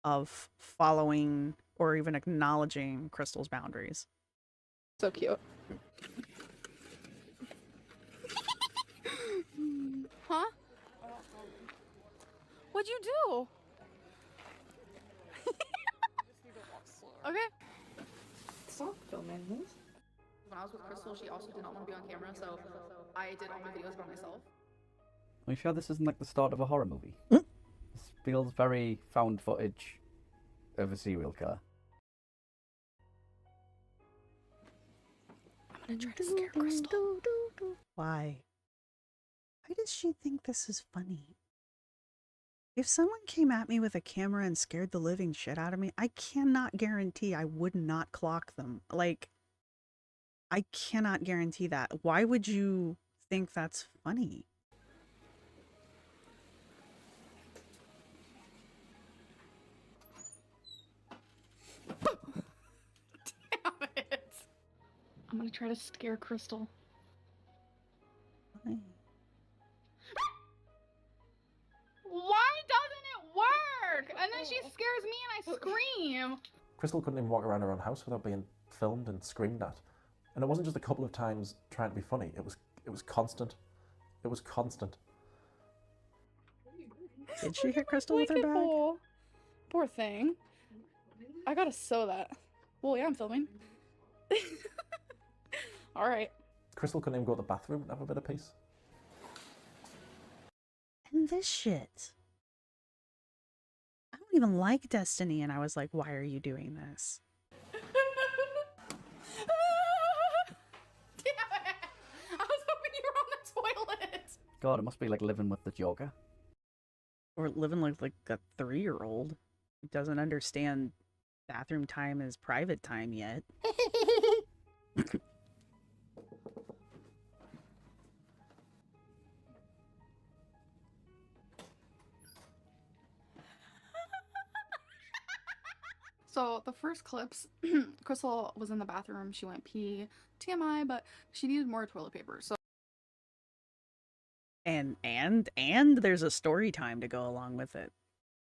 of following or even acknowledging Crystal's boundaries. So cute. Huh? What'd you do? Okay. Stop filming this. When I was with Crystal, she also did not want to be on camera, so I did all my videos by myself. Are you sure this isn't like the start of a horror movie? This feels very found footage of a serial killer. I'm gonna try to scare Crystal. Why? Why does she think this is funny? If someone came at me with a camera and scared the living shit out of me, I cannot guarantee I would not clock them. Like, I cannot guarantee that. Why would you think that's funny? Damn it. I'm gonna try to scare Crystal. Why? Why doesn't it work? And then she scares me and I scream. Crystal couldn't even walk around her own house without being filmed and screamed at. And it wasn't just a couple of times trying to be funny. It was constant. It was constant. Did she hit Crystal with her bag? Poor thing. I gotta sew that. Well, yeah, I'm filming. All right. Crystal couldn't even go to the bathroom and have a bit of peace. And this shit. I don't even like Destiny, and I was like, why are you doing this? Damn it! I was hoping you were on the toilet. God, it must be like living with the Joker. Or living like a 3-year-old who doesn't understand bathroom time is private time yet. So the first clips, Crystal was in the bathroom. She went pee. TMI, but she needed more toilet paper. So And there's a story time to go along with it.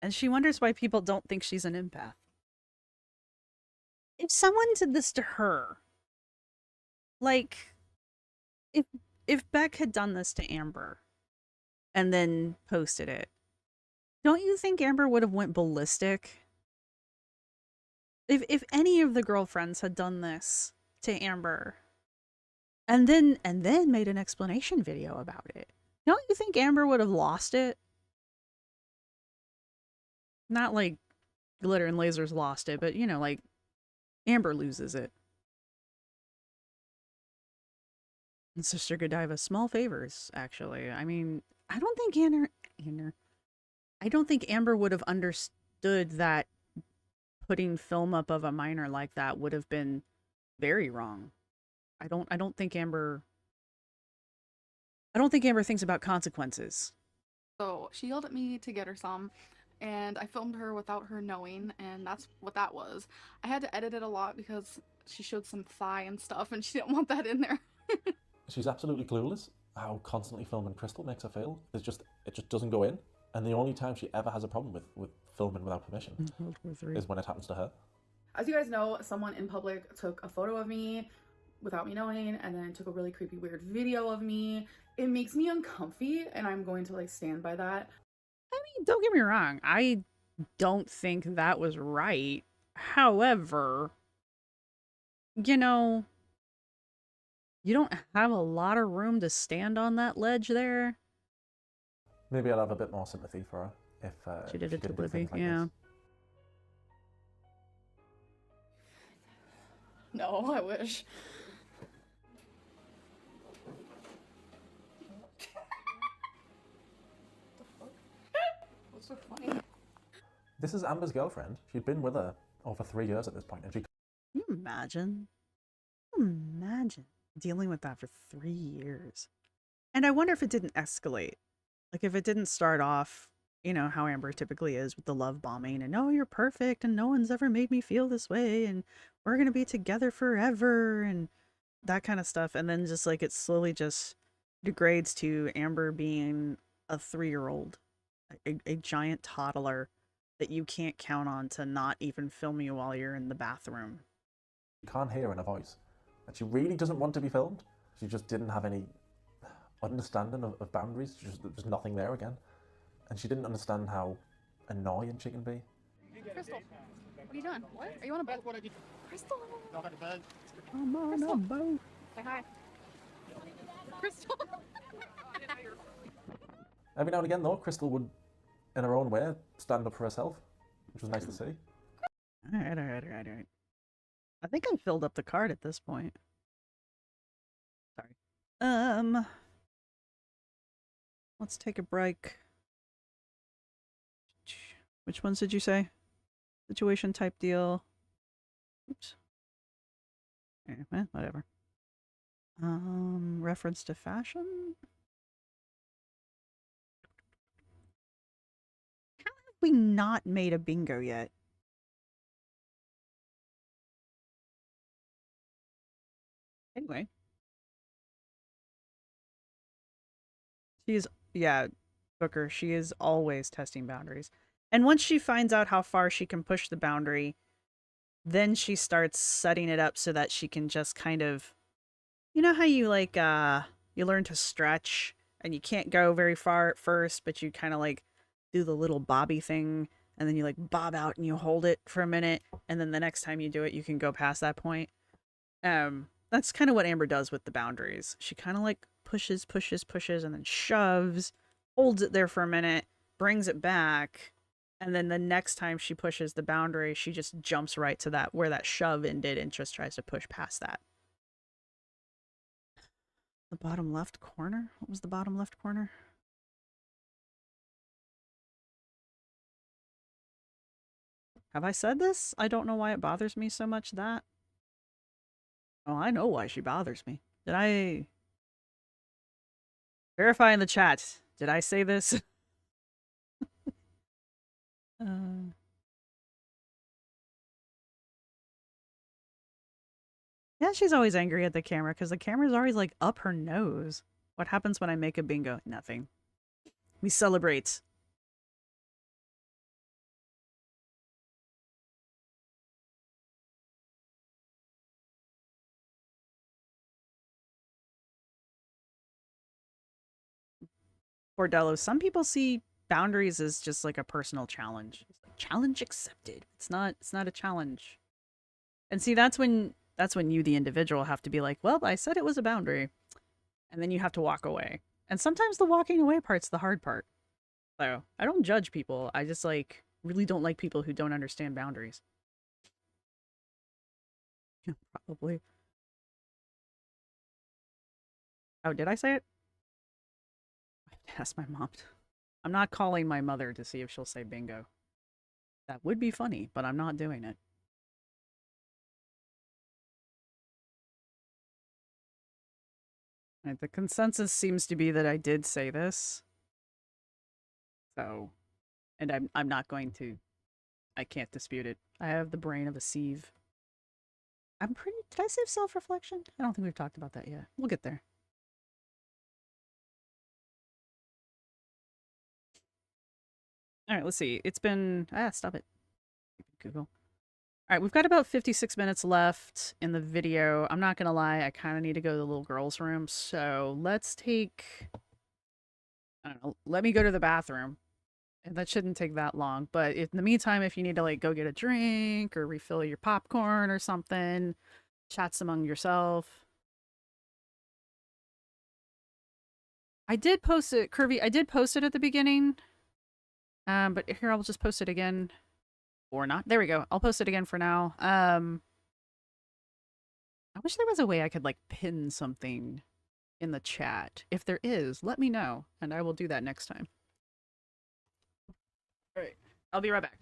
And she wonders why people don't think she's an empath. If someone did this to her, like if Beck had done this to Amber and then posted it, don't you think Amber would have went ballistic? If any of the girlfriends had done this to Amber and then made an explanation video about it, don't you think Amber would have lost it? Not like Glitter and Lasers lost it, but you know, like Amber loses it. And Sister Godiva, small favors, actually. I mean, I don't think I don't think Amber would have understood that putting film up of a minor like that would have been very wrong. I don't think Amber thinks about consequences. So she yelled at me to get her some, and I filmed her without her knowing, and that's what that was. I had to edit it a lot because she showed some thigh and stuff, and she didn't want that in there. She's absolutely clueless how constantly filming Crystal makes her feel. It just doesn't go in. And the only time she ever has a problem with filming without permission is when it happens to her. As you guys know, someone in public took a photo of me without me knowing, and then took a really creepy, weird video of me. It makes me uncomfy, and I'm going to like stand by that. I mean, don't get me wrong. I don't think that was right. However, you know, you don't have a lot of room to stand on that ledge there. Maybe I'd have a bit more sympathy for her if She did it to do Blippi, things like yeah. this. No, I wish. What's so funny? This is Amber's girlfriend. She'd been with her over 3 years at this point, and she... Can you imagine? Can you imagine dealing with that for 3 years? And I wonder if it didn't escalate. Like if it didn't start off, you know, how Amber typically is with the love bombing and, oh, you're perfect and no one's ever made me feel this way and we're going to be together forever and that kind of stuff. And then just like it slowly just degrades to Amber being a 3-year-old, a giant toddler that you can't count on to not even film you while you're in the bathroom. You can't hear in her voice. And she really doesn't want to be filmed. She just didn't have any understanding of boundaries. There's nothing there again. And she didn't understand how annoying she can be. Crystal, what are you doing? What? Are you on a boat? Crystal! I'm on a boat. Say hi. Crystal! Every now and again, though, Crystal would, in her own way, stand up for herself, which was nice to see. All right. I think I filled up the card at this point. Sorry. Let's take a break. Which ones did you say? Situation type deal. Oops. Okay, whatever. Reference to fashion? How have we not made a bingo yet? Anyway. Yeah, Booker, she is always testing boundaries. And once she finds out how far she can push the boundary, then she starts setting it up so that she can just kind of, you know how you like, you learn to stretch and you can't go very far at first, but you kind of like do the little bobby thing and then you like bob out and you hold it for a minute, and then the next time you do it, you can go past that point. That's kind of what Amber does with the boundaries. She kind of like pushes, and then shoves, holds it there for a minute, brings it back, and then the next time she pushes the boundary, she just jumps right to that where that shove ended and just tries to push past that. The bottom left corner? What was the bottom left corner? Have I said this? I don't know why it bothers me so much that. Oh, I know why she bothers me. Did I verify in the chat? Did I say this? Yeah, she's always angry at the camera because the camera's always like up her nose. What happens when I make a bingo? Nothing. We celebrate. Bordello, some people see boundaries as just like a personal challenge. It's like, challenge accepted. It's not a challenge. And see, that's when you, the individual, have to be like, well, I said it was a boundary. And then you have to walk away. And sometimes the walking away part's the hard part. So I don't judge people. I just like really don't like people who don't understand boundaries. Yeah, probably. Oh, did I say it? I have to ask my mom. I'm not calling my mother to see if she'll say bingo. That would be funny, but I'm not doing it. Right, the consensus seems to be that I did say this. So, and I'm not going to. I can't dispute it. I have the brain of a sieve. I'm pretty. Did I say self-reflection? I don't think we've talked about that yet. We'll get there. All right, let's see. It's been stop it. Google. All right, we've got about 56 minutes left in the video. I'm not gonna lie, I kind of need to go to the little girl's room, so let's take. I don't know. Let me go to the bathroom. And that shouldn't take that long. But in the meantime, if you need to like go get a drink or refill your popcorn or something, chats among yourself. I did post it, Curvy. I did post it at the beginning. But here I'll just post it again. Or not. There we go. I'll post it again for now. I wish there was a way I could like pin something in the chat. If there is, let me know, and I will do that next time. All right. I'll be right back.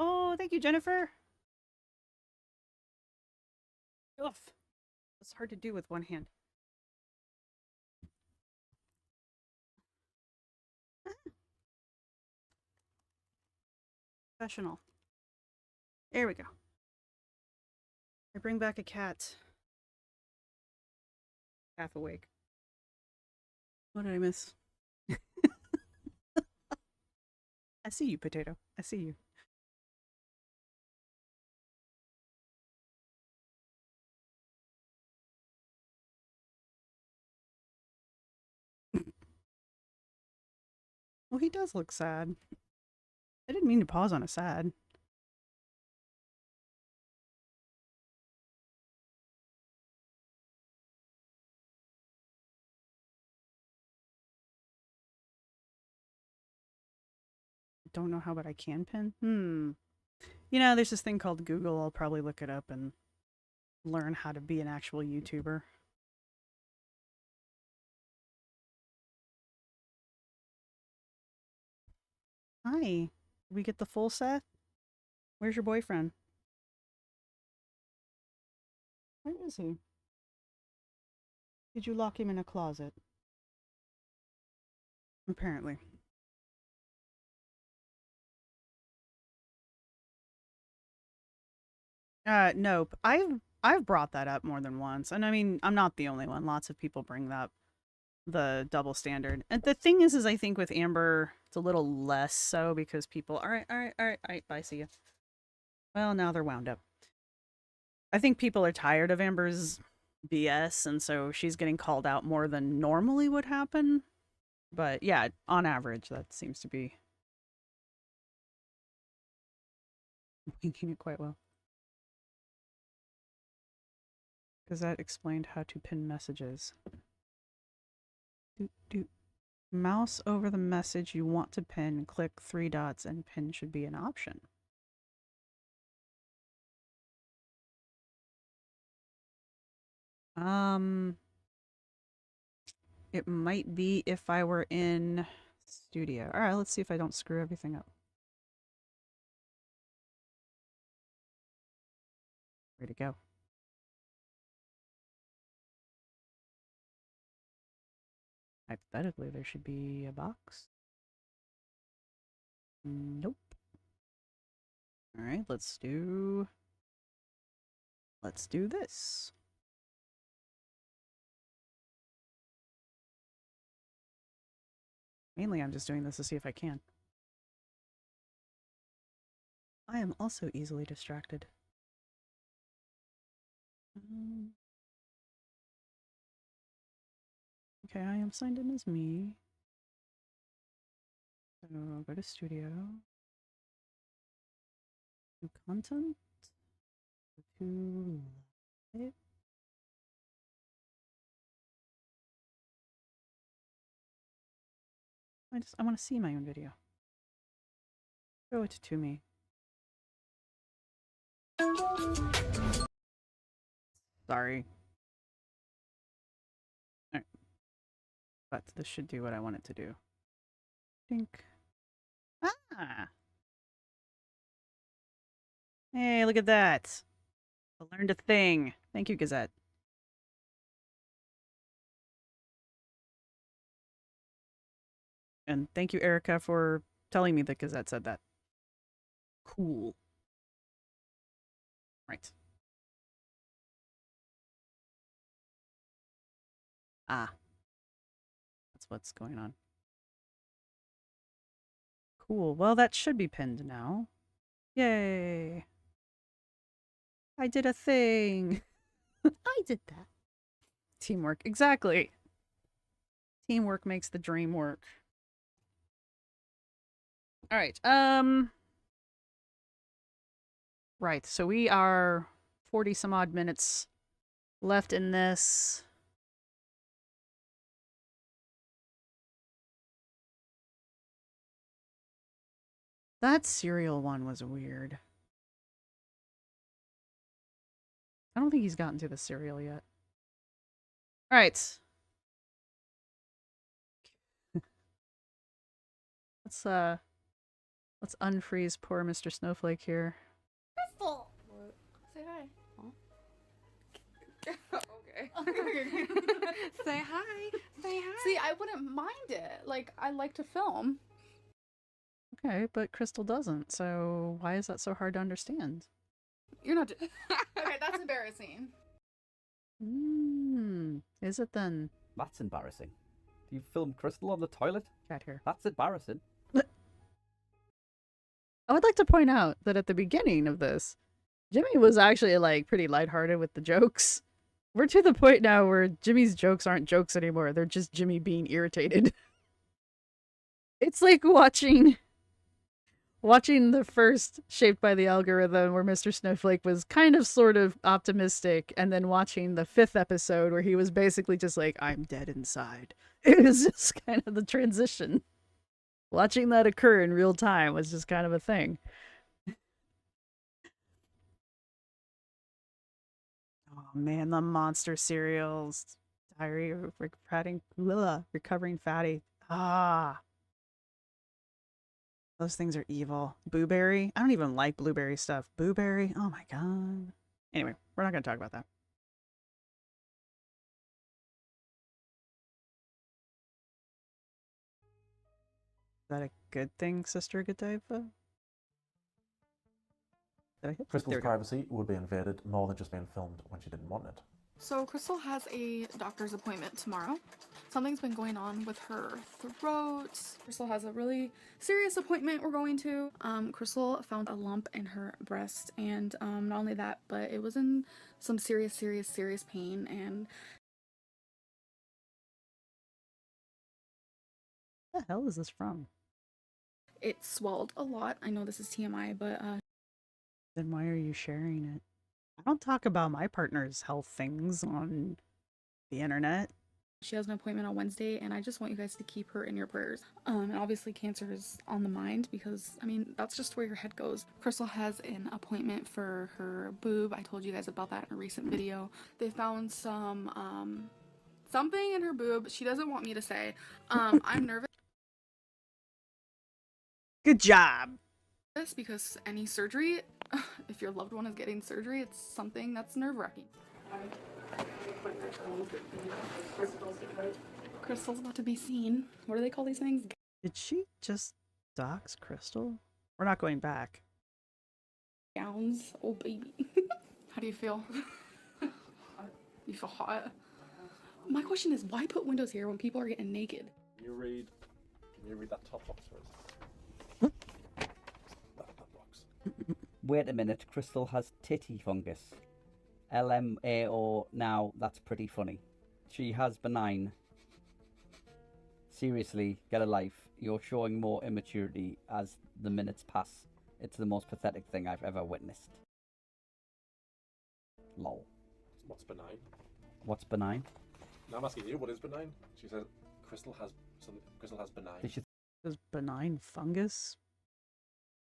Oh, thank you, Jennifer. Oof. It's hard to do with one hand. Professional. There we go. I bring back a cat. Half awake. What did I miss? I see you, Potato. I see you. Well, he does look sad. I didn't mean to pause on a sad. Don't know how, but I can pin. You know, there's this thing called Google. I'll probably look it up and learn how to be an actual YouTuber. Hi. Did we get the full set? Where's your boyfriend? Where is he? Did you lock him in a closet? Apparently. Nope. I've brought that up more than once. And I mean, I'm not the only one. Lots of people bring up the double standard. And the thing is I think with Amber, it's a little less so because people, all right, bye, see ya. Well, now they're wound up. I think people are tired of Amber's BS, and so she's getting called out more than normally would happen. But yeah, on average, that seems to be making it quite well. Because that explained how to pin messages. Mouse over the message you want to pin, click 3 dots, and pin should be an option. It might be if I were in studio. All right, let's see if I don't screw everything up. Way to go. Hypothetically, there should be a box. Nope. All right, let's do this. Mainly, I'm just doing this to see if I can. I am also easily distracted. Okay, I am signed in as me. So go to studio. Do content. Go to live. I want to see my own video. Show it to me. Sorry. Alright. But this should do what I want it to do. Think. Ah! Hey, look at that. I learned a thing. Thank you, Gazette. And thank you, Erica, for telling me that Gazette said that. Cool. Right. Ah. That's what's going on. Cool. Well, that should be pinned now. Yay. I did a thing. I did that. Teamwork. Exactly. Teamwork makes the dream work. All right. Right. So we are 40 some odd minutes left in this. That cereal one was weird. I don't think he's gotten to the cereal yet. All right. Let's Let's unfreeze poor Mr. Snowflake here. Crystal! What? Say hi. Okay. Say hi. Say hi. See, I wouldn't mind it. Like, I like to film. Okay, but Crystal doesn't, so why is that so hard to understand? You're not. Okay, that's embarrassing. Is it then? That's embarrassing. Do you film Crystal on the toilet? Cat here. That's embarrassing. I would like to point out that at the beginning of this, Jimmy was actually like pretty lighthearted with the jokes. We're to the point now where Jimmy's jokes aren't jokes anymore. They're just Jimmy being irritated. It's like watching the first Shaped by the Algorithm where Mr. Snowflake was kind of sort of optimistic, and then watching the 5th episode where he was basically just like, I'm dead inside. It was just kind of the transition. Watching that occur in real time was just kind of a thing. Oh man, the monster cereals. Diary of Recovering Fatty. Ah. Those things are evil. Blueberry? I don't even like blueberry stuff. Blueberry? Oh my god. Anyway, we're not going to talk about that. Is that a good thing, Sister Godiva? Did I hit Crystal's privacy would be invaded more than just being filmed when she didn't want it. So Crystal has a doctor's appointment tomorrow. Something's been going on with her throat. Crystal has a really serious appointment we're going to. Crystal found a lump in her breast, and not only that, but it was in some serious pain, and What the hell is this from? it swelled a lot. I know this is TMI, but Then why are you sharing it? I don't talk about my partner's health things on the internet. she has an appointment on Wednesday, and I just want you guys to keep her in your prayers. And obviously cancer is on the mind because, I mean, that's just where your head goes. Crystal has an appointment for her boob. I told you guys about that in a recent video. They found some, something in her boob. She doesn't want me to say. I'm nervous. Good job. Because any surgery, if your loved one is getting surgery, it's something that's nerve-wracking. Crystal's about to be seen. What do they call these things? Did she just dox Crystal? We're not going back. Gowns. Oh, baby. How do you feel? You feel hot? My question is, why put windows here when people are getting naked? Can you read that top box for us? That box. Wait a minute, Crystal has titty fungus. LMAO, now that's pretty funny. She has benign. Seriously, get a life. You're showing more immaturity as the minutes pass. It's the most pathetic thing I've ever witnessed. Lol. What's benign? What's benign? Now I'm asking you, what is benign? She said Crystal has benign. Does benign fungus?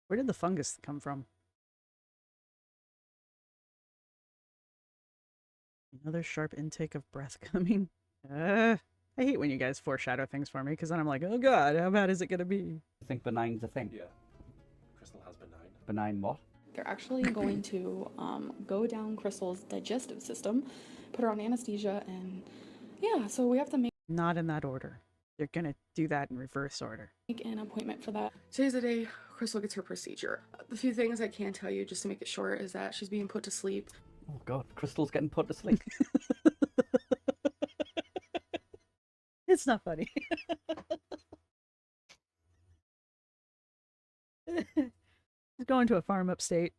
Where did the fungus come from? Another sharp intake of breath coming. I hate when you guys foreshadow things for me, because then I'm like, oh god, how bad is it gonna be? You think benign's a thing? Yeah. Crystal has benign. Benign what? They're actually going to go down Crystal's digestive system, put her on anesthesia, and yeah, so we have to make Not in that order. They're gonna do that in reverse order. an appointment for that. Today's the day Crystal gets her procedure. The few things I can tell you, just to make it short, is that she's being put to sleep. Oh god, Crystal's getting put to sleep. It's not funny. He's going to a farm upstate.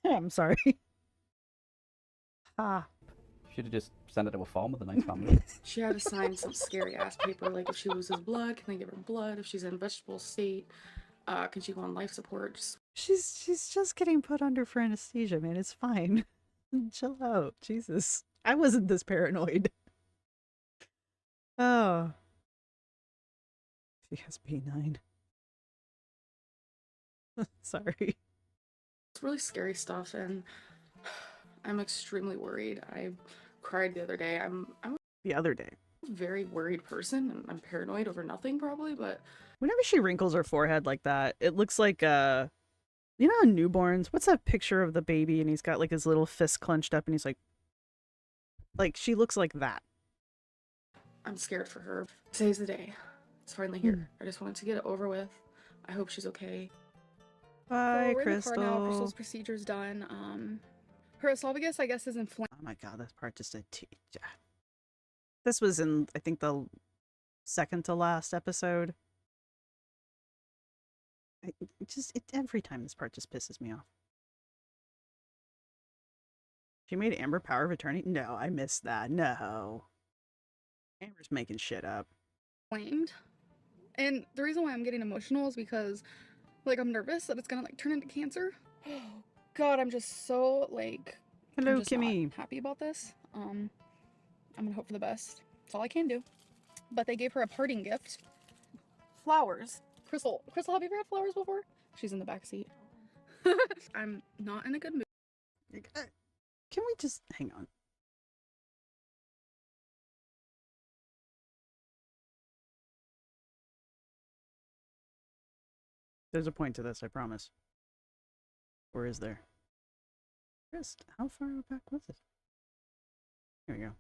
I'm sorry. Ah. Should have just sent her to a farm with a nice family. She had to sign some scary ass paper, like if she loses blood, can they give her blood? If she's in vegetable state, can she go on life support? She's just getting put under for anesthesia, man. It's fine. Chill out. Jesus. I wasn't this paranoid. Oh. She has B9. Sorry. It's really scary stuff, and I'm extremely worried. I cried the other day. I'm the other day. a very worried person, and I'm paranoid over nothing probably, but Whenever she wrinkles her forehead like that, it looks like you know, in newborns. What's that picture of the baby and he's got like his little fist clenched up and he's like she looks like that. I'm scared for her. Today's the day. It's finally here. I just wanted to get it over with. I hope she's okay. Bye, So we're Crystal. in the car now. Crystal's procedure's done. Her esophagus, I guess, is inflamed. Oh my god, this part just this was in, I think, the second to last episode. Every time this part just pisses me off. She made Amber power of attorney? No, I missed that. No. Amber's making shit up. Inflamed. And the reason why I'm getting emotional is because, like, I'm nervous that it's gonna, like, turn into cancer. Oh, God, I'm just so, like... Hello, I'm just Kimmy. not happy about this. I'm gonna hope for the best. That's all I can do. But they gave her a parting gift. Flowers. Crystal, have you ever had flowers before? She's in the back seat. I'm not in a good mood. Can we just hang on? There's a point to this, I promise. Or is there? Just how far back was it? Here we go.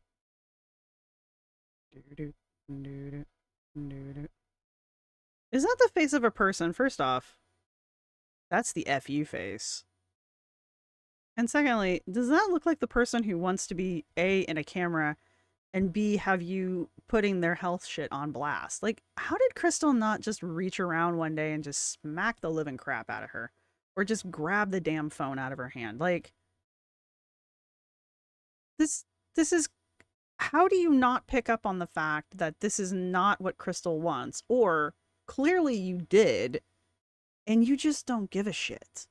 Is that the face of a person? First off, that's the FU face. And secondly, does that look like the person who wants to be A, in a camera, and B, have you putting their health shit on blast? Like, how did Crystal not just reach around one day and just smack the living crap out of her? Or just grab the damn phone out of her hand? Like, this is... How do you not pick up on the fact that this is not what Crystal wants? Or, clearly you did, and you just don't give a shit.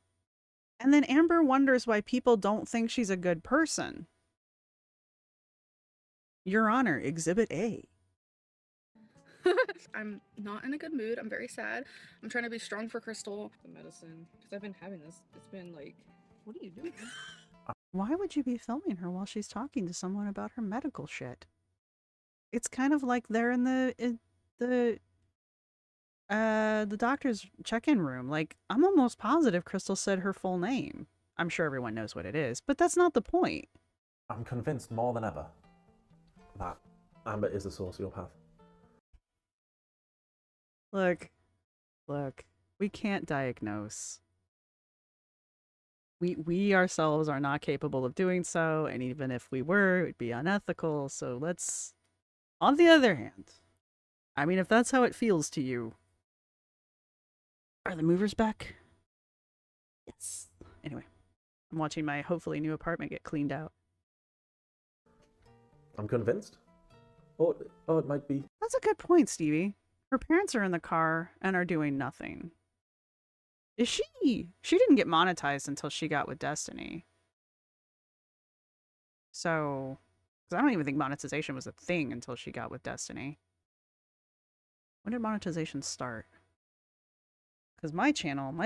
And then Amber wonders why people don't think she's a good person. Your Honor, Exhibit A. I'm not in a good mood. I'm very sad. I'm trying to be strong for Crystal. The medicine, because I've been having this. It's been like, what are you doing? Why would you be filming her while she's talking to someone about her medical shit? It's kind of like they're in the doctor's check-in room. Like, I'm almost positive Crystal said her full name. I'm sure everyone knows what it is, but that's not the point. I'm convinced more than ever that Amber is a sociopath. Look, we can't diagnose. We ourselves are not capable of doing so, and even if we were, it'd be unethical, so let's... On the other hand, I mean, if that's how it feels to you... Are the movers back? Yes. Anyway, I'm watching my hopefully new apartment get cleaned out. I'm convinced. Oh, it might be. That's a good point, Stevie. Her parents are in the car and are doing nothing. Is she? She didn't get monetized until she got with Destiny. So, because I don't even think monetization was a thing until she got with Destiny. When did monetization start? Because my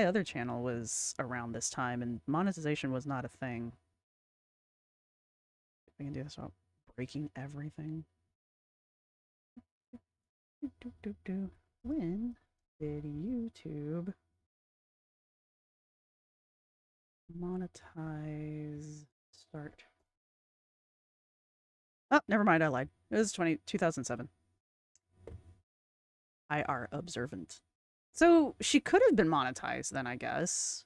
other channel was around this time, and monetization was not a thing. We can do this without breaking everything. When did YouTube monetize start? Oh, never mind, I lied. It was 2007. IR observant. So she could have been monetized then, I guess.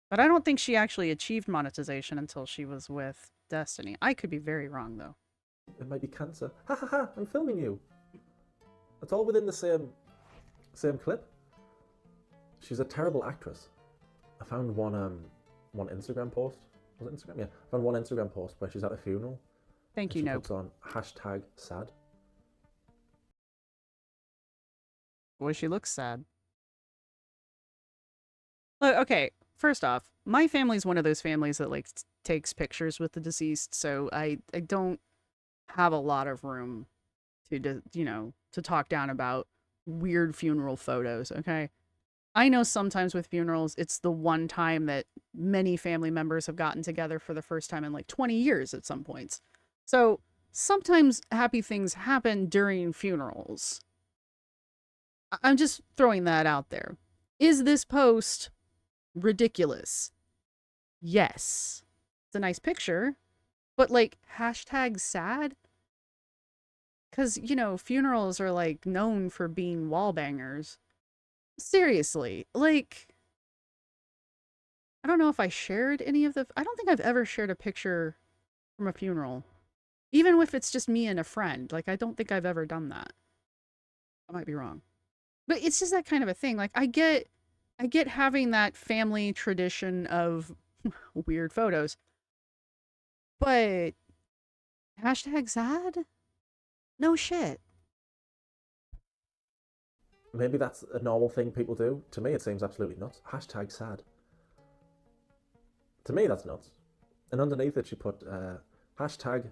But I don't think she actually achieved monetization until she was with Destiny. I could be very wrong, though. It might be cancer. Ha ha ha! I'm filming you. It's all within the same clip. She's a terrible actress. I found one Instagram post. Was it Instagram? Yeah. I found one Instagram post where she's at a funeral. Thank you, Nope. Puts on #sad. Boy, she looks sad. Look, okay, first off, my family's one of those families that, like, takes pictures with the deceased, so I don't have a lot of room to, you know, to talk down about weird funeral photos, okay? I know sometimes with funerals, it's the one time that many family members have gotten together for the first time in, like, 20 years at some points. So, sometimes happy things happen during funerals. I'm just throwing that out there. Is this post ridiculous? Yes. It's a nice picture, but like hashtag sad? Because, you know, funerals are like known for being wall bangers. Seriously, like, I don't know if I shared any of the, I don't think I've ever shared a picture from a funeral. Even if it's just me and a friend. Like, I don't think I've ever done that. I might be wrong. But it's just that kind of a thing. Like, I get having that family tradition of weird photos. But hashtag sad? No shit. Maybe that's a normal thing people do. To me, it seems absolutely nuts. Hashtag sad. To me, that's nuts. And underneath it, she put hashtag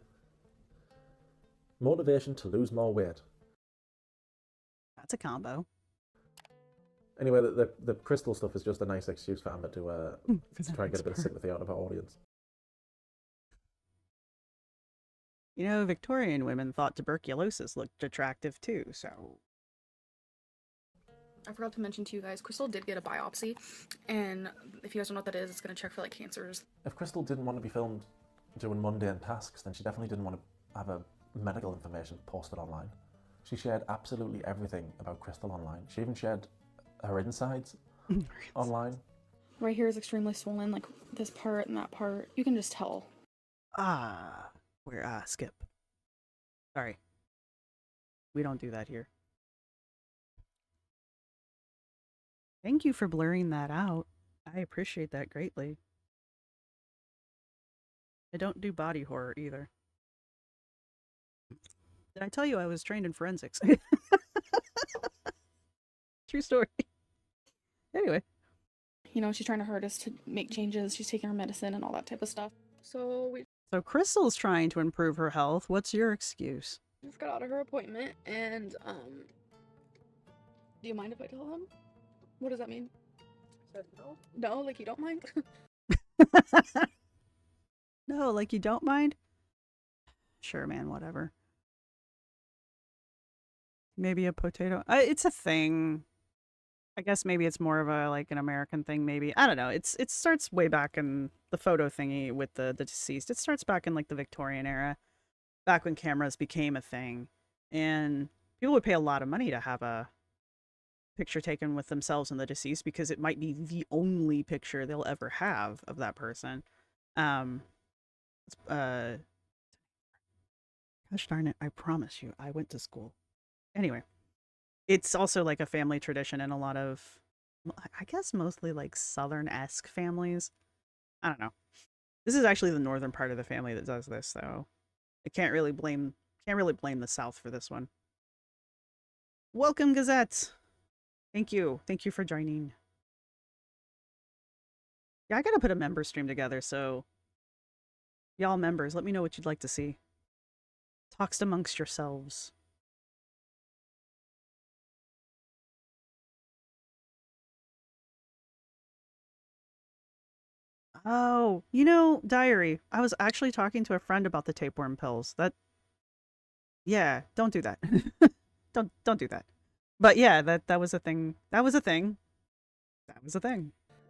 motivation to lose more weight. That's a combo. Anyway, the crystal stuff is just a nice excuse for Amber to try and get a bit of sympathy out of our audience. You know, Victorian women thought tuberculosis looked attractive too, so... I forgot to mention to you guys, Crystal did get a biopsy, and if you guys don't know what that is, it's going to check for like cancers. If Crystal didn't want to be filmed doing mundane tasks, then she definitely didn't want to have a medical information posted online. She shared absolutely everything about Crystal online. She even shared her insides online. Right here is extremely swollen, like this part and that part. You can just tell. Skip. Sorry. We don't do that here. Thank you for blurring that out. I appreciate that greatly. I don't do body horror either. Did I tell you I was trained in forensics? True story. Anyway. You know, she's trying to hurt us to make changes. She's taking her medicine and all that type of stuff. So Crystal's trying to improve her health. What's your excuse? just got out of her appointment, and do you mind if I tell them? What does that mean? No. No, like you don't mind? No, like you don't mind? Sure, man, whatever. Maybe a potato. It's a thing. I guess maybe it's more of a like an American thing. Maybe I don't know. It starts way back in the photo thingy with the deceased. It starts back in like the Victorian era, back when cameras became a thing, and people would pay a lot of money to have a picture taken with themselves and the deceased because it might be the only picture they'll ever have of that person. Gosh darn it! I promise you, I went to school. Anyway, it's also like a family tradition in a lot of, I guess mostly like Southern-esque families. I don't know. This is actually the northern part of the family that does this, though. I can't really blame the South for this one. Welcome, Gazette. Thank you for joining. Yeah, I gotta put a member stream together, so y'all members, let me know what you'd like to see. Talks amongst yourselves. Oh, you know, diary. I was actually talking to a friend about the tapeworm pills. Yeah, don't do that. don't do that. But yeah, that was a thing. That was a thing.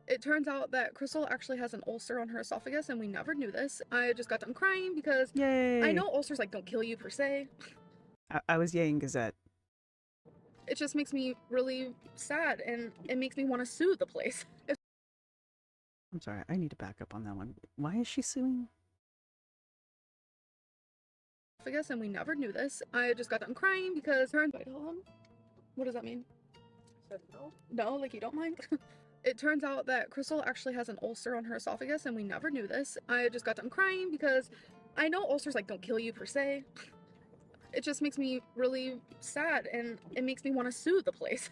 It turns out that Crystal actually has an ulcer on her esophagus, and we never knew this. I just got done crying because I know ulcers like don't kill you per se. I was yaying Gazette. It just makes me really sad, and it makes me want to sue the place. I'm sorry, I need to back up on that one. Why is she suing? Esophagus, and we never knew this. I just got done crying because her and I tell them. What does that mean? No. No, like you don't mind? It turns out that Crystal actually has an ulcer on her esophagus, and we never knew this. I just got done crying because I know ulcers like don't kill you per se. It just makes me really sad, and it makes me want to sue the place.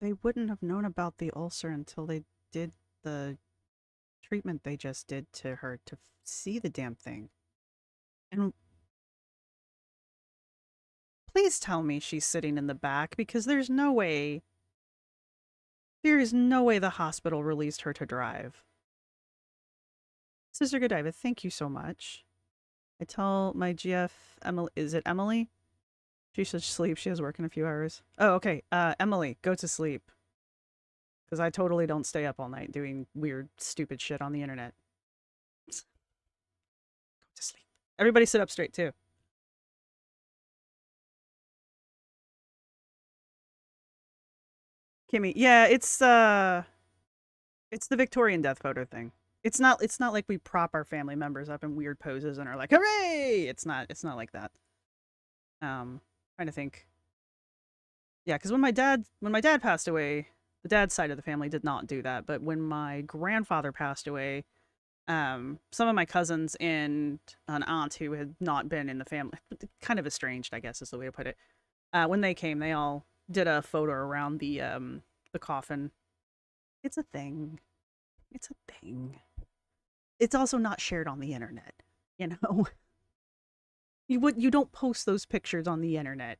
They wouldn't have known about the ulcer until they did the treatment they just did to her to see the damn thing. And please tell me she's sitting in the back, because there's no way the hospital released her to drive. Sister Godiva, thank you so much. I tell my GF, Emily, is it Emily? She should sleep. She has work in a few hours. Oh, okay. Emily, go to sleep. Because I totally don't stay up all night doing weird, stupid shit on the internet. Go to sleep. Everybody sit up straight, too. Kimmy, yeah, it's the Victorian death photo thing. It's not like we prop our family members up in weird poses and are like, hooray! It's not like that. Trying to think. Yeah, because when my dad passed away, the dad's side of the family did not do that. But when my grandfather passed away, some of my cousins and an aunt who had not been in the family, kind of estranged, I guess is the way to put it. When they came, they all did a photo around the coffin. It's a thing. It's a thing. It's also not shared on the internet, you know. You don't post those pictures on the internet.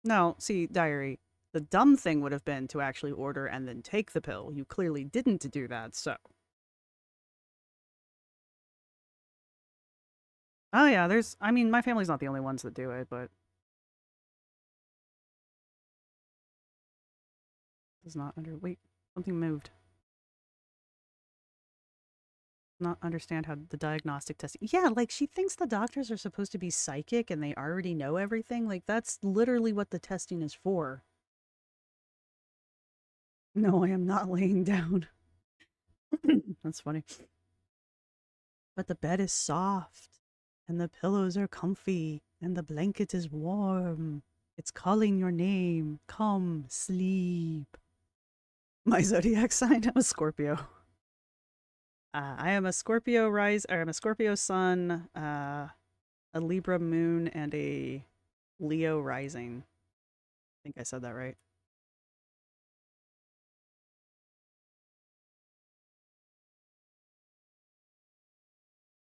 No, see, Diary, the dumb thing would have been to actually order and then take the pill. You clearly didn't do that, so. Oh yeah, I mean, my family's not the only ones that do it, but. Does not wait, something moved. Not understand how the diagnostic testing. Yeah, like she thinks the doctors are supposed to be psychic and they already know everything. Like that's literally what the testing is for. No, I am not laying down. That's funny. But the bed is soft and the pillows are comfy and the blanket is warm. It's calling your name. Come, sleep. My zodiac sign, I'm a Scorpio. I am a Scorpio I'm a Scorpio sun, a Libra moon, and a Leo rising. I think I said that right.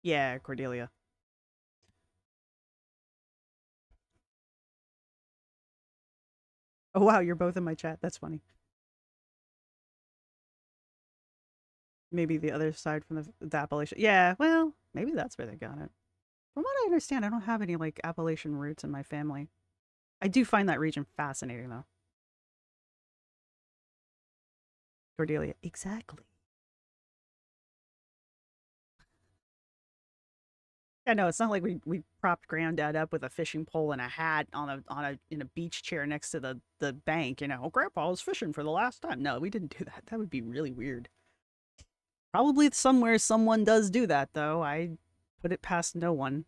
Yeah, Cordelia. Oh wow, you're both in my chat. That's funny. Maybe the other side from the Appalachian. Yeah, well, maybe that's where they got it. From what I understand, I don't have any like Appalachian roots in my family. I do find that region fascinating though. Cordelia, exactly. Yeah, no, it's not like we propped Granddad up with a fishing pole and a hat in a beach chair next to the bank. You know, oh, Grandpa was fishing for the last time. No, we didn't do that. That would be really weird. Probably somewhere someone does do that though. I put it past no one.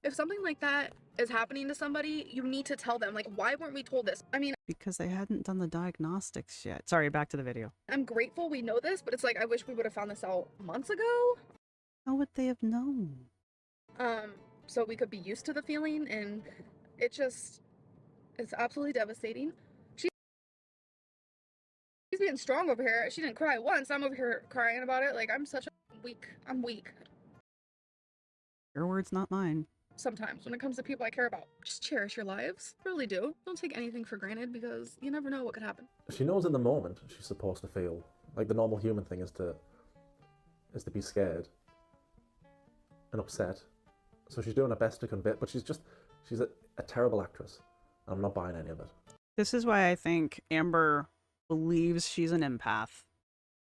If something like that is happening to somebody, you need to tell them. Like, why weren't we told this? I mean, because they hadn't done the diagnostics yet. Sorry, back to the video. I'm grateful we know this, but it's like I wish we would have found this out months ago. How would they have known? So we could be used to the feeling, and it's absolutely devastating. She's being strong over here. She didn't cry once. I'm over here crying about it. Like, I'm weak. Your words, not mine. Sometimes when it comes to people I care about, just cherish your lives. Really do. Don't take anything for granted because you never know what could happen. She knows in the moment she's supposed to feel like the normal human thing is to be scared and upset. So she's doing her best to convey, but she's a terrible actress. I'm not buying any of it. This is why I think Amber believes she's an empath,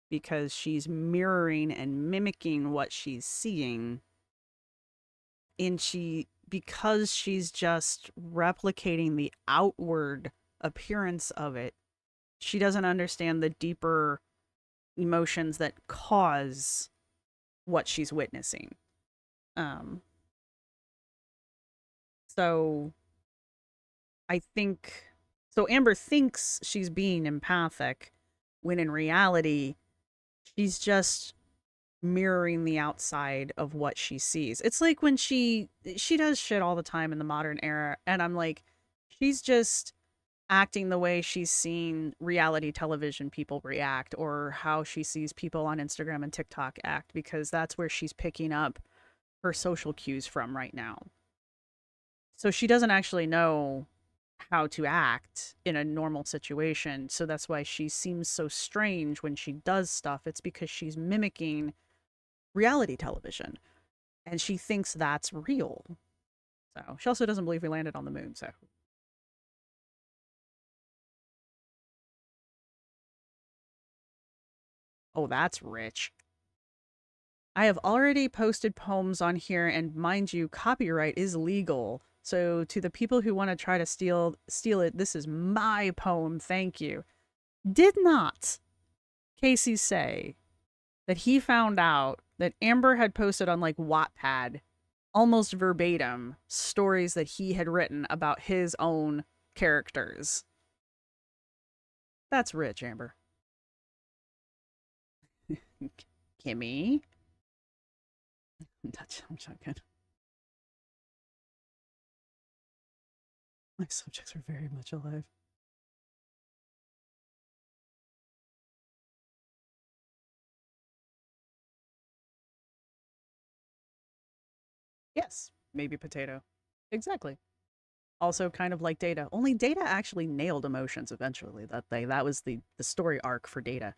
because she's mirroring and mimicking what she's seeing. And because she's just replicating the outward appearance of it, she doesn't understand the deeper emotions that cause what she's witnessing. So I think, so Amber thinks she's being empathic when in reality, she's just mirroring the outside of what she sees. It's like when she does shit all the time in the modern era, and I'm like, she's just acting the way she's seen reality television people react, or how she sees people on Instagram and TikTok act, because that's where she's picking up her social cues from right now. So she doesn't actually know how to act in a normal situation. So that's why she seems so strange when she does stuff. It's because she's mimicking reality television. and she thinks that's real. So she also doesn't believe we landed on the moon. So oh, that's rich. I have already posted poems on here, and mind you, copyright is legal. So to the people who want to try to steal it, this is my poem, thank you. Did not Casey say that he found out that Amber had posted on like Wattpad, almost verbatim, stories that he had written about his own characters? That's rich, Amber. Kimmy? I'm joking. My subjects are very much alive. Yes, maybe potato. Exactly. Also kind of like Data. Only Data actually nailed emotions eventually. That was the story arc for Data.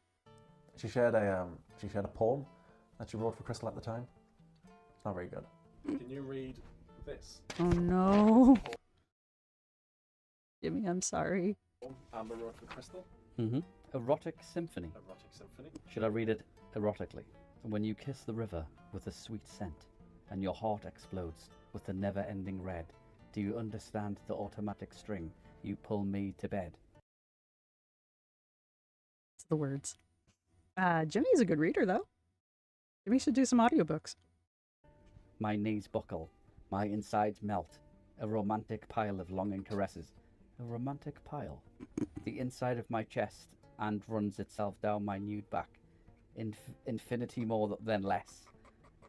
She shared a poem that she wrote for Crystal at the time. It's not very good. Can you read this? Oh no. Jimmy, I'm sorry. Amber wrote for Crystal. Erotic symphony. Erotic symphony. Should I read it erotically? When you kiss the river with a sweet scent, and your heart explodes with the never-ending red, do you understand the automatic string? You pull me to bed. It's the words. Jimmy's a good reader, though. Jimmy should do some audiobooks. My knees buckle, my insides melt, a romantic pile of longing caresses. A romantic pile. The inside of my chest and runs itself down my nude back. Infinity more than less.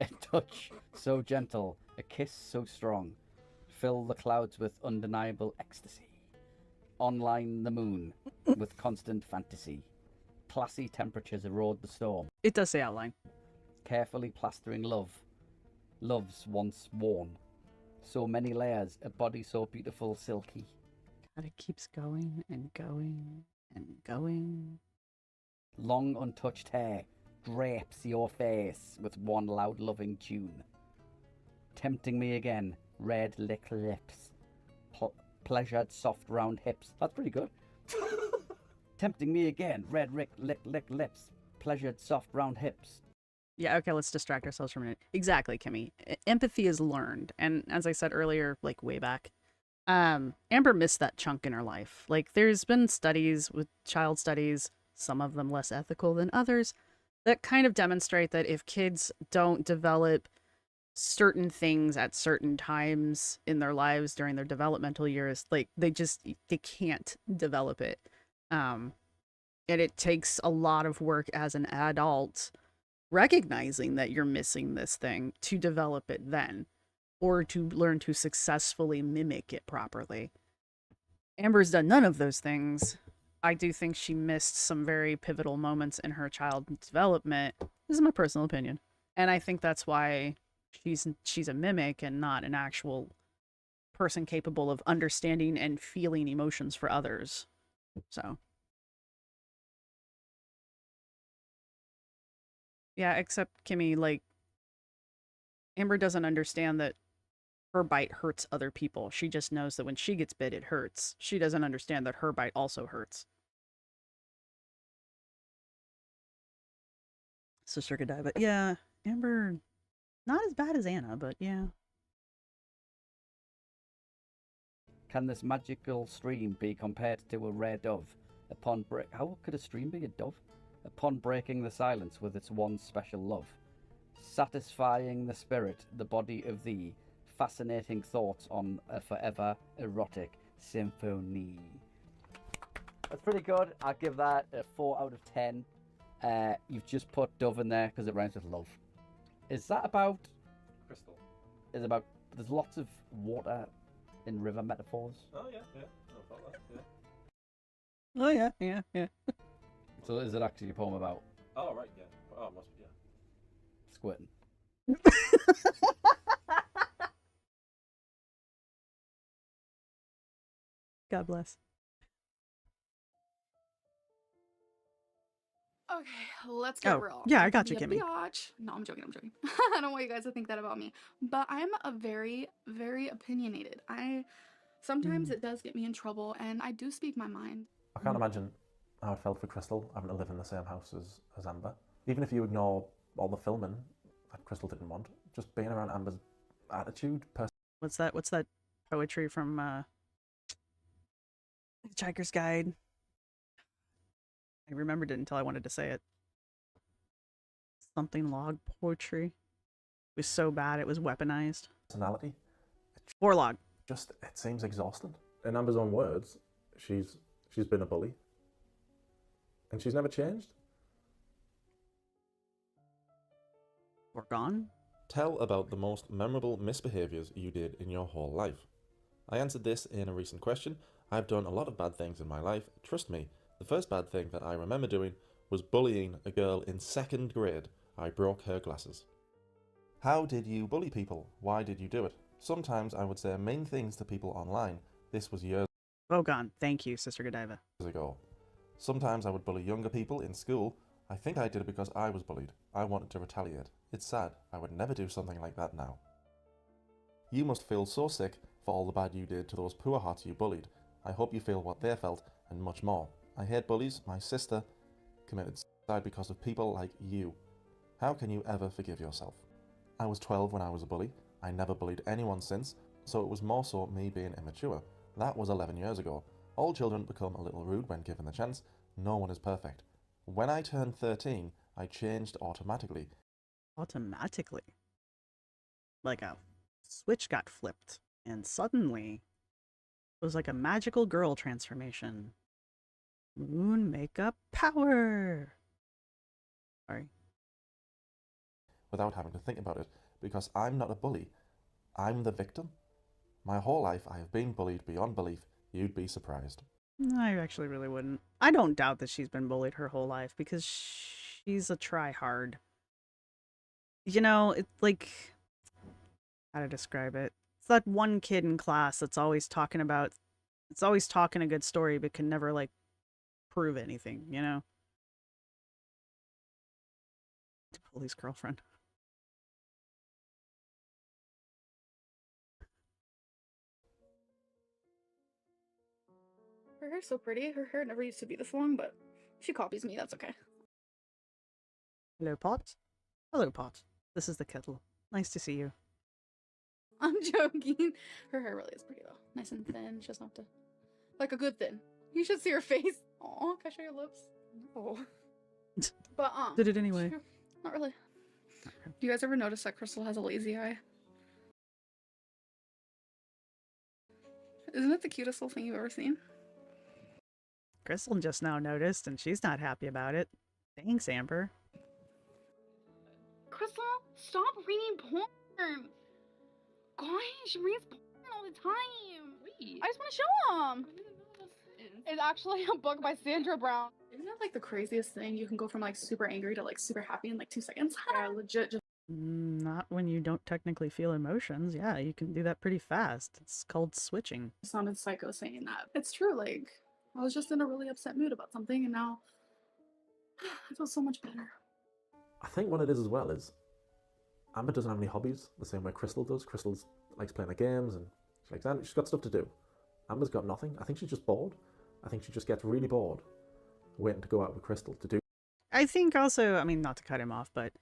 A touch so gentle, a kiss so strong. Fill the clouds with undeniable ecstasy. Online the moon with constant fantasy. Classy temperatures erode the storm. It does say outline. Carefully plastering love's once worn. So many layers, a body so beautiful, silky. God, it keeps going and going and going. Long untouched hair drapes your face with one loud loving tune. Tempting me again, red lick lips. Pleasured soft round hips. That's pretty good. Tempting me again, red lick lips. Pleasured soft round hips. Yeah, okay, let's distract ourselves for a minute. Exactly, Kimmy. Empathy is learned. And as I said earlier, like way back, Amber missed that chunk in her life. Like, there's been studies with child studies, some of them less ethical than others, that kind of demonstrate that if kids don't develop certain things at certain times in their lives during their developmental years, like they can't develop it. And it takes a lot of work as an adult recognizing that you're missing this thing to develop it then, or to learn to successfully mimic it properly. Amber's done none of those things. I do think she missed some very pivotal moments in her child development. This is my personal opinion. And I think that's why she's a mimic and not an actual person capable of understanding and feeling emotions for others. So yeah, except Kimmy, like, Amber doesn't understand that her bite hurts other people. She just knows that when she gets bit, it hurts. She doesn't understand that her bite also hurts. Sister could die, but yeah, Amber, not as bad as Anna, but yeah. Can this magical stream be compared to a rare dove? How could a stream be a dove? Upon breaking the silence with its one special love, satisfying the spirit, the body of thee, fascinating thoughts on a forever erotic symphony. That's pretty good. I'll give that a 4 out of 10. You've just put dove in there because it rhymes with love. Is that about Crystal? Is about there's lots of water in river metaphors. Oh yeah. I thought that. Yeah. Oh yeah. So is it actually a poem about Oh right, yeah. Oh, it must be, yeah. squirting? God bless. Okay, let's get Oh, real. yeah, I I can got be you, a Kimmy. biatch. No, I'm joking. I'm joking. I don't want you guys to think that about me. But I'm a very, very opinionated. Sometimes it does get me in trouble, and I do speak my mind. I can't imagine how it felt for Crystal having to live in the same house as Amber. Even if you ignore all the filming that Crystal didn't want, just being around Amber's attitude, What's that poetry from Hitchhiker's Guide? I remembered it until I wanted to say it. Something log poetry. It was so bad it was weaponized. personality. Warlog. Just, it seems exhausting. In Amber's own words, she's been a bully. And she's never changed. Or gone. Tell about the most memorable misbehaviours you did in your whole life. I answered this in a recent question. I've done a lot of bad things in my life. Trust me, the first bad thing that I remember doing was bullying a girl in 2nd grade. I broke her glasses. How did you bully people? Why did you do it? Sometimes I would say mean things to people online. This was years Bogon. Thank you, Sister Godiva. ago. Sometimes I would bully younger people in school. I think I did it because I was bullied. I wanted to retaliate. It's sad. I would never do something like that now. You must feel so sick for all the bad you did to those poor hearts you bullied. I hope you feel what they felt and much more. I hate bullies. My sister committed suicide because of people like you. How can you ever forgive yourself? I was 12 when I was a bully. I never bullied anyone since, so it was more so me being immature. That was 11 years ago. All children become a little rude when given the chance. No one is perfect. When I turned 13, I changed automatically. Automatically? Like a switch got flipped, and suddenly it was like a magical girl transformation. Moon makeup power. Sorry. Without having to think about it, because I'm not a bully. I'm the victim. My whole life I have been bullied beyond belief. You'd be surprised. I actually really wouldn't. I don't doubt that she's been bullied her whole life because she's a try-hard. You know, it's like, how to describe it? It's that one kid in class that's always talking about, it's always talking a good story but can never, like, prove anything, you know? Bully's girlfriend. Her hair's so pretty. Her hair never used to be this long, but she copies me. That's okay. Hello, Pot. Hello, Pot. This is the kettle. Nice to see you. I'm joking. Her hair really is pretty though. Nice and thin. She doesn't have to. Like a good thin. You should see her face. Aw, can I show your lips? No. But Did it anyway. Not really. Do you guys ever notice that Crystal has a lazy eye? Isn't it the cutest little thing you've ever seen? Crystal just now noticed, and she's not happy about it. Thanks, Amber. Crystal, stop reading porn! Gosh, she reads porn all the time! Wait. I just want to show them! It's actually a book by Sandra Brown. Isn't that like the craziest thing? You can go from like super angry to like super happy in like 2 seconds. Yeah, legit just Not when you don't technically feel emotions. Yeah, you can do that pretty fast. It's called switching. sounded psycho saying that. It's true, like, I was just in a really upset mood about something and now I feel so much better. I think what it is as well is Amber doesn't have any hobbies the same way Crystal does. Crystal likes playing the games and she's got stuff to do. Amber's got nothing. I think she's just bored. I think she just gets really bored waiting to go out with Crystal to do. I think also, I mean, not to cut him off, but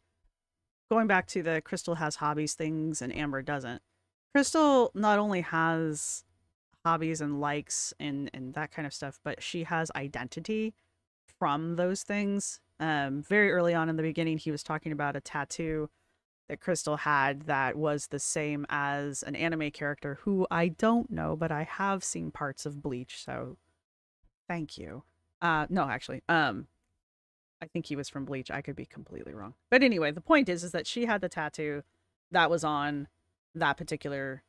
going back to the Crystal has hobbies things and Amber doesn't. Crystal not only has hobbies and likes and that kind of stuff, but she has identity from those things. Very early on in the beginning, he was talking about a tattoo that Crystal had that was the same as an anime character who I don't know, but I have seen parts of Bleach, so thank you. No, actually, I think he was from Bleach. I could be completely wrong. But anyway, the point is that she had the tattoo that was on that particular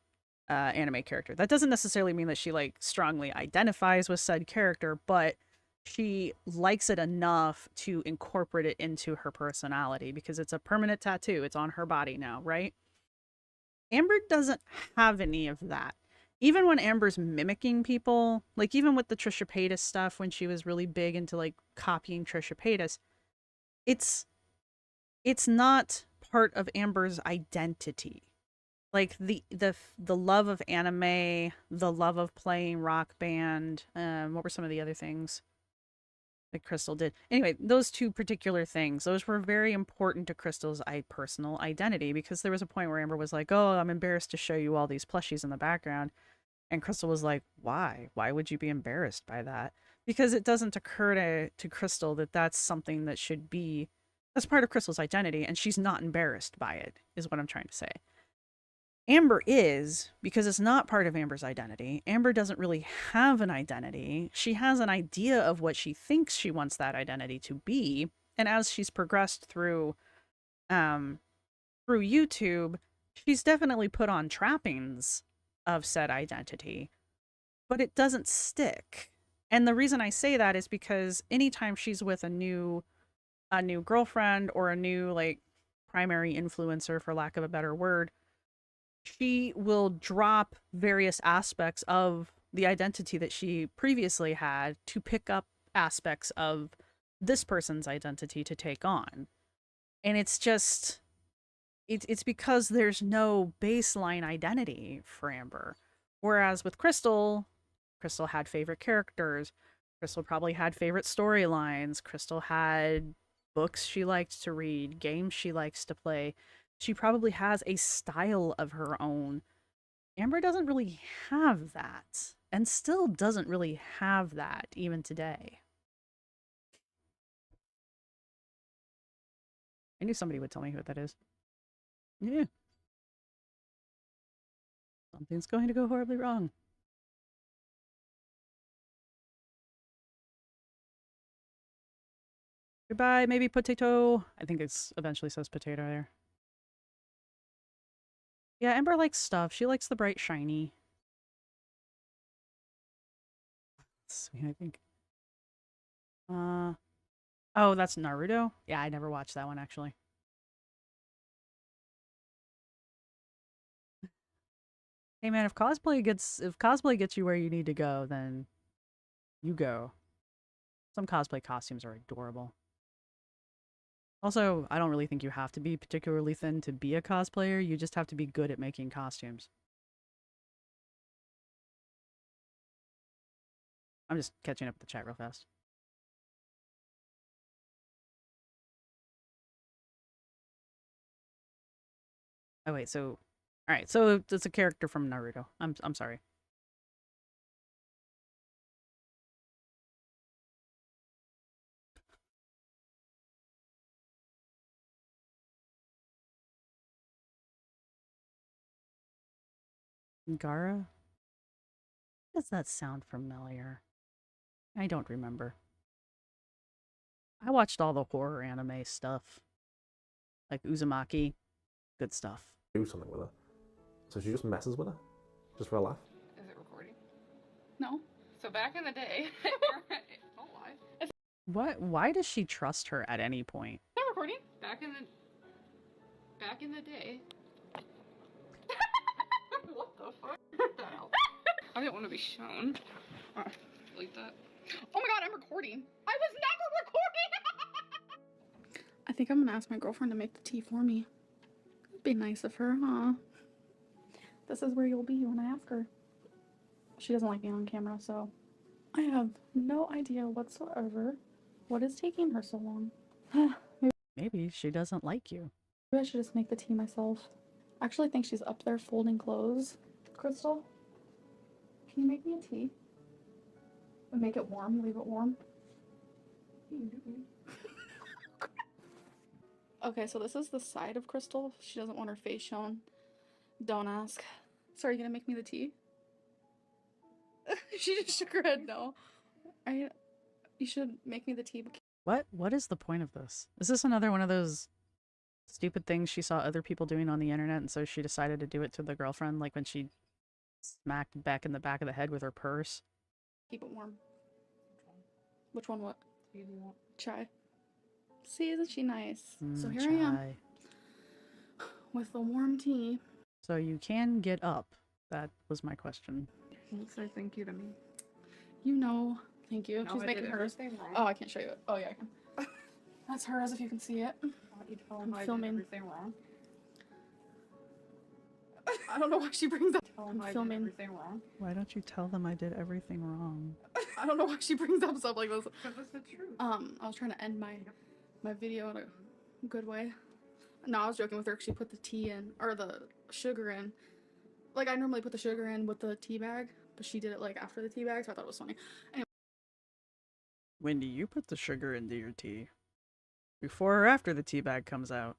anime character. That doesn't necessarily mean that she like strongly identifies with said character, but she likes it enough to incorporate it into her personality because it's a permanent tattoo. It's on her body now, right? Amber doesn't have any of that. Even when Amber's mimicking people, like even with the Trisha Paytas stuff when she was really big into like copying Trisha Paytas, it's not part of Amber's identity. Like the love of anime, the love of playing Rock Band. What were some of the other things that Crystal did? Anyway, those two particular things, those were very important to Crystal's personal identity, because there was a point where Amber was like, "Oh, I'm embarrassed to show you all these plushies in the background," and Crystal was like, "Why? Why would you be embarrassed by that?" Because it doesn't occur to Crystal that that's something that should be that's part of Crystal's identity, and she's not embarrassed by it, is what I'm trying to say. Amber is, because it's not part of Amber's identity. Amber doesn't really have an identity. She has an idea of what she thinks she wants that identity to be. And as she's progressed through YouTube, she's definitely put on trappings of said identity, but it doesn't stick. And the reason I say that is because anytime she's with a new girlfriend or a new like primary influencer, for lack of a better word, she will drop various aspects of the identity that she previously had to pick up aspects of this person's identity to take on. And it's just, it's because there's no baseline identity for Amber. Whereas with Crystal had favorite characters. Crystal probably had favorite storylines. Crystal had books she liked to read, games she likes to play. She probably has a style of her own. Amber doesn't really have that, and still doesn't really have that even today. I knew somebody would tell me who that is. Yeah. Something's going to go horribly wrong. Goodbye, maybe potato. I think it's eventually says potato there. Yeah, Amber likes stuff. She likes the bright shiny. Sweet, I think. Oh, that's Naruto? Yeah, I never watched that one actually. Hey man, if cosplay gets you where you need to go, then you go. Some cosplay costumes are adorable. Also, I don't really think you have to be particularly thin to be a cosplayer. You just have to be good at making costumes. I'm just catching up with the chat real fast. Oh wait, so all right, so it's a character from Naruto. I'm sorry. Gara? Does that sound familiar? I don't remember. I watched all the horror anime stuff. Like Uzumaki. Good stuff. Do something with her. So she just messes with her? Just for a laugh? Is it recording? No. So back in the day, don't lie. What? Why does she trust her at any point? Is that recording? Back in the day. What the fuck? What the hell? I didn't want to be shown. Delete that. Oh my god, I'm recording. I was never recording! I think I'm gonna ask my girlfriend to make the tea for me. It'd be nice of her, huh? This is where you'll be when I ask her. She doesn't like being on camera, so I have no idea whatsoever what is taking her so long. Maybe she doesn't like you. Maybe I should just make the tea myself. I actually think she's up there folding clothes. Crystal, can you make me a tea? And make it warm, leave it warm. Okay, so this is the side of Crystal. She doesn't want her face shown. Don't ask. So are you gonna make me the tea? She just shook her head no. You should make me the tea. What is the point of this? Is this another one of those stupid things she saw other people doing on the internet, and so she decided to do it to the girlfriend, like when she smacked Beck in the back of the head with her purse? Keep it warm. Which one? What? Tea do you want? Chai. See, isn't she nice? So here I am with the warm tea. So you can get up. That was my question. Say thank you to me. You know, thank you. No, She's I making did hers. everything wrong. Oh, I can't show you it. Oh yeah, I can. That's hers if you can see it. I'm filming. Everything wrong. I don't know why she brings up. I'm filming. Everything wrong. Why don't you tell them I did everything wrong? I don't know why she brings up stuff like this. Because it's the truth. I was trying to end my video in a good way. No, I was joking with her. She put the tea in, or the sugar in. Like, I normally put the sugar in with the tea bag, but she did it, like, after the tea bag, so I thought it was funny. Anyway. When do you put the sugar into your tea? Before or after the tea bag comes out?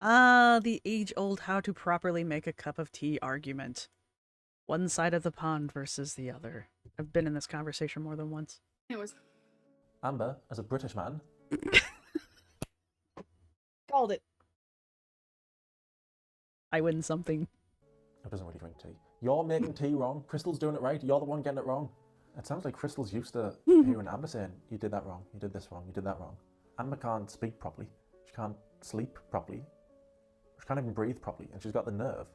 Ah, the age-old how to properly make a cup of tea argument. One side of the pond versus the other. I've been in this conversation more than once. Anyways. Amber, as a British man... Called it. I win something. Who doesn't really drink tea? You're making tea wrong. Crystal's doing it right. You're the one getting it wrong. It sounds like Crystal's used to hearing Amber saying, you did that wrong, you did this wrong, you did that wrong. Amber can't speak properly. She can't sleep properly. She can't even breathe properly. And she's got the nerve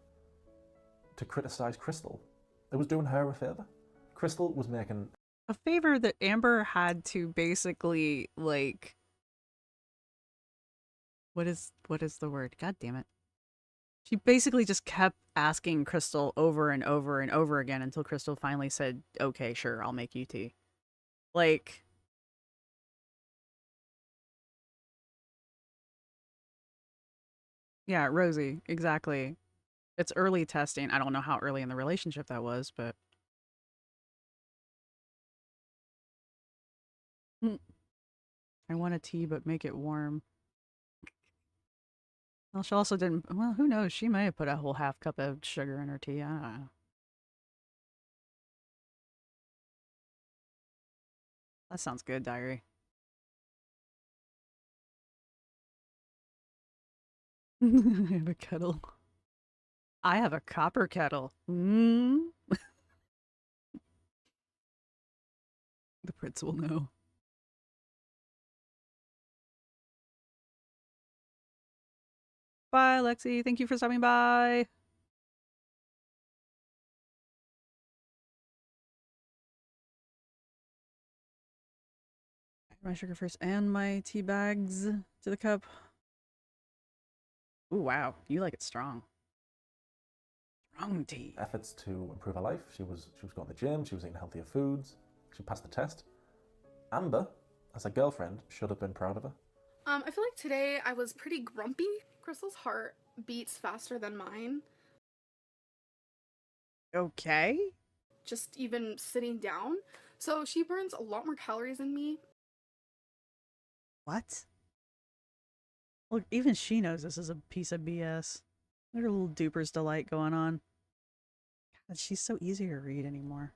to criticise Crystal. It was doing her a favour. Crystal was making... a favor that Amber had to basically, like... What is the word? God damn it. She basically just kept asking Crystal over and over and over again until Crystal finally said, okay, sure, I'll make you tea. Like... Yeah, Rosie, exactly. It's early testing. I don't know how early in the relationship that was, but... I want a tea, but make it warm. Well, she also didn't... Well, who knows? She may have put a whole half cup of sugar in her tea. I don't know. That sounds good, diary. I have a kettle. I have a copper kettle. The prince will know. Bye, Lexi. Thank you for stopping by. My sugar first and my tea bags to the cup. Ooh, wow. You like it strong. Strong tea. Efforts to improve her life. She was going to the gym. She was eating healthier foods. She passed the test. Amber, as a girlfriend, should have been proud of her. I feel like today I was pretty grumpy. Crystal's heart beats faster than mine. Okay. Just even sitting down. So she burns a lot more calories than me. What? Look, even she knows this is a piece of BS. Look at her little duper's delight going on. God, she's so easy to read anymore.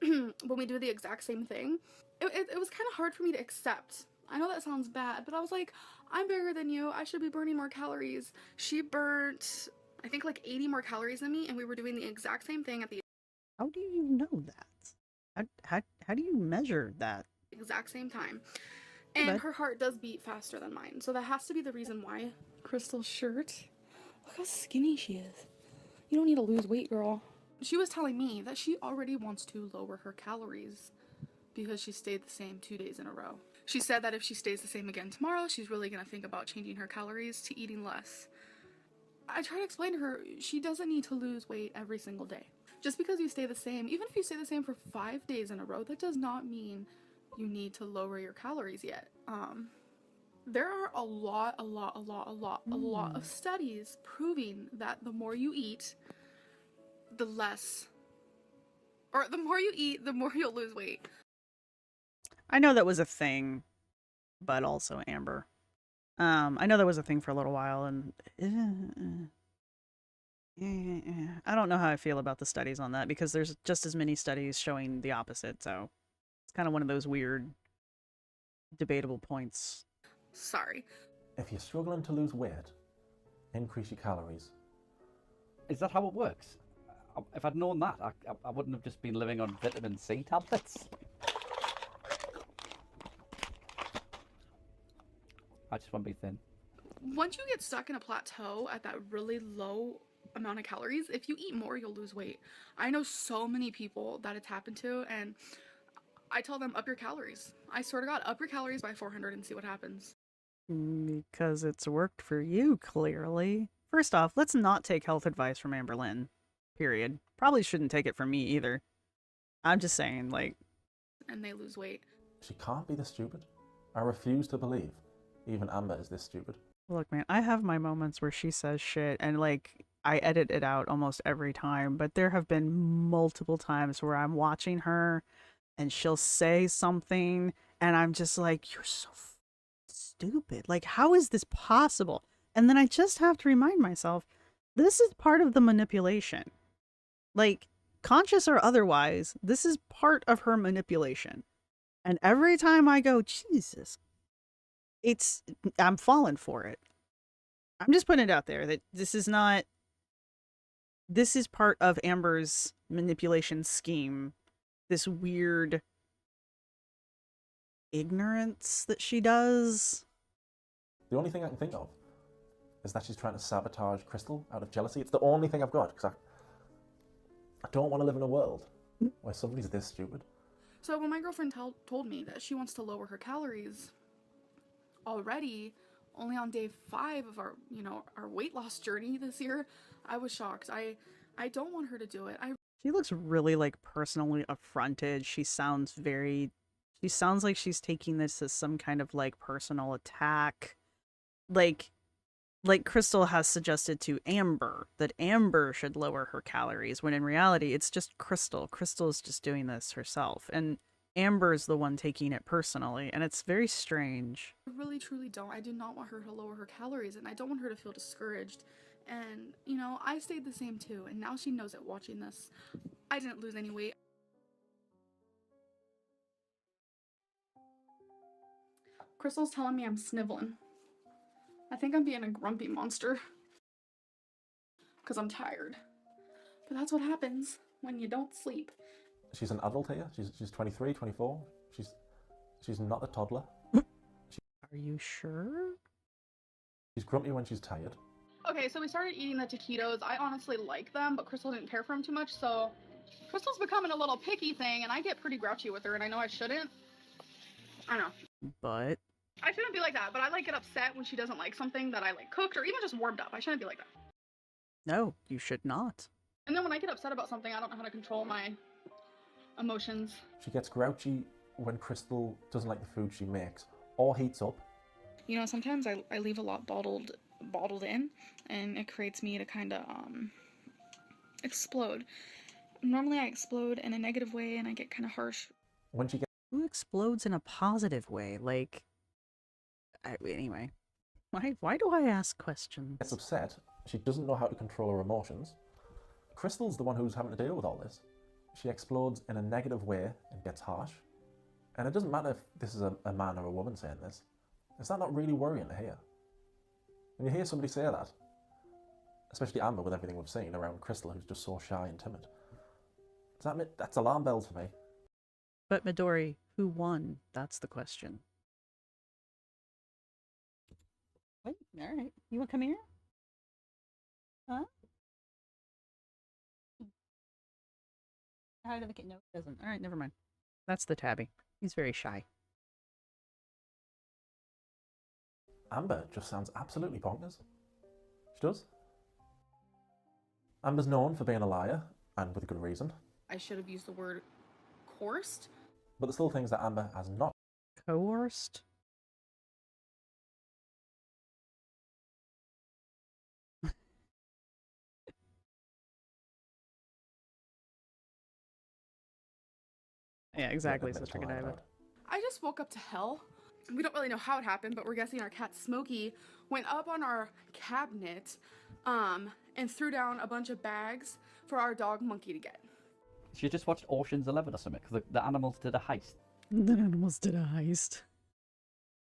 When we do the exact same thing, it was kind of hard for me to accept. I know that sounds bad, but I was like, I'm bigger than you. I should be burning more calories. She burnt, I think, like 80 more calories than me, and we were doing the exact same thing at the... How do you know that? How do you measure that? Exact same time. And her heart does beat faster than mine, so that has to be the reason why. Crystal's shirt. Look how skinny she is. You don't need to lose weight, girl. She was telling me that she already wants to lower her calories because she stayed the same 2 days in a row. She said that if she stays the same again tomorrow, she's really gonna think about changing her calories to eating less. I try to explain to her she doesn't need to lose weight every single day. Just because you stay the same, even if you stay the same for 5 days in a row, that does not mean you need to lower your calories yet. There are a lot of studies proving that the more you eat, the more you eat, the more you'll lose weight. I know that was a thing, but also Amber. I know that was a thing for a little while, and I don't know how I feel about the studies on that, because there's just as many studies showing the opposite, so it's kind of one of those weird, debatable points. Sorry. If you're struggling to lose weight, increase your calories. Is that how it works? If I'd known that, I wouldn't have just been living on vitamin C tablets. I just want to be thin. Once you get stuck in a plateau at that really low amount of calories, if you eat more, you'll lose weight. I know so many people that it's happened to, and I tell them, up your calories. I swear to God, up your calories by 400 and see what happens. Because it's worked for you, clearly. First off, let's not take health advice from Amber Lynn. Period. Probably shouldn't take it from me either. I'm just saying, like... And they lose weight. She can't be this stupid. I refuse to believe even Amber is this stupid. Look, man, I have my moments where she says shit, and, like, I edit it out almost every time, but there have been multiple times where I'm watching her, and she'll say something, and I'm just like, you're so stupid. Like, how is this possible? And then I just have to remind myself, this is part of the manipulation. Like, conscious or otherwise, this is part of her manipulation. And every time I go, Jesus, I'm falling for it. I'm just putting it out there that this is part of Amber's manipulation scheme. This weird ignorance that she does. The only thing I can think of is that she's trying to sabotage Crystal out of jealousy. It's the only thing I've got, because I don't want to live in a world where somebody's this stupid. So when my girlfriend told me that she wants to lower her calories already, only on day 5 of our weight loss journey this year, I was shocked. I don't want her to do it. She looks really, like, personally affronted. She sounds like she's taking this as some kind of, like, personal attack. Like Crystal has suggested to Amber that Amber should lower her calories, when in reality it's just Crystal. Crystal's just doing this herself, and Amber's the one taking it personally, and it's very strange. I really truly don't. I do not want her to lower her calories, and I don't want her to feel discouraged. And, I stayed the same too, and now she knows it watching this. I didn't lose any weight. Crystal's telling me I'm sniveling. I think I'm being a grumpy monster. Because I'm tired. But that's what happens when you don't sleep. She's an adult here. She's 23, 24. She's not a toddler. Are you sure? She's grumpy when she's tired. Okay, so we started eating the taquitos. I honestly like them, but Crystal didn't care for them too much, so Crystal's becoming a little picky thing, and I get pretty grouchy with her, and I know I shouldn't. I know. But I shouldn't be like that, but I get upset when she doesn't like something that I cooked or even just warmed up. I shouldn't be like that. no, you should not. And then when I get upset about something, I don't know how to control my emotions. She gets grouchy when Crystal doesn't like the food she makes or heats up. Sometimes I leave a lot bottled in, and it creates me to kind of explode. Normally I explode in a negative way, and I get kind of harsh. When she gets... Who explodes in a positive way? Like, anyway, why do I ask questions? Gets upset, she doesn't know how to control her emotions. Crystal's the one who's having to deal with all this. She explodes in a negative way and gets harsh. And it doesn't matter if this is a man or a woman saying this. Is that not really worrying to hear? When you hear somebody say that, especially Amber with everything we've seen around Crystal, who's just so shy and timid, that's alarm bells for me. But Midori, who won? That's the question. Wait, alright. You wanna come here? Huh? How did the kid? No, it doesn't. Alright, never mind. That's the tabby. He's very shy. Amber just sounds absolutely bonkers. She does. Amber's known for being a liar, and with good reason. I should have used the word coerced. But there's still things that Amber has not. Coerced? Yeah, exactly, Sister Godiva. I just woke up to hell. We don't really know how it happened, but we're guessing our cat Smokey went up on our cabinet and threw down a bunch of bags for our dog Monkey to get. She just watched Ocean's 11 or something, because the animals did a heist. The animals did a heist.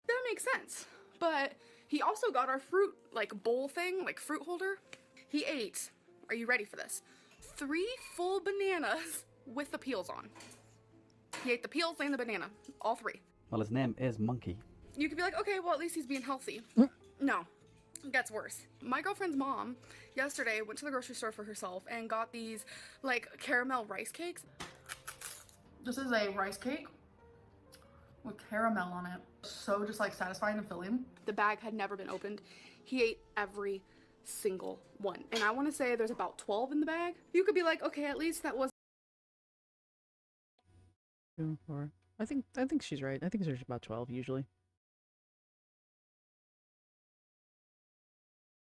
That makes sense. But he also got our fruit, bowl thing, fruit holder. He ate, are you ready for this? 3 full bananas with the peels on. He ate the peels and the banana, all 3. Well, his name is Monkey. You could be like, okay, well, at least he's being healthy. No, it gets worse. My girlfriend's mom yesterday went to the grocery store for herself and got these, caramel rice cakes. This is a rice cake with caramel on it. So just like satisfying and filling. The bag had never been opened. He ate every single one. And I want to say there's about 12 in the bag. You could be like, okay, at least that was 2, 4. I think she's right. I think there's about 12 usually.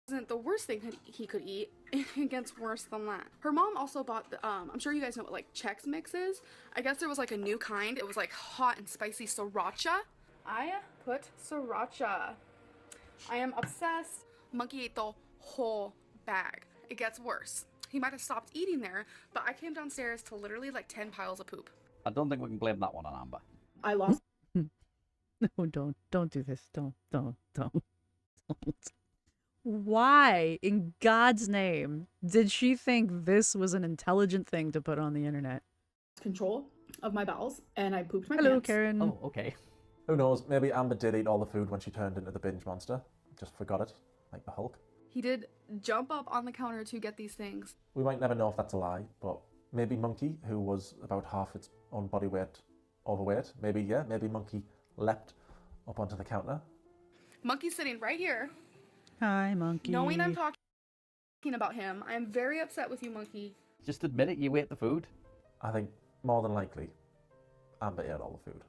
wasn't the worst thing he could eat. It gets worse than that. Her mom also bought the, I'm sure you guys know what like Chex Mix is. I guess there was like a new kind. It was like hot and spicy sriracha. I put sriracha. I am obsessed. Monkey ate the whole bag. It gets worse. He might have stopped eating there, but I came downstairs to literally like 10 piles of poop. I don't think we can blame that one on Amber. I lost. No, don't do this. Don't. Why, in God's name, did she think this was an intelligent thing to put on the internet? Control of my bowels, and I pooped my Hello, pants. Karen. Oh, okay. Who knows? Maybe Amber did eat all the food when she turned into the binge monster. Just forgot it, like the Hulk. He did jump up on the counter to get these things. We might never know if that's a lie, but maybe Monkey, who was about half its own body weight overweight, maybe Monkey leapt up onto the counter. Monkey's sitting right here. Hi, Monkey. Knowing I'm talking about him, I am very upset with you, Monkey. Just admit it, you ate the food. I think, more than likely, Amber ate all the food.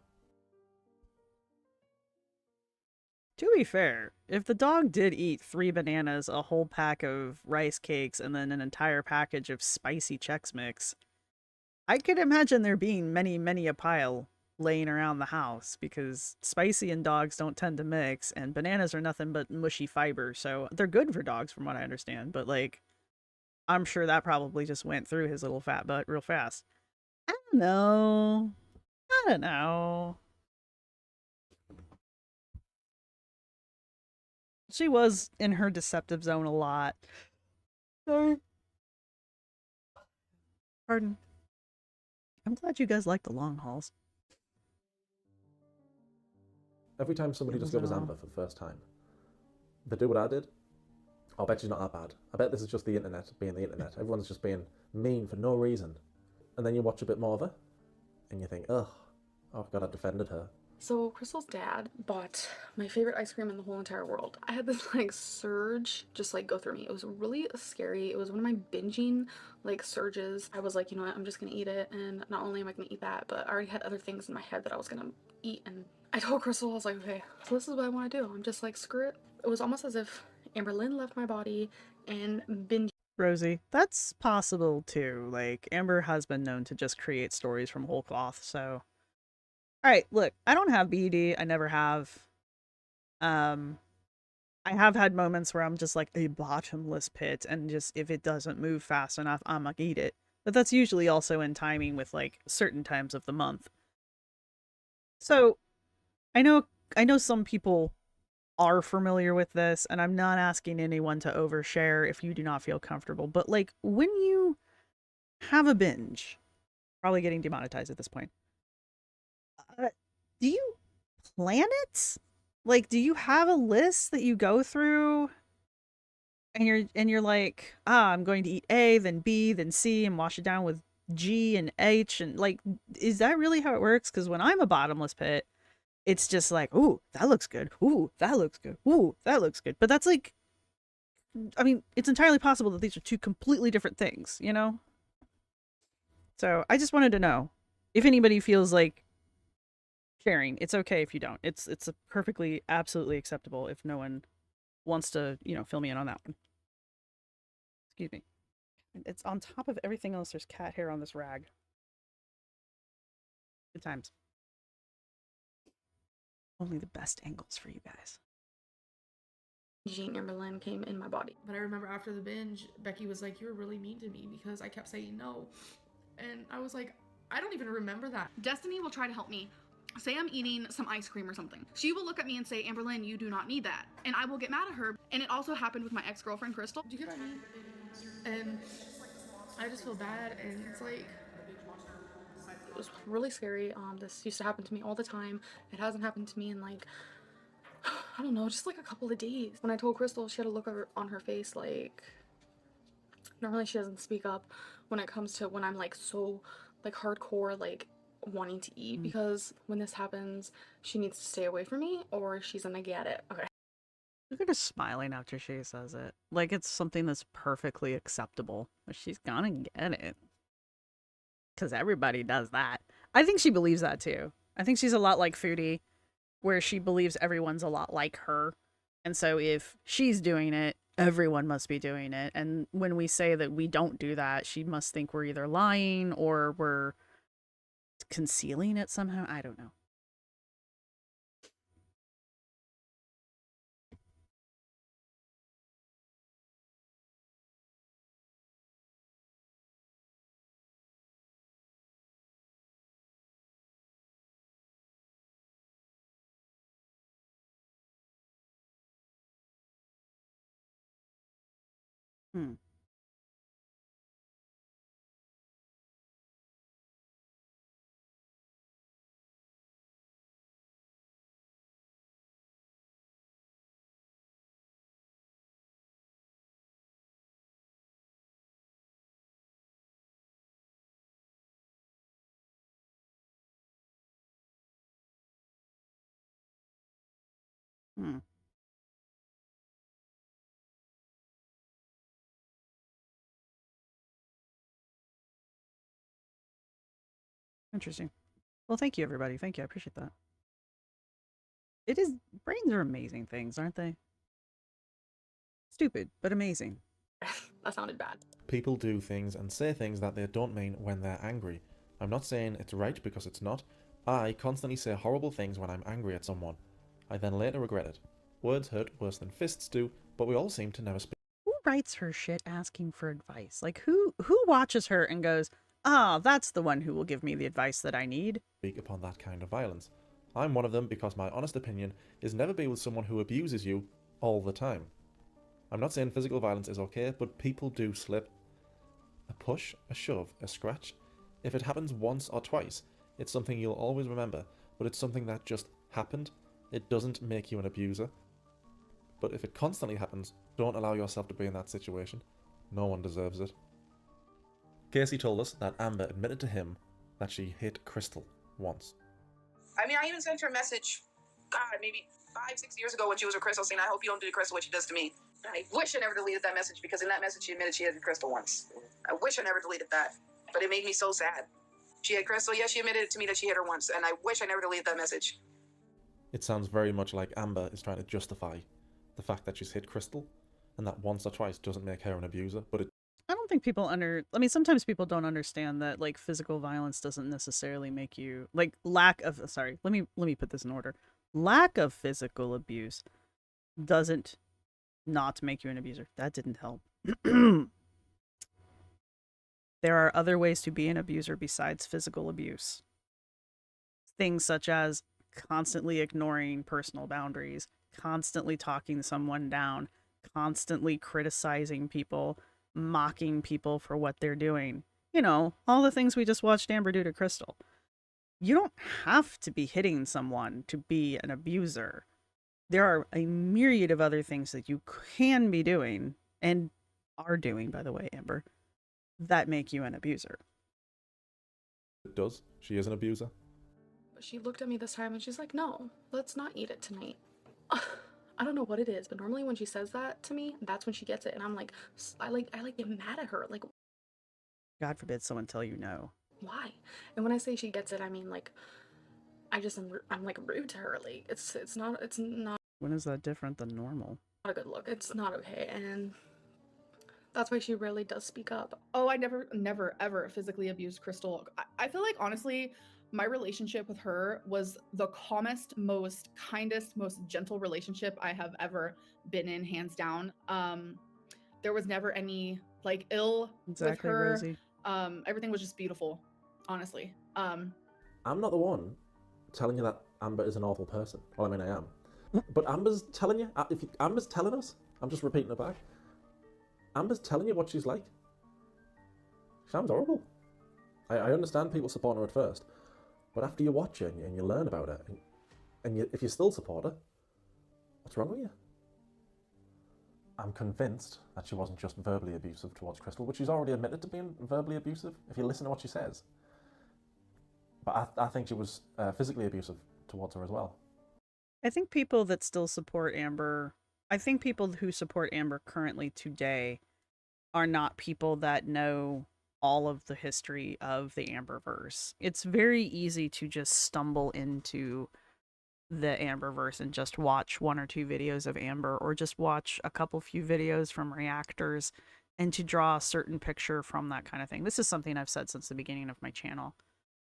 To be fair, if the dog did eat 3 bananas, a whole pack of rice cakes, and then an entire package of spicy Chex Mix, I could imagine there being many a pile laying around the house, because spicy and dogs don't tend to mix, and bananas are nothing but mushy fiber, so they're good for dogs from what I understand, but like, I'm sure that probably just went through his little fat butt real fast. I don't know. She was in her deceptive zone a lot. Sorry. Pardon. I'm glad you guys like the long hauls. Every time somebody discovers Amber for the first time, they do what I did. I'll bet she's not that bad. I bet this is just the internet being the internet. Everyone's just being mean for no reason. And then you watch a bit more of her, and you think, ugh, oh God, I defended her. So Crystal's dad bought my favorite ice cream in the whole entire world. I had this like surge just like go through me. It was really scary. It was one of my binging like surges. I was like, you know what, I'm just gonna eat it, and not only am I gonna eat that, but I already had other things in my head that I was gonna eat, and I told Crystal, I was like, okay, so this is what I want to do. I'm just like, screw it. It was almost as if Amber Lynn left my body and binge. Rosie, that's possible too. Like, Amber has been known to just create stories from whole cloth, so... Alright, look, I don't have BD, I never have. I have had moments where I'm just like a bottomless pit, and just, if it doesn't move fast enough, I'm gonna eat it. But that's usually also in timing with, like, certain times of the month. So, I know some people are familiar with this, and I'm not asking anyone to overshare if you do not feel comfortable, but like, when you have a binge, probably getting demonetized at this point, do you plan it? Like, do you have a list that you go through, and you're like, I'm going to eat A, then B, then C, and wash it down with G and H, and like, is that really how it works? Because when I'm a bottomless pit, it's just like, ooh, that looks good. Ooh, that looks good. Ooh, that looks good. But that's like, I mean, it's entirely possible that these are two completely different things, you know? So I just wanted to know if anybody feels like sharing. It's okay if you don't. It's a perfectly, absolutely acceptable if no one wants to, you know, fill me in on that one. Excuse me. It's on top of everything else. There's cat hair on this rag. Good times. Only the best angles for you guys. Jean Amber Lynn came in my body. But I remember after the binge, Becky was like, you were really mean to me because I kept saying no. And I was like, I don't even remember that. Destiny will try to help me. Say I'm eating some ice cream or something. She will look at me and say, Amber Lynn, you do not need that. And I will get mad at her. And it also happened with my ex-girlfriend, Crystal. Do you get what I mean? And I just feel bad, and it's like... It was really scary. This used to happen to me all the time. It hasn't happened to me in like, I don't know, just like a couple of days. When I told Crystal, she had a look on her face like, normally she doesn't speak up when it comes to when I'm like so like hardcore, like wanting to eat because when this happens, she needs to stay away from me or she's gonna get it. Okay. Look at her smiling after she says it. Like it's something that's perfectly acceptable. But she's gonna get it. Because everybody does that. I think she believes that too. I think she's a lot like Foodie, where she believes everyone's a lot like her. And so if she's doing it, everyone must be doing it. And when we say that we don't do that, she must think we're either lying or we're concealing it somehow. I don't know. Hmm. Hmm. Interesting. Well, thank you, everybody. Thank you. I appreciate that. It is, brains are amazing things, aren't they? Stupid, but amazing. That sounded bad. People do things and say things that they don't mean when they're angry. I'm not saying it's right because it's not. I constantly say horrible things when I'm angry at someone. I then later regret it. Words hurt worse than fists do, but we all seem to never speak Who writes her shit asking for advice? Like who watches her and goes, "Ah, that's the one who will give me the advice that I need." upon that kind of violence. I'm one of them because my honest opinion is never be with someone who abuses you all the time. I'm not saying physical violence is okay, but people do slip. A push, a shove, a scratch. If it happens once or twice, it's something you'll always remember, but it's something that just happened. It doesn't make you an abuser. But if it constantly happens, don't allow yourself to be in that situation. No one deserves it. Casey told us that Amber admitted to him that she hit Crystal once. I mean, I even sent her a message, God, maybe 5-6 years ago when she was with Crystal, saying, I hope you don't do to Crystal what she does to me. I wish I never deleted that message, because in that message she admitted she hit Crystal once. I wish I never deleted that, but it made me so sad. She hit Crystal, yes, she admitted it to me that she hit her once, and I wish I never deleted that message. It sounds very much like Amber is trying to justify the fact that she's hit Crystal, and that once or twice doesn't make her an abuser, but it I don't think people I mean, sometimes people don't understand that like physical violence doesn't necessarily make you like lack of sorry, let me put this in order. Lack of physical abuse doesn't not make you an abuser. That didn't help. There are other ways to be an abuser besides physical abuse. Things such as constantly ignoring personal boundaries, constantly talking someone down, constantly criticizing people, mocking people for what they're doing. You know, all the things we just watched Amber do to Crystal. You don't have to be hitting someone to be an abuser. There are a myriad of other things that you can be doing, and are doing, by the way, Amber, that make you an abuser. does. She is an abuser. But she looked at me this time and she's like, no, let's not eat it tonight. I don't know what it is, but normally when she says that to me, that's when she gets it. And I'm like, I get mad at her. Like, God forbid someone tell you no. why? And when I say she gets it, I mean like, I'm like rude to her. Like, it's not When is that different than normal? a good look. It's not okay. And that's why she rarely does speak up. Oh, I never, ever physically abused Crystal. I feel like, honestly, my relationship with her was the calmest, most kindest, most gentle relationship I have ever been in, hands down. There was never any, like, ill Exactly, with her. Rosie. Everything was just beautiful, honestly. I'm not the one telling you that Amber is an awful person. Well, I mean, I am. But Amber's telling you, Amber's telling us, I'm just repeating it back. Amber's telling you what she's like. She sounds horrible. I understand people supporting her at first, but after you watch her and you learn about her, if you still support her, what's wrong with you? I'm convinced that she wasn't just verbally abusive towards Crystal, but she's already admitted to being verbally abusive, if you listen to what she says. But I think she was physically abusive towards her as well. I think people that still support Amber, I think people who support Amber currently today are not people that know all of the history of the Amberverse. It's very easy to just stumble into the Amberverse and just watch one or two videos of Amber, or just watch a couple few videos from reactors, and to draw a certain picture from that kind of thing. This is something I've said since the beginning of my channel.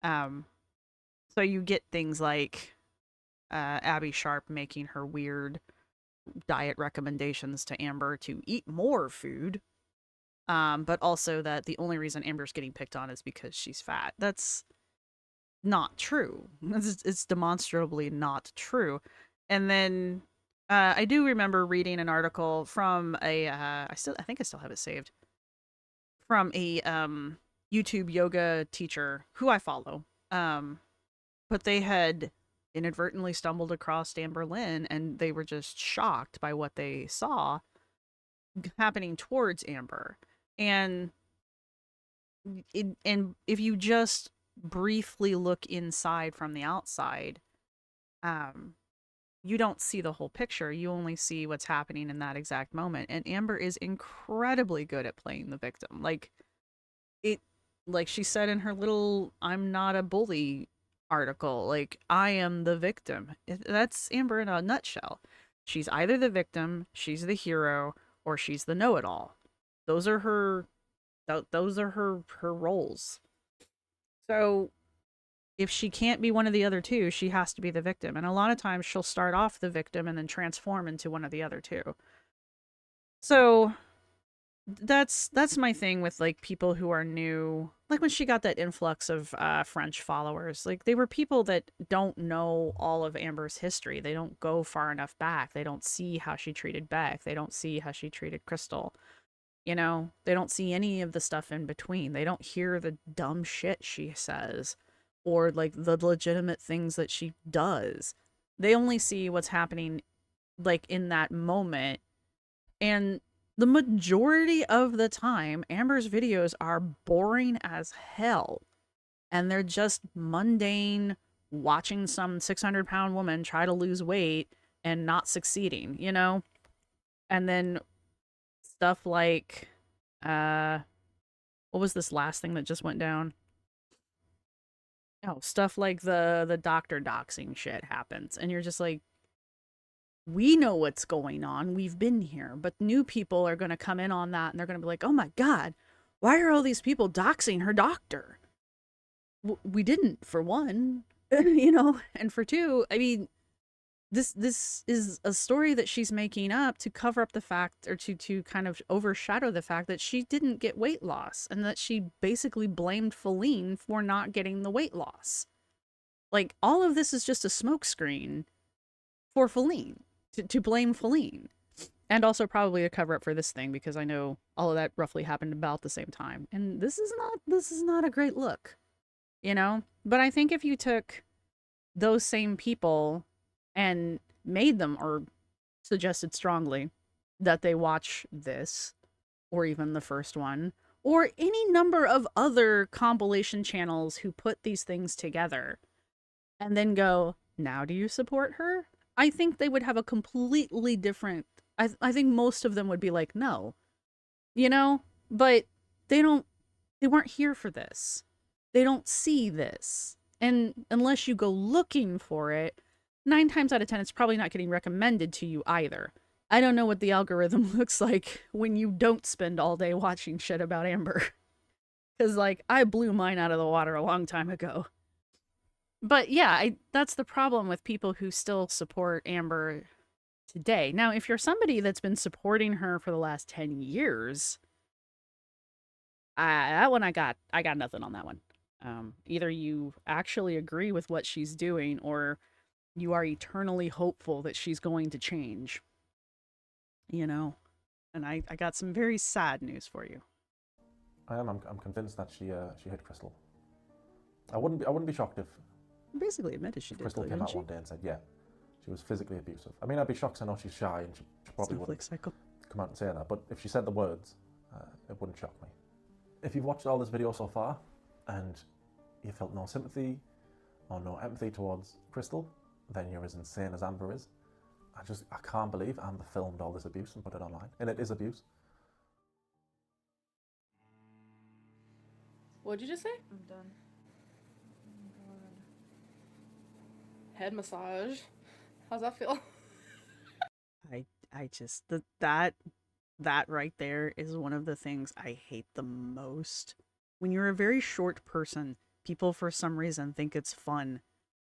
So you get things like Abby Sharp making her weird diet recommendations to Amber to eat more food, but also that the only reason Amber's getting picked on is because she's fat. That's not true. It's demonstrably not true. And then I do remember reading an article from a I think I still have it saved, from a YouTube yoga teacher who I follow. But they had inadvertently stumbled across Amber Lynn, and they were just shocked by what they saw happening towards Amber. And if you just briefly look inside from the outside, you don't see the whole picture. You only see what's happening in that exact moment. And Amber is incredibly good at playing the victim. Like she said in her little "I'm not a bully" article, like, I am the victim. That's Amber in a nutshell. She's either the victim, she's the hero, or she's the know-it-all. Those are her roles. So if she can't be one of the other two, she has to be the victim. And a lot of times she'll start off the victim and then transform into one of the other two. So that's my thing with, like, people who are new. Like, when she got that influx of French followers, like, they were people that don't know all of Amber's history. They don't go far enough back. They don't see how she treated Beck. They don't see how she treated Crystal. You know, they don't see any of the stuff in between. They don't hear the dumb shit she says, or, like, the legitimate things that she does. They only see what's happening, like, in that moment. And the majority of the time, Amber's videos are boring as hell. And they're just mundane, watching some 600-pound woman try to lose weight and not succeeding, you know? And then stuff like, what was this last thing that just went down? Oh, stuff like the doctor doxing shit happens. And you're just like, we know what's going on. We've been here. But new people are going to come in on that, and they're going to be like, oh my God, why are all these people doxing her doctor? We didn't, for one, you know, and for two, I mean, this is a story that she's making up to cover up the fact, or to kind of overshadow the fact that she didn't get weight loss, and that she basically blamed Feline for not getting the weight loss. Like, all of this is just a smokescreen for Feline, to blame Feline. And also probably a cover up for this thing, because I know all of that roughly happened about the same time. And this is not a great look, you know? But I think if you took those same people and made them, or suggested strongly that they watch this, or even the first one, or any number of other compilation channels who put these things together, and then go, now do you support her? I think they would have a completely different... I think most of them would be like, no. You know? But they weren't here for this. They don't see this. And unless you go looking for it, 9 times out of 10, it's probably not getting recommended to you either. I don't know what the algorithm looks like when you don't spend all day watching shit about Amber. Because, like, I blew mine out of the water a long time ago. But yeah, that's the problem with people who still support Amber today. Now, if you're somebody that's been supporting her for the last 10 years, that one I got nothing on that one. Either you actually agree with what she's doing, or you are eternally hopeful that she's going to change. You know? And I got some very sad news for you. I'm convinced that she hit Crystal. I wouldn't be shocked if basically admitted she did. Crystal came out one day and said, yeah, she was physically abusive. I mean, I'd be shocked, 'cause I know she's shy and she probably wouldn't come out and say that. But if she said the words, it wouldn't shock me. If you've watched all this video so far and you felt no sympathy, or no empathy towards Crystal, then you're as insane as Amber is. I can't believe Amber filmed all this abuse and put it online. And it is abuse. What'd you just say? I'm done. Head massage. How's that feel? I just that right there is one of the things I hate the most. When you're a very short person, people for some reason think it's fun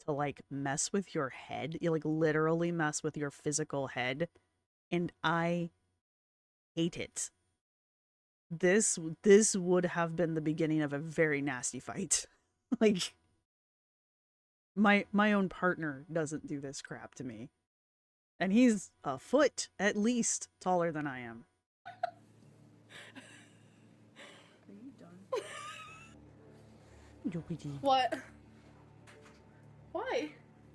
to like mess with your head. You like literally mess with your physical head, and I hate it. This would have been the beginning of a very nasty fight. Like my own partner doesn't do this crap to me. And he's a foot at least taller than I am. Are you done? What? Why?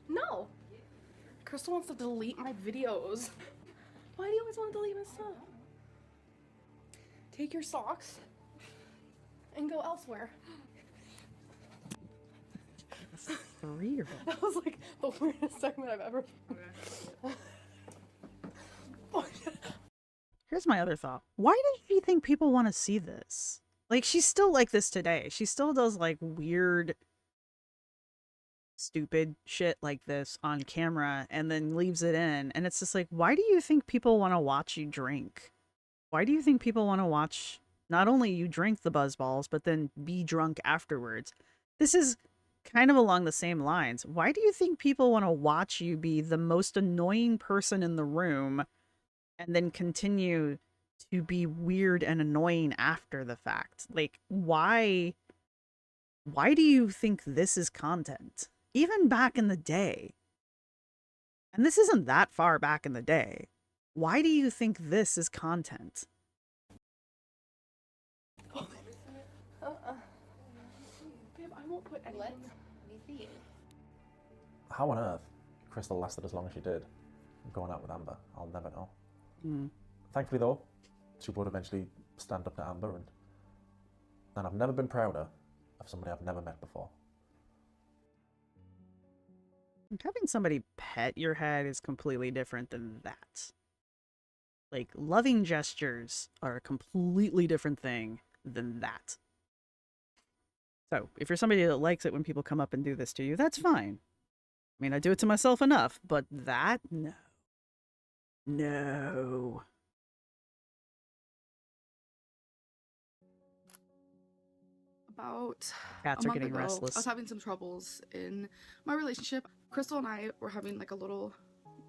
No. Crystal wants to delete my videos. Why do you always want to delete my stuff? Take your socks and go elsewhere. That was like the weirdest segment I've ever. Here's my other thought. Why does she think people want to see this? Like, she's still like this today. She still does like weird, stupid shit like this on camera and then leaves it in. And it's just like, why do you think people want to watch you drink? Why do you think people want to watch not only you drink the buzzballs, but then be drunk afterwards? This is kind of along the same lines. Why do you think people want to watch you be the most annoying person in the room and then continue to be weird and annoying after the fact? Like, why do you think this is content? Even back in the day, and this isn't that far back in the day, why do you think this is content? Babe, I won't put anything. Let me see. How on earth Crystal lasted as long as she did going out with Amber, I'll never know. Thankfully though, she would eventually stand up to Amber, and I've never been prouder of somebody I've never met before. Having somebody pet your head is completely different than that. Like, loving gestures are a completely different thing than that. So, if you're somebody that likes it when people come up and do this to you, that's fine. I mean, I do it to myself enough, but that, no. No. About Cats a are month getting ago, restless. I was having some troubles in my relationship. Crystal and I were having like a little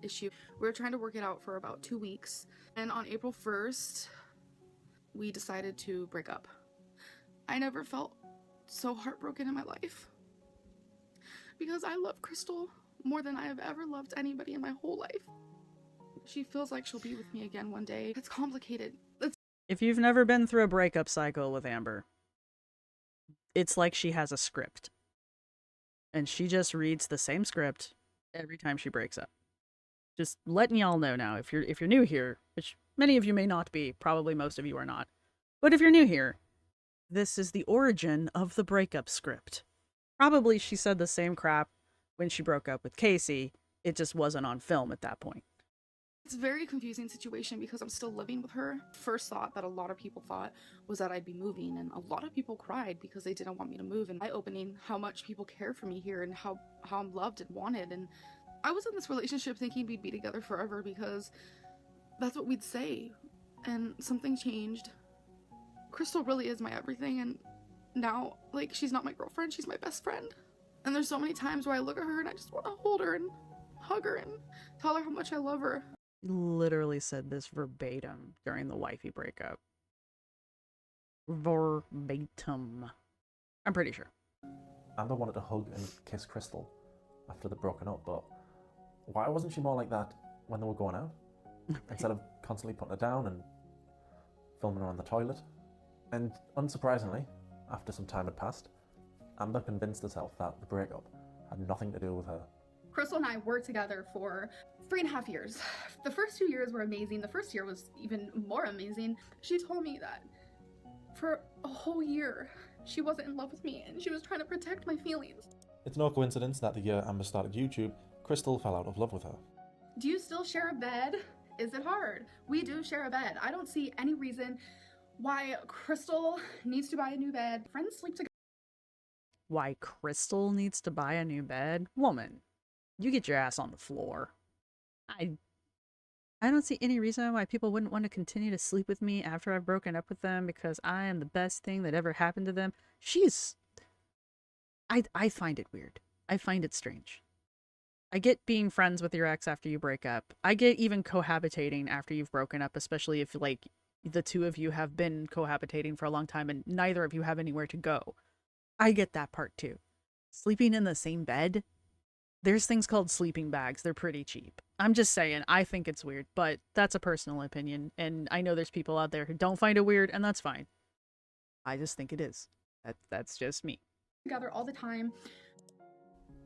issue. We were trying to work it out for about 2 weeks. And on April 1st, we decided to break up. I never felt so heartbroken in my life. Because I love Crystal more than I have ever loved anybody in my whole life. She feels like she'll be with me again one day. It's complicated. If you've never been through a breakup cycle with Amber, it's like she has a script. And she just reads the same script every time she breaks up. Just letting y'all know now, if you're new here, which many of you may not be, probably most of you are not. But if you're new here, this is the origin of the breakup script. Probably she said the same crap when she broke up with Casey. It just wasn't on film at that point. It's a very confusing situation because I'm still living with her. First thought that a lot of people thought was that I'd be moving, and a lot of people cried because they didn't want me to move, and eye-opening how much people care for me here and how I'm loved and wanted. And I was in this relationship thinking we'd be together forever because that's what we'd say, and something changed. Crystal really is my everything, and now, like, she's not my girlfriend, she's my best friend. And there's so many times where I look at her and I just want to hold her and hug her and tell her how much I love her. Literally said this verbatim during the wifey breakup. Verbatim. I'm pretty sure. Amber wanted to hug and kiss Crystal after they'd broken up, but why wasn't she more like that when they were going out? Instead of constantly putting her down and filming her on the toilet. And unsurprisingly, after some time had passed, Amber convinced herself that the breakup had nothing to do with her. Crystal and I were together for 3.5 years. The first 2 years were amazing. The first year was even more amazing. She told me that for a whole year, she wasn't in love with me and she was trying to protect my feelings. It's no coincidence that the year Amber started YouTube, Crystal fell out of love with her. Do you still share a bed? Is it hard? We do share a bed. I don't see any reason why Crystal needs to buy a new bed. Friends sleep together. Why Crystal needs to buy a new bed? Woman, you get your ass on the floor. I don't see any reason why people wouldn't want to continue to sleep with me after I've broken up with them because I am the best thing that ever happened to them. I find it weird. I find it strange. I get being friends with your ex after you break up. I get even cohabitating after you've broken up, especially if, like, the two of you have been cohabitating for a long time and neither of you have anywhere to go. I get that part too. Sleeping in the same bed? There's things called sleeping bags. They're pretty cheap. I'm just saying, I think it's weird, but that's a personal opinion, and I know there's people out there who don't find it weird, and that's fine. I just think it is. That's just me. Together all the time.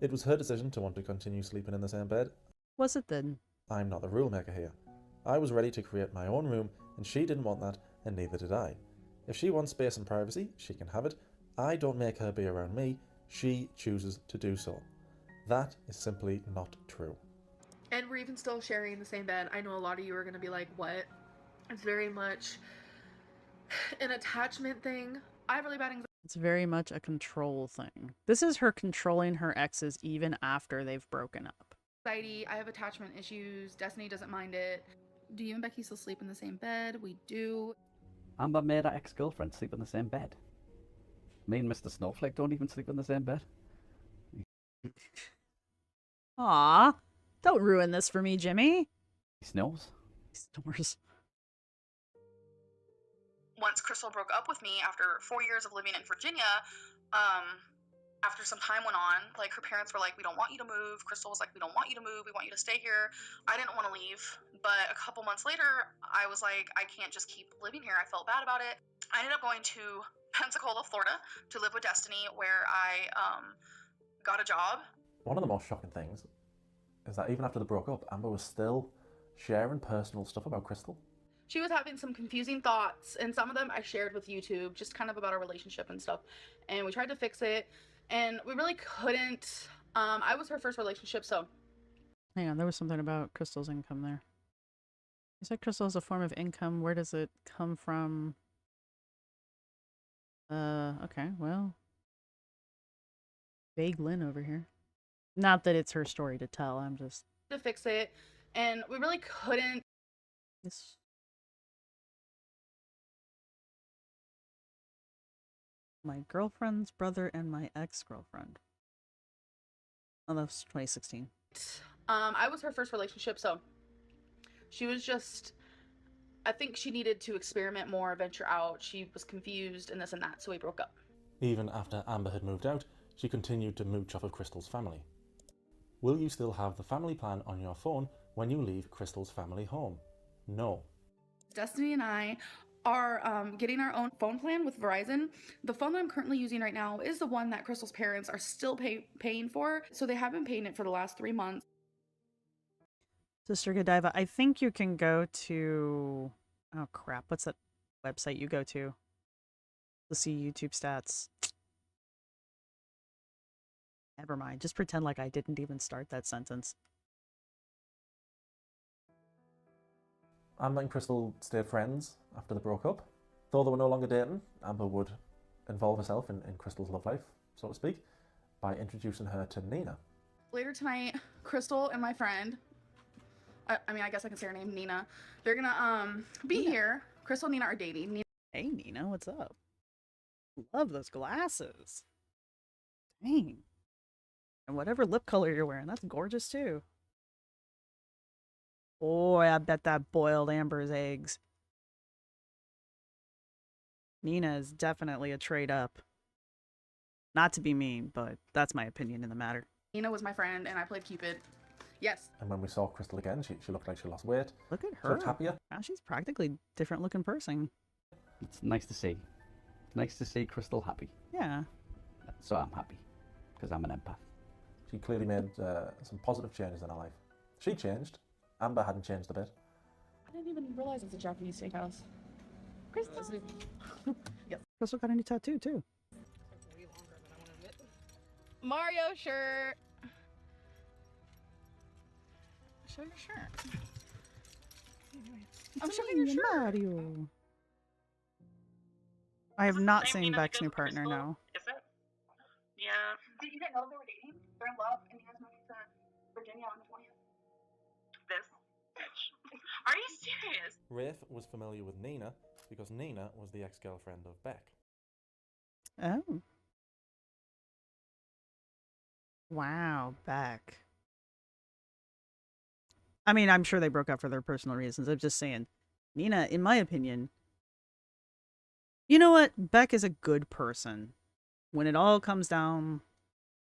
It was her decision to want to continue sleeping in the same bed. Was it then? I'm not the rule maker here. I was ready to create my own room, and she didn't want that, and neither did I. If she wants space and privacy, she can have it. I don't make her be around me. She chooses to do so. That is simply not true. And we're even still sharing the same bed. I know a lot of you are going to be like, what? It's very much an attachment thing. I have really bad anxiety. It's very much a control thing. This is her controlling her exes even after they've broken up. I have attachment issues. Destiny doesn't mind it. Do you and Becky still sleep in the same bed? We do. Amber made her ex-girlfriend sleep in the same bed. Me and Mr Snowflake don't even sleep in the same bed. Aw, don't ruin this for me, Jimmy. He snores. He snores. Once Crystal broke up with me after 4 years of living in Virginia, after some time went on, like, her parents were like, we don't want you to move. Crystal was like, we don't want you to move. We want you to stay here. I didn't want to leave. But a couple months later, I was like, I can't just keep living here. I felt bad about it. I ended up going to Pensacola, Florida to live with Destiny, where I got a job. One of the most shocking things is that even after they broke up, Amber was still sharing personal stuff about Crystal. She was having some confusing thoughts, and some of them I shared with YouTube, just kind of about our relationship and stuff. And we tried to fix it, and we really couldn't. I was her first relationship, so. Hang on, there was something about Crystal's income there. You said Crystal is a form of income. Where does it come from? Okay, well. Vague Lynn over here. Not that it's her story to tell, I'm just... To fix it, and we really couldn't. This... My girlfriend's brother and my ex-girlfriend. Oh, that was 2016. I was her first relationship, so she was just, I think she needed to experiment more, venture out. She was confused and this and that, so we broke up. Even after Amber had moved out, she continued to mooch off of Crystal's family. Will you still have the family plan on your phone when you leave Crystal's family home? No. Destiny and I are getting our own phone plan with Verizon. The phone that I'm currently using right now is the one that Crystal's parents are still paying for, so they have been paying it for the last 3 months. Sister Godiva, I think you can go to... Oh crap, what's that website you go to see YouTube stats? Never mind, just pretend like I didn't even start that sentence. Amber and Crystal stayed friends after they broke up. Though they were no longer dating, Amber would involve herself in Crystal's love life, so to speak, by introducing her to Nina. Later tonight, Crystal and my friend, I guess I can say her name, Nina, they're gonna be here. Crystal and Nina are dating. Hey Nina, what's up? Love those glasses. Dang. And whatever lip color you're wearing, that's gorgeous too. Boy, I bet that boiled Amber's eggs. Nina is definitely a trade up. Not to be mean, but that's my opinion in the matter. Nina was my friend and I played Cupid. Yes. And when we saw Crystal again, she looked like she lost weight. Look at She her. looked happier. Now she's practically a different looking person. It's nice to see. It's nice to see Crystal happy. Yeah. So I'm happy, because I'm an empath. She clearly made some positive changes in her life. She changed. Amber hadn't changed a bit. I didn't even realize it's a Japanese steakhouse. Crystal. Yes. Crystal got a new tattoo too. Mario shirt. Show your shirt. I'm showing your shirt. Mario. I have not seen Beck's new partner, no. Is it? Yeah. Did you didn't know they were dating? They're in love, and Nina's moving to Virginia on the 20th. This bitch. Are you serious? Rafe was familiar with Nina because Nina was the ex-girlfriend of Beck. Oh. Wow, Beck. I mean, I'm sure they broke up for their personal reasons. I'm just saying, Nina, in my opinion, you know what? Beck is a good person. When it all comes down,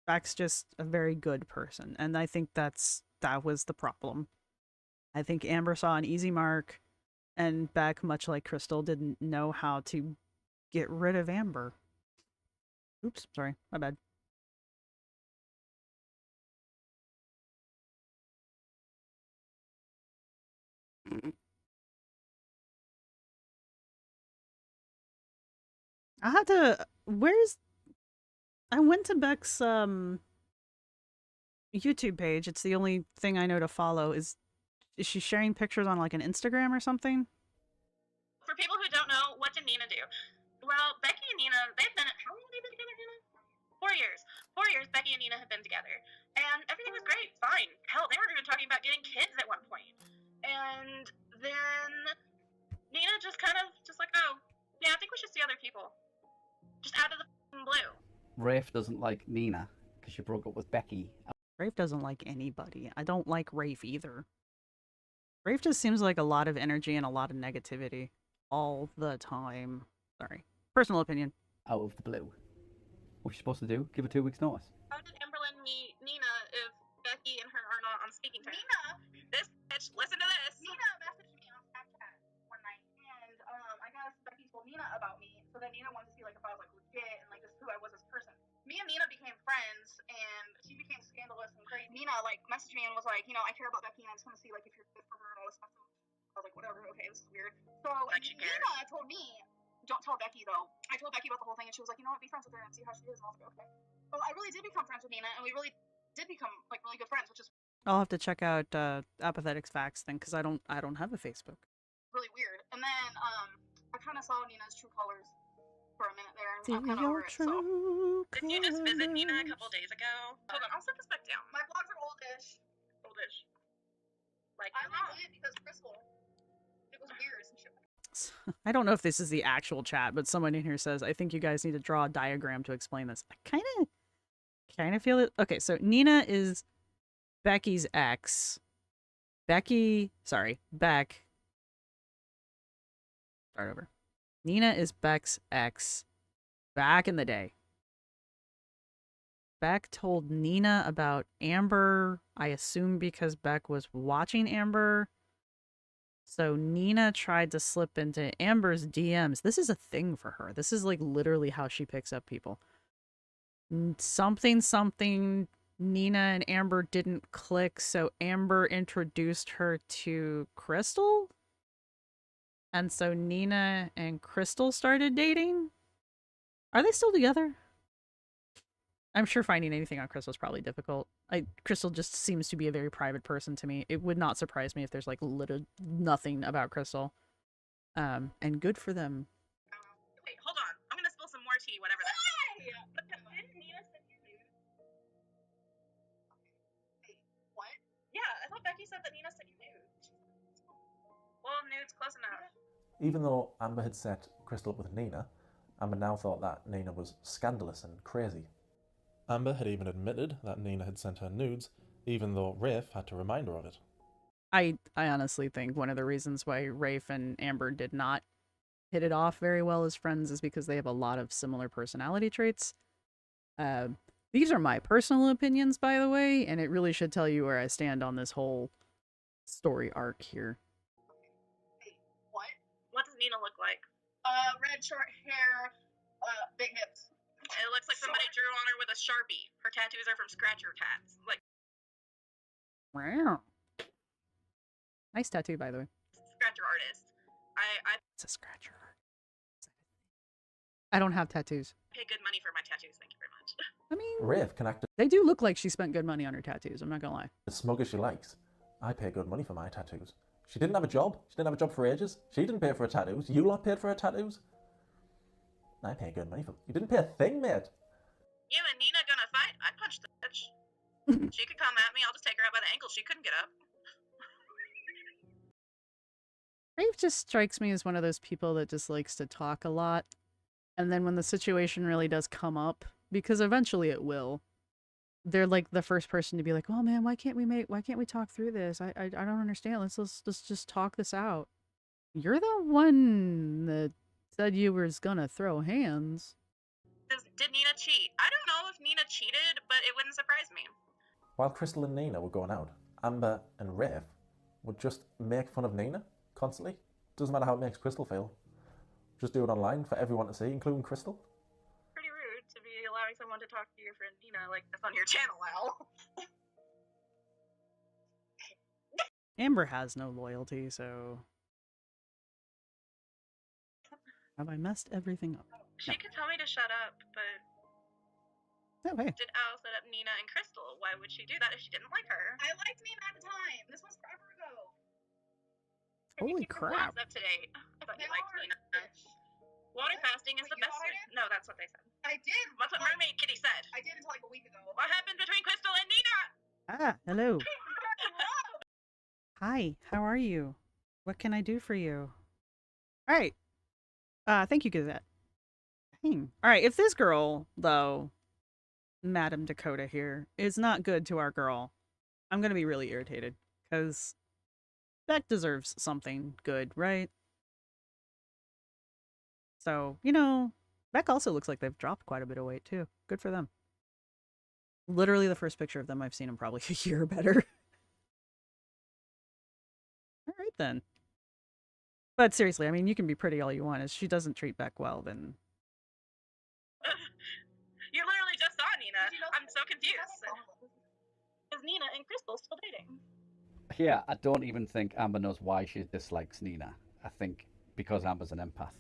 Beck's just a very good person. And I think that was the problem. I think Amber saw an easy mark, and Beck, much like Crystal, didn't know how to get rid of Amber. Oops, sorry, my bad. I had to. I went to Beck's YouTube page. It's the only thing I know to follow. Is she sharing pictures on like an Instagram or something? For people who don't know, what did Nina do? Well, Becky and Nina, they've been, how long have they been together, Nina? 4 years. 4 years Becky and Nina have been together. And everything was great, fine. Hell, they were even talking about getting kids at one point. And then Nina just kind of, just like, oh, yeah, I think we should see other people. Just out of the blue. Rafe doesn't like Nina because she broke up with Becky. Rafe doesn't like anybody. I don't like Rafe either. Rafe just seems like a lot of energy and a lot of negativity all the time. Sorry. Personal opinion. Out of the blue. What's she supposed to do? Give her 2 weeks' notice. How did Amberlynn meet Nina if Becky and her are not on speaking terms? Nina! This bitch, listen to this! Nina messaged me on Snapchat one night, and I guess Becky told Nina about me, so then Nina wanted to see like if I was like legit and like just who I was as a person. Me and Nina became friends, and she became scandalous and crazy. Nina like messaged me and was like, you know, I care about Becky and I just want to see like if you're good for her and all this stuff. So I was like, whatever, okay, this is weird. So Nina told me, don't tell Becky though. I told Becky about the whole thing, and she was like, you know what, be friends with her and see how she is. And I was like, okay. Well, I really did become friends with Nina, and we really did become like really good friends, which is I'll have to check out Apathetic's Facts thing because I don't have a Facebook. really weird. And then I kind of saw Nina's true colors for a minute there, and I'm kind of over it. So did you just visit Nina a couple days ago? Hold on, I'll set this back down. My vlogs are oldish. Oldish. Like, I only did it because Crystal. It was weird and shit. I don't know if this is the actual chat, but someone in here says, I think you guys need to draw a diagram to explain this. I kind of feel it. Okay, so Nina is Becky's ex. Beck. Start over. Nina is Beck's ex back in the day. Beck told Nina about Amber, I assume because Beck was watching Amber. So Nina tried to slip into Amber's DMs. This is a thing for her. This is like literally how she picks up people. Something, Nina and Amber didn't click, so Amber introduced her to Crystal? And so Nina and Crystal started dating? Are they still together? I'm sure finding anything on Crystal is probably difficult. Crystal just seems to be a very private person to me. It would not surprise me if there's like nothing about Crystal. And good for them. Wait, hold on. I'm gonna spill some more tea, whatever that is. Didn't Nina send you nudes? Wait, what? Yeah, I thought Becky said that Nina sent you nudes. Well, nudes, close enough. Even though Amber had set Crystal up with Nina, Amber now thought that Nina was scandalous and crazy. Amber had even admitted that Nina had sent her nudes, even though Rafe had to remind her of it. I honestly think one of the reasons why Rafe and Amber did not hit it off very well as friends is because they have a lot of similar personality traits. These are my personal opinions, by the way, and it really should tell you where I stand on this whole story arc here. What? What does Nina look like? Red short hair, big hips. It looks like somebody drew on her with a Sharpie. Her tattoos are from Scratcher Tats. Like, Wow. Nice tattoo, by the way. Scratcher artist. It's a scratcher. I don't have tattoos. Pay good money for my tattoos, thank you very much. I mean, Rafe can act they do look like she spent good money on her tattoos, I'm not gonna lie. as smug as she likes. I pay good money for my tattoos. She didn't have a job. She didn't have a job for ages. She didn't pay for her tattoos. You lot paid for her tattoos. I pay good money for. You didn't pay a thing, mate. You and Nina gonna fight? I punched the bitch. She could come at me. I'll just take her out by the ankle. She couldn't get up. Rafe just strikes me as one of those people that just likes to talk a lot. And then when the situation really does come up, because eventually it will, they're like the first person to be like, "Oh man, why can't we talk through this? I don't understand. Let's just talk this out." You're the one that said you was gonna throw hands. Did Nina cheat? I don't know if Nina cheated, but it wouldn't surprise me. While Crystal and Nina were going out, Amber and Rafe would just make fun of Nina constantly. Doesn't matter how it makes Crystal feel. Just do it online for everyone to see, including Crystal. Pretty rude to be allowing someone to talk to your friend Nina like this on your channel, Al. Amber has no loyalty, so have I messed everything up? She could tell me to shut up, but No way. did Al set up Nina and Crystal? Why would she do that if she didn't like her? I liked Nina at the time. This was forever ago. Holy crap. Up to date. I thought you liked Nina. Water fasting is the best. No, that's what they said. I did. That's what Mermaid Kitty said. I did until like a week ago. What happened between Crystal and Nina? Ah, hello. Hi, how are you? What can I do for you? All right. Thank you, Gazette. Dang. All right, if this girl, though, Madam Dakota here, is not good to our girl, I'm going to be really irritated, because Beck deserves something good, right? So, you know, Beck also looks like they've dropped quite a bit of weight, too. Good for them. Literally the first picture of them I've seen in probably a year or better. All right, then. But seriously, I mean, you can be pretty all you want. If she doesn't treat Beck well, then... You literally just saw Nina. I'm so confused. Is Nina and Crystal still dating? Yeah, I don't even think Amber knows why she dislikes Nina. I think because Amber's an empath.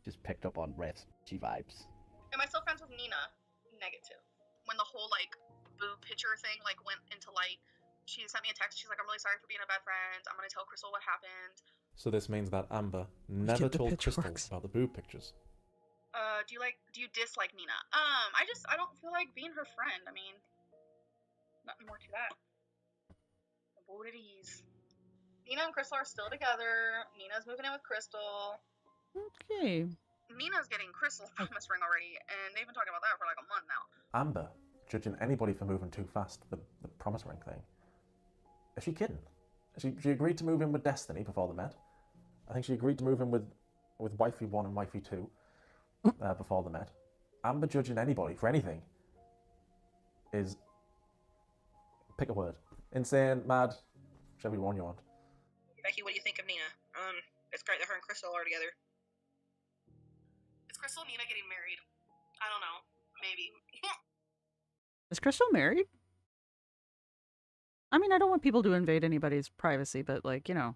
Just picked up on Rafe's vibes. Am I still friends with Nina? Negative. When the whole like boob picture thing like went into light, she sent me a text. She's like, "I'm really sorry for being a bad friend. I'm gonna tell Crystal what happened." So this means that Amber never told Crystal about the boob pictures. Do you dislike Nina? I don't feel like being her friend. I mean, nothing more to that. What it is. Nina and Crystal are still together. Nina's moving in with Crystal. Okay. Nina's getting Crystal's promise ring already, and they've been talking about that for like a month now. Amber judging anybody for moving too fast, the promise ring thing. Is she kidding? She agreed to move in with Destiny before they met. I think she agreed to move in with Wifey 1 and Wifey 2 before they met. Amber judging anybody for anything is, pick a word, insane, mad, whichever one you want. Becky, what do you think of Nina? It's great that her and Crystal are together. Is Crystal and Nina getting married? I don't know. Maybe. Is Crystal married? I mean, I don't want people to invade anybody's privacy, but, like, you know,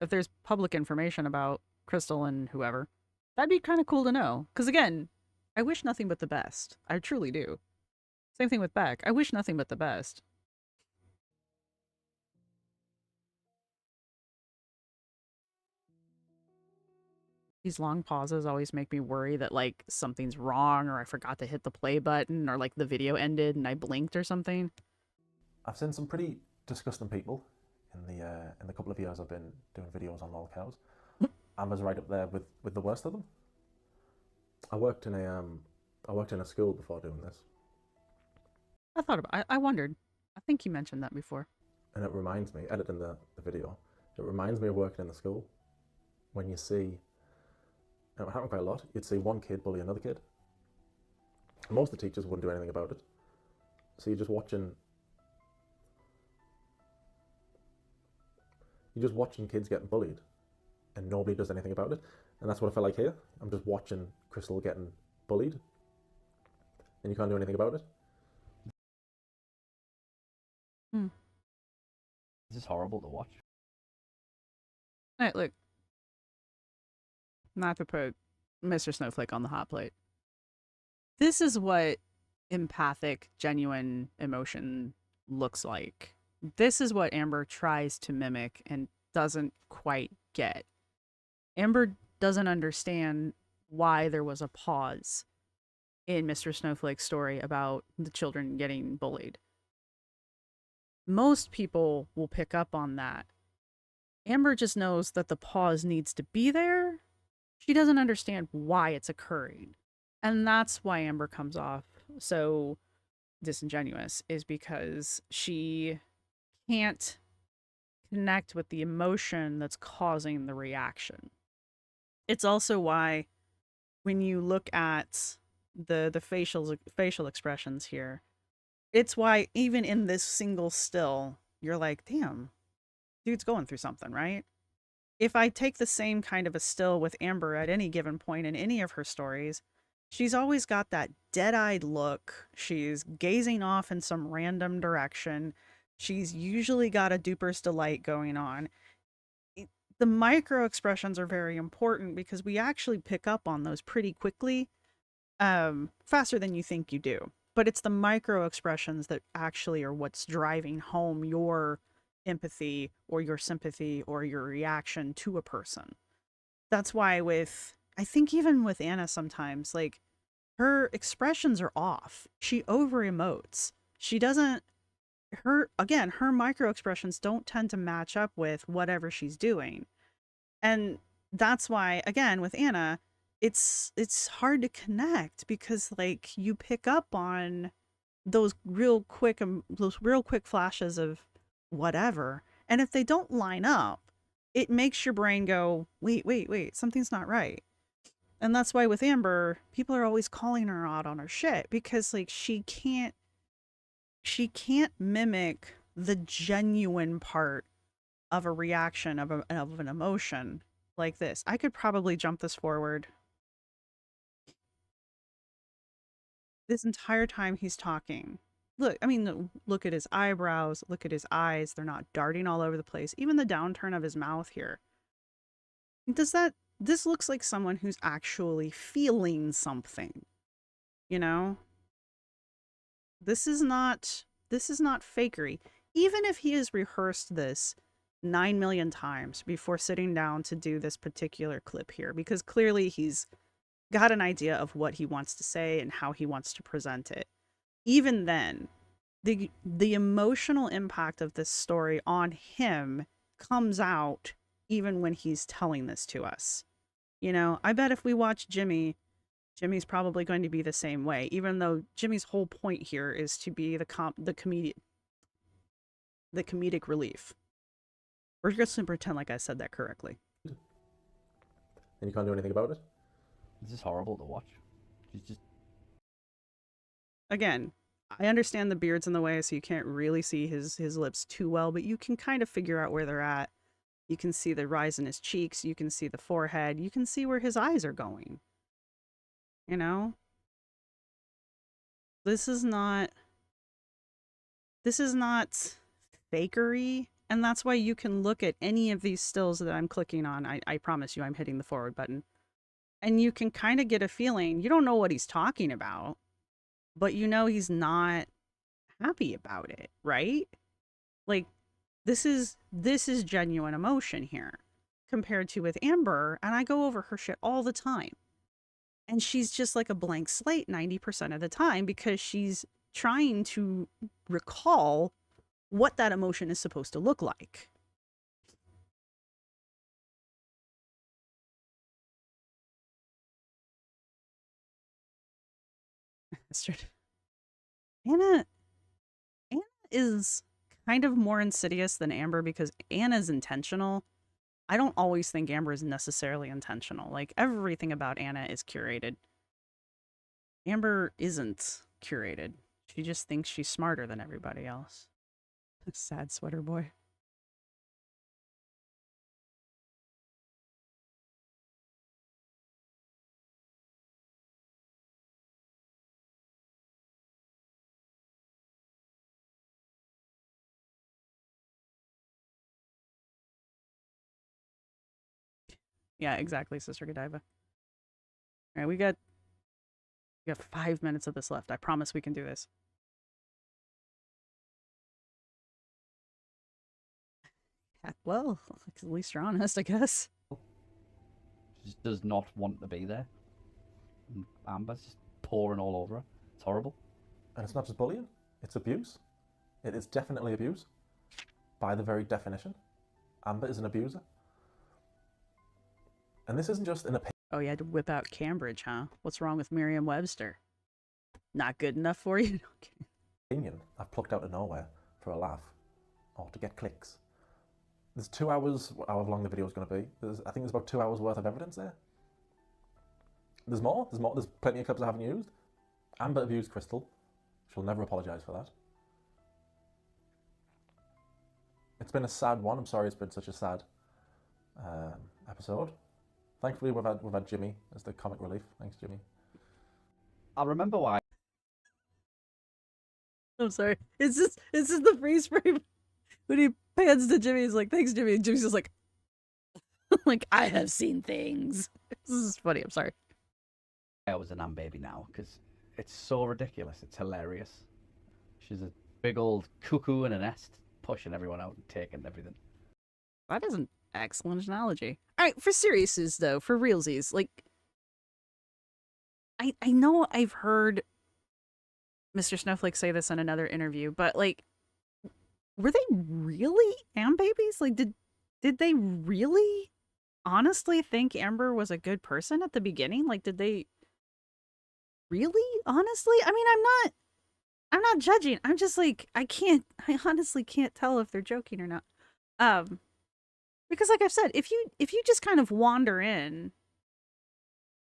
if there's public information about Crystal and whoever, that'd be kind of cool to know. Because, again, I wish nothing but the best. I truly do. Same thing with Beck. I wish nothing but the best. These long pauses always make me worry that, like, something's wrong, or I forgot to hit the play button, or, like, the video ended and I blinked or something. I've seen some pretty disgusting people in the couple of years I've been doing videos on lol cows. Amber's right up there with the worst of them. I worked in a school before doing this. I wondered. I think you mentioned that before. And it reminds me, editing the video, it reminds me of working in the school. When you see, it happened quite a lot, you'd see one kid bully another kid. Most of the teachers wouldn't do anything about it. So you're just watching kids getting bullied and nobody does anything about it. And that's what I felt like here. I'm just watching Crystal getting bullied and you can't do anything about it. This is horrible to watch. Hey, look. Not to put Mr. Snowflake on the hot plate. This is what empathic, genuine emotion looks like. This is what Amber tries to mimic and doesn't quite get. Amber doesn't understand why there was a pause in Mr. Snowflake's story about the children getting bullied. Most people will pick up on that. Amber just knows that the pause needs to be there. She doesn't understand why it's occurring. And that's why Amber comes off so disingenuous, is because she can't connect with the emotion that's causing the reaction. It's also why when you look at the facial expressions here, it's why even in this single still, you're like, damn, dude's going through something, right? If I take the same kind of a still with Amber at any given point in any of her stories, she's always got that dead-eyed look. She's gazing off in some random direction. She's usually got a duper's delight going on. The micro expressions are very important because we actually pick up on those pretty quickly, faster than you think you do. But it's the micro expressions that actually are what's driving home your empathy or your sympathy or your reaction to a person. That's why I think even with Anna sometimes, like, her expressions are off. She over emotes. She doesn't, her micro expressions don't tend to match up with whatever she's doing. And that's why, again, with Anna, it's hard to connect because, like, you pick up on those real quick flashes of whatever, and if they don't line up, it makes your brain go, wait, something's not right. And that's why with Amber, people are always calling her out on her shit because, like, she can't mimic the genuine part of a reaction of an emotion like this. I could probably jump this forward. This entire time he's talking. Look, I mean, look at his eyebrows, look at his eyes. They're not darting all over the place. Even the downturn of his mouth here. This looks like someone who's actually feeling something, you know? This is not fakery. Even if he has rehearsed this 9 million times before sitting down to do this particular clip here, because clearly he's got an idea of what he wants to say and how he wants to present it. Even then, the emotional impact of this story on him comes out even when he's telling this to us. You know, I bet if we watch Jimmy's probably going to be the same way, even though Jimmy's whole point here is to be the comedic relief. We're just going to pretend like I said that correctly. And you can't do anything about it? This is horrible to watch. She's just... Again, I understand the beard's in the way, so you can't really see his lips too well, but you can kind of figure out where they're at. You can see the rise in his cheeks. You can see the forehead. You can see where his eyes are going. You know? This is not fakery. And that's why you can look at any of these stills that I'm clicking on. I promise you I'm hitting the forward button. And you can kind of get a feeling. You don't know what he's talking about, but you know he's not happy about it, right? Like, this is genuine emotion here compared to with Amber, and I go over her shit all the time. And she's just like a blank slate 90% of the time because she's trying to recall what that emotion is supposed to look like. Anna is kind of more insidious than Amber because Anna's intentional. I don't always think Amber is necessarily intentional. Like, everything about Anna is curated. Amber isn't curated. She just thinks she's smarter than everybody else. Sad sweater boy. Yeah, exactly, Sister Godiva. All right, we got We have 5 minutes of this left. I promise we can do this. Well, at least you're honest, I guess. She just does not want to be there. And Amber's just pouring all over her. It's horrible. And it's not just bullying, it's abuse. It is definitely abuse. By the very definition. Amber is an abuser. And this isn't just an opinion. Oh, you had to whip out Cambridge, huh? What's wrong with Merriam-Webster? Not good enough for you? Opinion I've plucked out of nowhere for a laugh or to get clicks. There's 2 hours, however long the video is going to be. I think there's about 2 hours worth of evidence there. There's more. There's plenty of clips I haven't used. Amber abused Crystal. She'll never apologise for that. It's been a sad one. I'm sorry it's been such a sad episode. Thankfully we've had Jimmy as the comic relief. Thanks, Jimmy. I remember why. I'm sorry. It's just the freeze frame when he pans to Jimmy. He's like, "Thanks, Jimmy." And Jimmy's just like, "Like I have seen things." This is funny. I'm sorry. I was an Am baby now because it's so ridiculous. It's hilarious. She's a big old cuckoo in a nest, pushing everyone out and taking everything. That is an excellent analogy. All right, for seriouses though, for realsies, like I know I've heard Mr. Snowflake say this in another interview, but like, were they really Am babies? Like, did they really honestly think Amber was a good person at the beginning? Like, did they really honestly? I mean, I'm not judging. I'm just like, I honestly can't tell if they're joking or not. Because like I've said, if you just kind of wander in,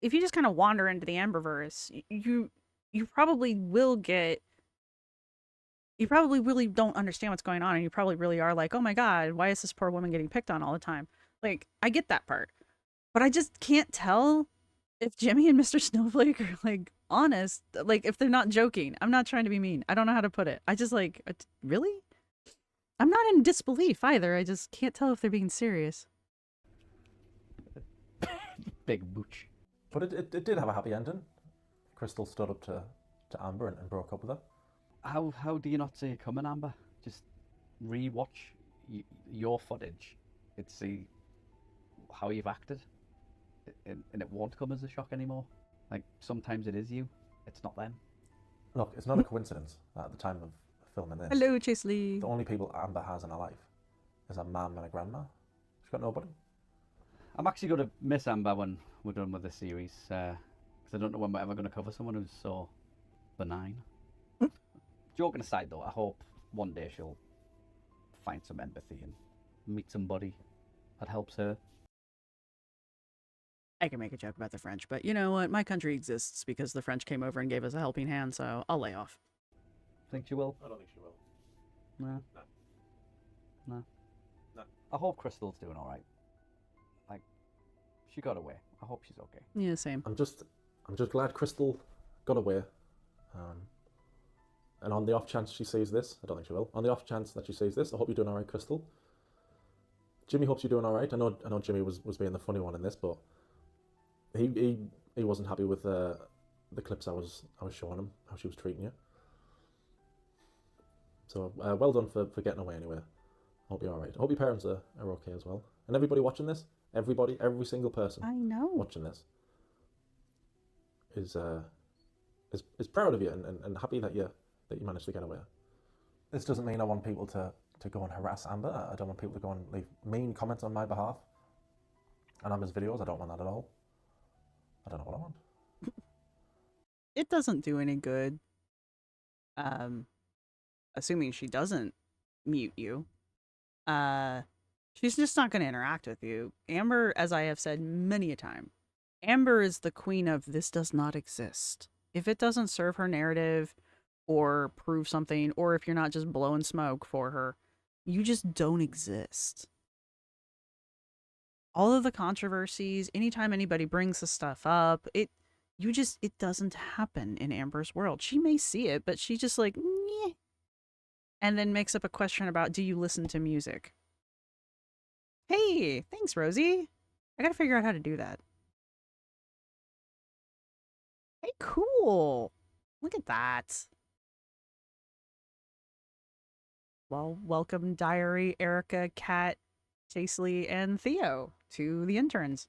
if you just kind of wander into the Amberverse, you probably will get, you probably really don't understand what's going on, and you probably really are like, oh my god, why is this poor woman getting picked on all the time? Like, I get that part, but I just can't tell if Jimmy and Mr. Snowflake are like honest, like if they're not joking. I'm not trying to be mean. I don't know how to put it. I just like, really? I'm not in disbelief either. I just can't tell if they're being serious. Big booch. But it did have a happy ending. Crystal stood up to Amber and broke up with her. How do you not see it coming, Amber? Just re-watch your footage and see how you've acted, and it won't come as a shock anymore. Like, sometimes it is you, it's not them. Look, it's not a coincidence that at the time of filming this, Hello, Chase Lee. the only people Amber has in her life is a mum and a grandma. She's got nobody. I'm actually going to miss Amber when we're done with this series, because I don't know when we're ever going to cover someone who's so benign. Joking aside though, I hope one day she'll find some empathy and meet somebody that helps her. I can make a joke about the French, but you know what? My country exists because the French came over and gave us a helping hand, so I'll lay off. Think she will? I don't think she will. No. No. I hope Crystal's doing alright. Like, she got away. I hope she's okay. Yeah, same. I'm just glad Crystal got away. And on the off chance she sees this, I don't think she will. On the off chance that she sees this, I hope you're doing alright, Crystal. Jimmy hopes you're doing alright. I know Jimmy was being the funny one in this, but he wasn't happy with the clips I was showing him, how she was treating you. So well done for getting away anyway. I hope you're alright. I hope your parents are okay as well. And everybody watching this, every single person I know watching this is proud of you and happy that you managed to get away. This doesn't mean I want people to go and harass Amber. I don't want people to go and leave mean comments on my behalf on Amber's videos. I don't want that at all. I don't know what I want. It doesn't do any good. Assuming she doesn't mute you. She's just not going to interact with you. Amber, as I have said many a time, Amber is the queen of this does not exist. If it doesn't serve her narrative or prove something, or if you're not just blowing smoke for her, you just don't exist. All of the controversies, anytime anybody brings the stuff up, it doesn't happen in Amber's world. She may see it, but she just like, nyeh. And then makes up a question about, do you listen to music? Hey, thanks, Rosie. I gotta figure out how to do that. Hey, cool. Look at that. Well, welcome Diary, Erica, Kat, Chasely, and Theo to the interns.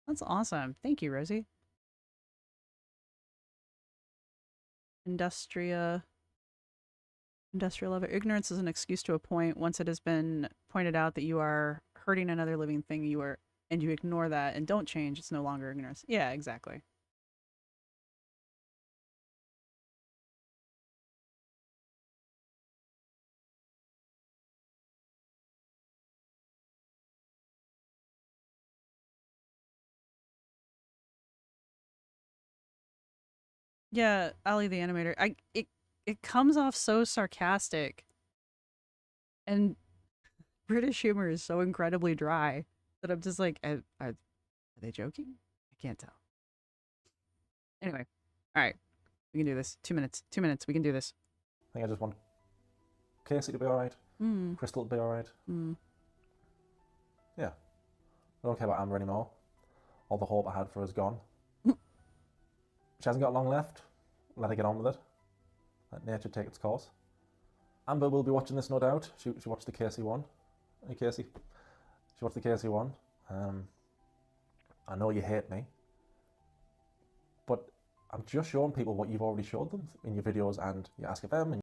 That's awesome. Thank you, Rosie. Industrial lover. Ignorance is an excuse to a point. Once it has been pointed out that you are hurting another living thing, and you ignore that and don't change, it's no longer ignorance. Yeah, exactly. Yeah, Ali the animator. It comes off so sarcastic, and British humor is so incredibly dry that I'm just like, are they joking? I can't tell. Anyway, all right, we can do this. 2 minutes. 2 minutes. We can do this. I think I just want Casey to be alright. Mm. Crystal to be alright. Mm. Yeah. I don't care about Amber anymore. All the hope I had for her is gone. She hasn't got long left. Let her get on with it. Let nature take its course. Amber will be watching this, no doubt. She watched the Casey one. Hey, Casey. She watched the Casey one. I know you hate me. But I'm just showing people what you've already showed them in your videos, and you ask of them. And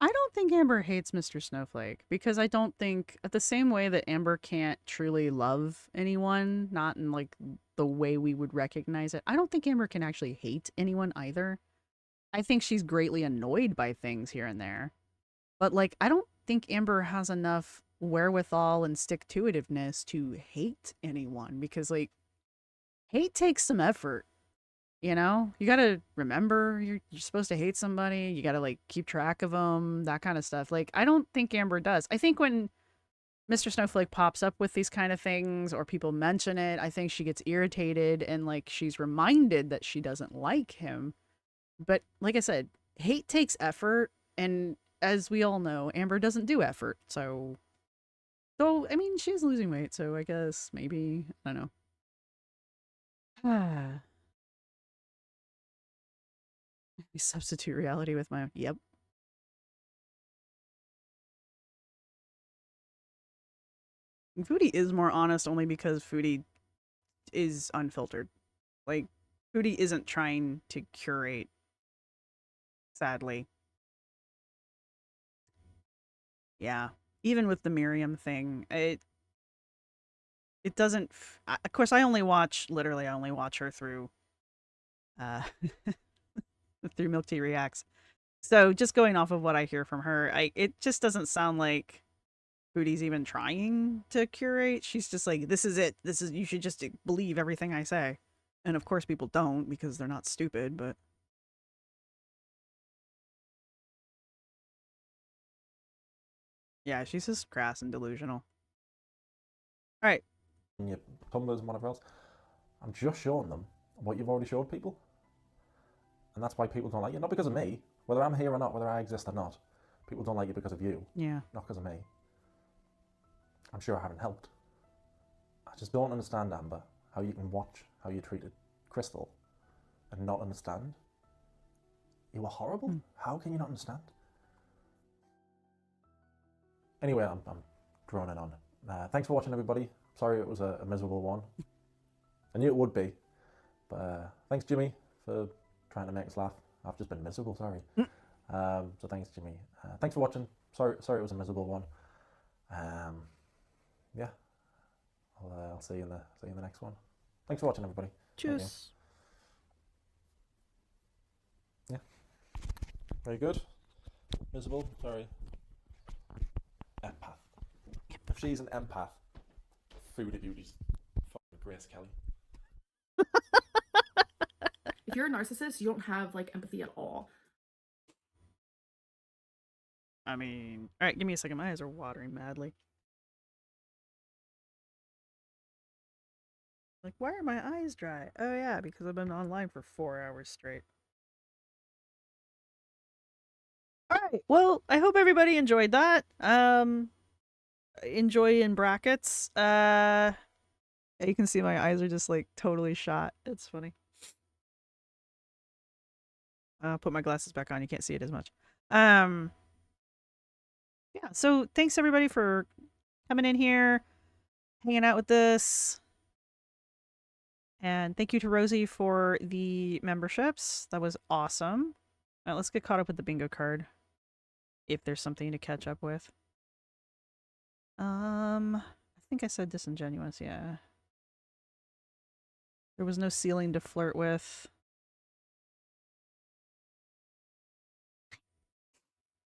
I don't think Amber hates Mr. Snowflake, because I don't think, the same way that Amber can't truly love anyone, not in like the way we would recognize it, I don't think Amber can actually hate anyone either. I think she's greatly annoyed by things here and there. But like, I don't think Amber has enough wherewithal and stick-to-itiveness to hate anyone, because like, hate takes some effort. You know, you gotta remember you're supposed to hate somebody. You gotta like keep track of them, that kind of stuff. Like, I don't think Amber does. I think when Mr. Snowflake pops up with these kind of things, or people mention it, I think she gets irritated and like she's reminded that she doesn't like him. But like I said, hate takes effort, and as we all know, Amber doesn't do effort. So I mean, she's losing weight, so I guess maybe, I don't know. Substitute reality with my own. Yep. Foodie is more honest only because Foodie is unfiltered. Like, Foodie isn't trying to curate, sadly. Yeah. Even with the Miriam thing, it doesn't... Of course, I only watch her through... through Milk Tea Reacts. So, just going off of what I hear from her, it just doesn't sound like Foodie's even trying to curate. She's just like, this is it. You should just believe everything I say. And of course people don't, because they're not stupid, but... Yeah, she's just crass and delusional. Alright. your tumblers and whatever else. I'm just showing them what you've already showed people. And that's why people don't like you. Not because of me. Whether I'm here or not, whether I exist or not. People don't like you because of you. Yeah. Not because of me. I'm sure I haven't helped. I just don't understand, Amber, how you can watch how you treated Crystal and not understand. You were horrible? How can you not understand? Anyway, I'm droning on. Thanks for watching, everybody. Sorry it was a miserable one. I knew it would be. But thanks, Jimmy, for trying to make us laugh. I've just been miserable, sorry. So thanks, Jimmy. Thanks for watching. Sorry it was a miserable one. Yeah. I'll see you in the next one. Thanks for watching, everybody. Cheers. Yeah. Very good. Miserable. Sorry. Empath. If she's an empath, Foodie Beauty's fucking Grace Kelly. If you're a narcissist, you don't have like empathy at all. I mean, alright, give me a second. My eyes are watering madly. Like, why are my eyes dry? Oh yeah, because I've been online for 4 hours straight. Alright, well, I hope everybody enjoyed that. Enjoy in brackets. Yeah, you can see my eyes are just like totally shot. It's funny. I'll put my glasses back on. You can't see it as much. Yeah, so thanks everybody for coming in here, hanging out with us. And thank you to Rosie for the memberships. That was awesome. All right, let's get caught up with the bingo card. If there's something to catch up with. I think I said disingenuous, yeah. There was no ceiling to flirt with.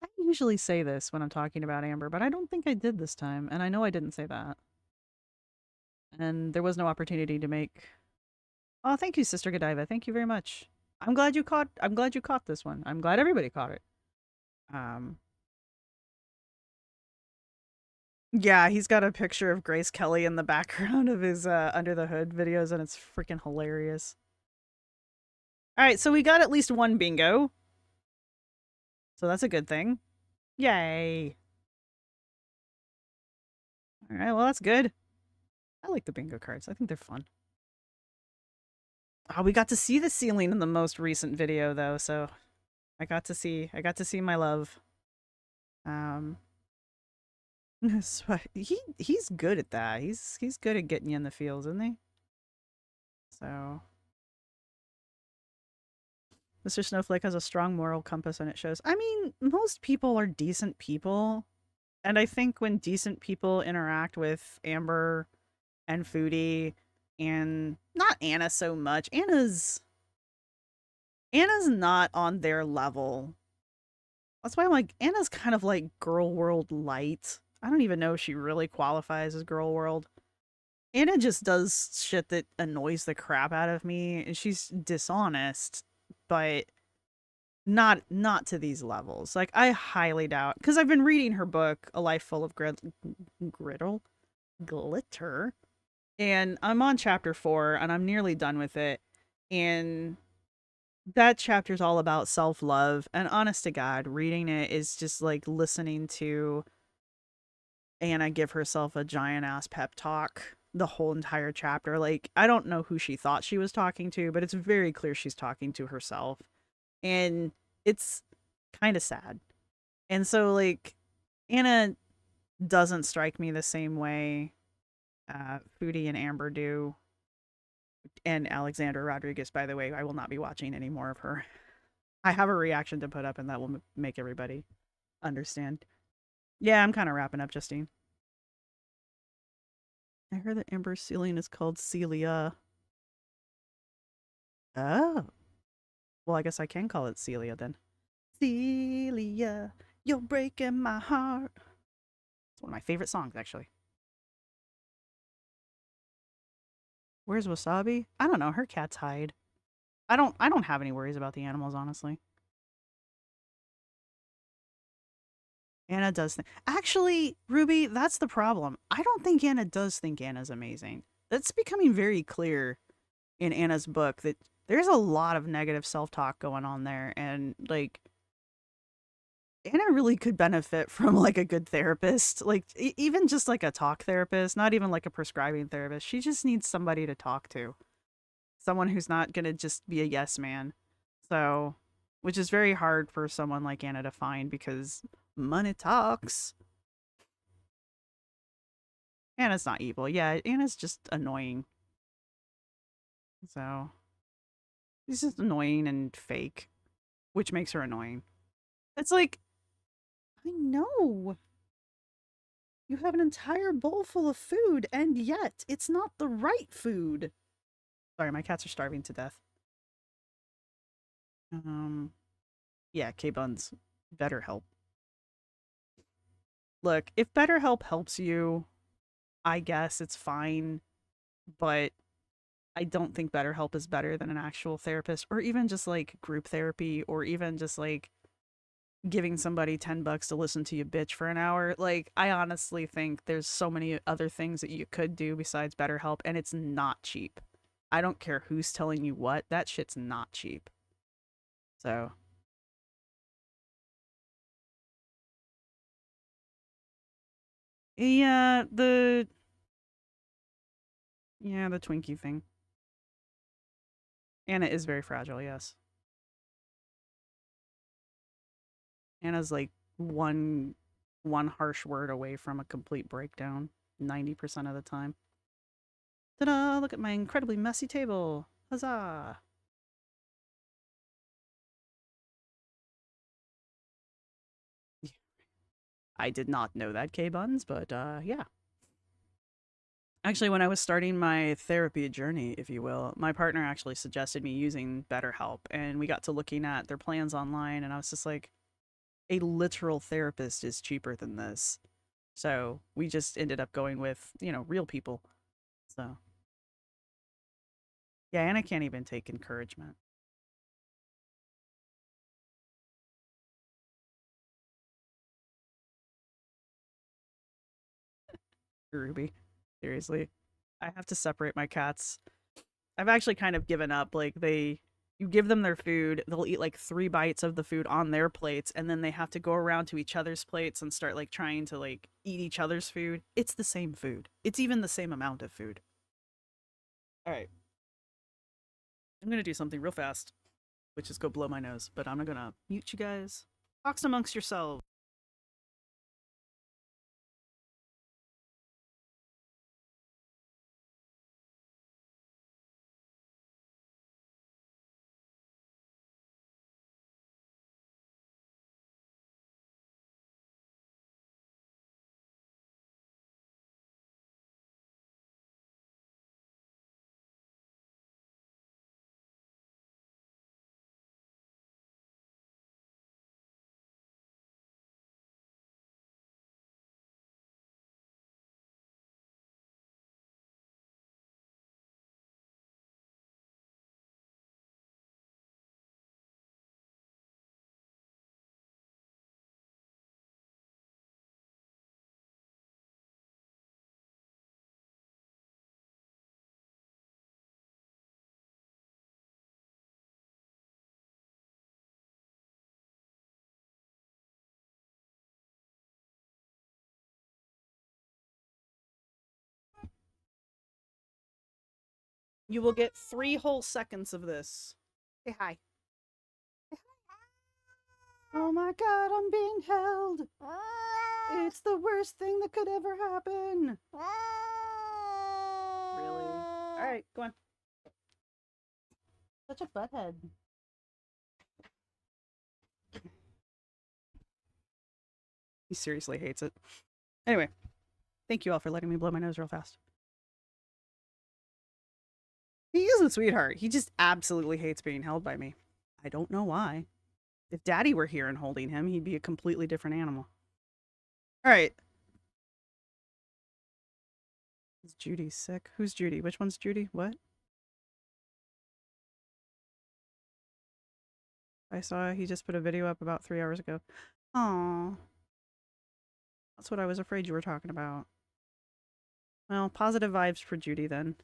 I usually say this when I'm talking about Amber, but I don't think I did this time, and I know I didn't say that. And there was no opportunity to make... Oh, thank you, Sister Godiva. Thank you very much. I'm glad you caught this one. I'm glad everybody caught it. Yeah, he's got a picture of Grace Kelly in the background of his Under the Hood videos, and it's freaking hilarious. Alright, so we got at least one bingo. So that's a good thing. Yay. Alright, well that's good. I like the bingo cards. I think they're fun. Oh, we got to see the ceiling in the most recent video though, so I got to see my love. So he's good at that. He's good at getting you in the feels, isn't he? So Mr. Snowflake has a strong moral compass and it shows. I mean, most people are decent people. And I think when decent people interact with Amber and Foodie and not Anna so much, Anna's not on their level. That's why I'm like, Anna's kind of like girl world light. I don't even know if she really qualifies as girl world. Anna just does shit that annoys the crap out of me, and she's dishonest, but not to these levels. Like, I highly doubt, because I've been reading her book, A Life Full of Glitter, and I'm on chapter 4, and I'm nearly done with it, and that chapter's all about self-love, and honest to God, reading it is just like listening to Anna give herself a giant-ass pep talk the whole entire chapter. Like, I don't know who she thought she was talking to, but it's very clear she's talking to herself. And it's kind of sad. And so, like, Anna doesn't strike me the same way Foodie and Amber do. And Alexandra Rodriguez, by the way, I will not be watching any more of her. I have a reaction to put up, and that will make everybody understand. Yeah, I'm kind of wrapping up, Justine. I heard that Amber's ceiling is called Celia. Oh. Well, I guess I can call it Celia then. Celia, you're breaking my heart. It's one of my favorite songs, actually. Where's Wasabi? I don't know. Her cats hide. I don't have any worries about the animals, honestly. Anna does think. Actually, Ruby, that's the problem. I don't think Anna does think Anna's amazing. That's becoming very clear in Anna's book that there's a lot of negative self-talk going on there, and like Anna really could benefit from like a good therapist, like even just like a talk therapist, not even like a prescribing therapist. She just needs somebody to talk to, someone who's not gonna just be a yes man. So, which is very hard for someone like Anna to find because money talks. Anna's not evil. Yeah, Anna's just annoying. So, she's just annoying and fake, which makes her annoying. It's like, I know. You have an entire bowl full of food, and yet it's not the right food. Sorry, my cats are starving to death. Yeah, K-Buns. BetterHelp. Look, if BetterHelp helps you, I guess it's fine, but I don't think BetterHelp is better than an actual therapist, or even just like group therapy, or even just like giving somebody $10 to listen to you bitch for an hour. Like, I honestly think there's so many other things that you could do besides BetterHelp, and it's not cheap. I don't care who's telling you what, that shit's not cheap. So. Yeah, Yeah, the Twinkie thing. Anna is very fragile, yes. Anna's like one harsh word away from a complete breakdown 90% of the time. Ta-da! Look at my incredibly messy table. Huzzah! I did not know that, K-Buns, but yeah. Actually, when I was starting my therapy journey, if you will, my partner actually suggested me using BetterHelp, and we got to looking at their plans online, and I was just like, a literal therapist is cheaper than this. So we just ended up going with, you know, real people. So yeah, and I can't even take encouragement. Ruby, seriously, I have to separate my cats. I've actually kind of given up. Like you give them their food, they'll eat like 3 bites of the food on their plates, and then they have to go around to each other's plates and start like trying to like eat each other's food. It's the same food. It's even the same amount of food. All right. I'm gonna do something real fast, which is go blow my nose, but I'm not gonna mute you guys. Talks amongst yourselves. You will get 3 whole seconds of this. Say hi. Oh my god, I'm being held. It's the worst thing that could ever happen. Really? Alright, go on. Such a butthead. He seriously hates it. Anyway, thank you all for letting me blow my nose real fast. He is a sweetheart. He just absolutely hates being held by me. I don't know why. If Daddy were here and holding him, he'd be a completely different animal. Alright. Is Judy sick? Who's Judy? Which one's Judy? What? I saw he just put a video up about 3 hours ago. Aww. That's what I was afraid you were talking about. Well, positive vibes for Judy then.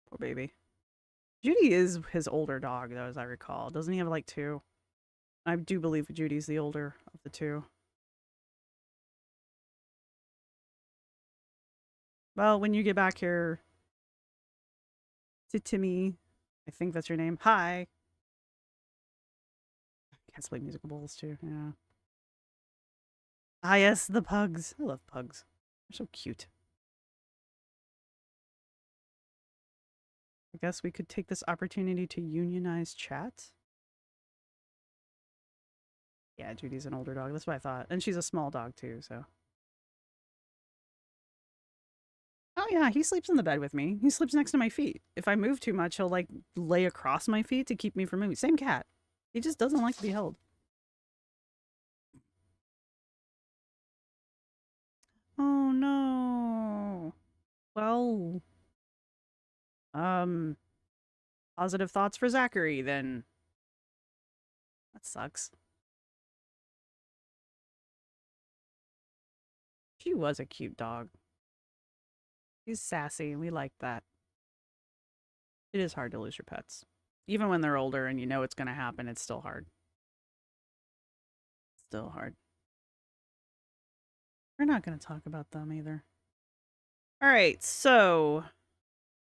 Poor baby. Judy is his older dog, though, as I recall. Doesn't he have like 2? I do believe Judy's the older of the 2. Well, when you get back here to Timmy, I think that's your name. Hi. Cats play musical bowls too, yeah. Ah, yes, the pugs. I love pugs. They're so cute. I guess we could take this opportunity to unionize chat. Yeah, Judy's an older dog. That's what I thought. And she's a small dog too, so. Oh yeah, he sleeps in the bed with me. He sleeps next to my feet. If I move too much, he'll like lay across my feet to keep me from moving. Same cat. He just doesn't like to be held. Oh no. Well, positive thoughts for Zachary then. That sucks. She was a cute dog. She's sassy. We like that. It is hard to lose your pets. Even when they're older and you know it's going to happen, it's still hard. Still hard. We're not going to talk about them either. All right, so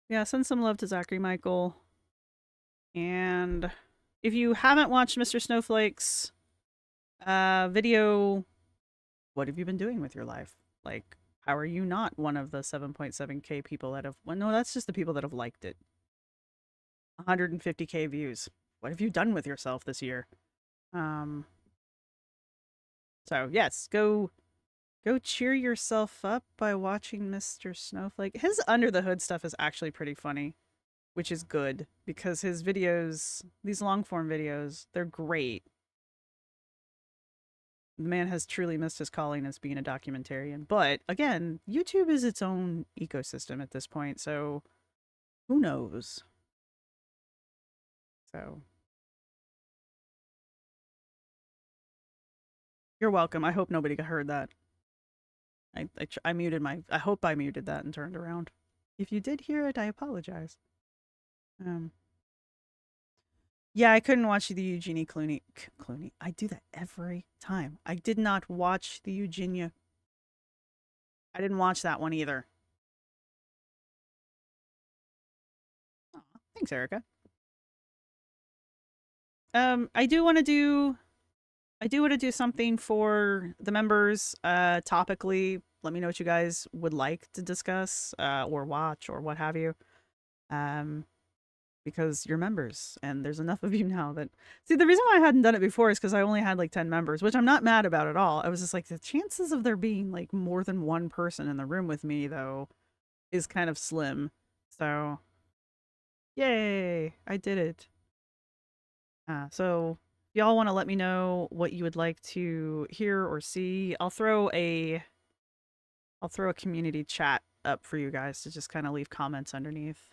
yeah, send some love to Zachary Michael. And if you haven't watched Mr. Snowflake's video, what have you been doing with your life? Like, how are you not one of the 7.7k people that have, well, no, that's just the people that have liked it. 150k views. What have you done with yourself this year? So yes, go cheer yourself up by watching Mr. Snowflake. His under the hood stuff is actually pretty funny, which is good because his videos, these long form videos, they're great. The man has truly missed his calling as being a documentarian. But again, YouTube is its own ecosystem at this point, so who knows? So you're welcome. I hope nobody heard that. I muted I hope I muted that and turned around. If you did hear it, I apologize. Yeah, I couldn't watch the Eugenie Clooney. I do that every time. I did not watch the Eugenia. I didn't watch that one either. Aw, thanks, Erica. I do want to do something for the members, topically. Let me know what you guys would like to discuss, or watch, or what have you. Because you're members, and there's enough of you now that... See, the reason why I hadn't done it before is because I only had, like, 10 members, which I'm not mad about at all. I was just like, the chances of there being, like, more than one person in the room with me, though, is kind of slim. So, yay! I did it. So, y'all want to let me know what you would like to hear or see. I'll throw a community chat up for you guys to just kind of leave comments underneath.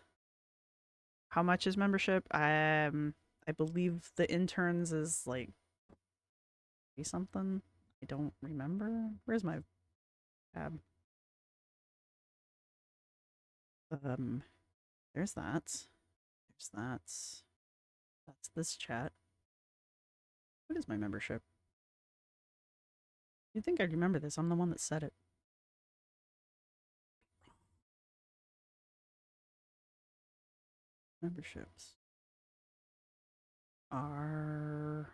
How much is membership? I believe the interns is like something. I don't remember. Where's my tab? There's that. There's that. That's this chat. What is my membership? You'd think I'd remember this. I'm the one that said it. Memberships are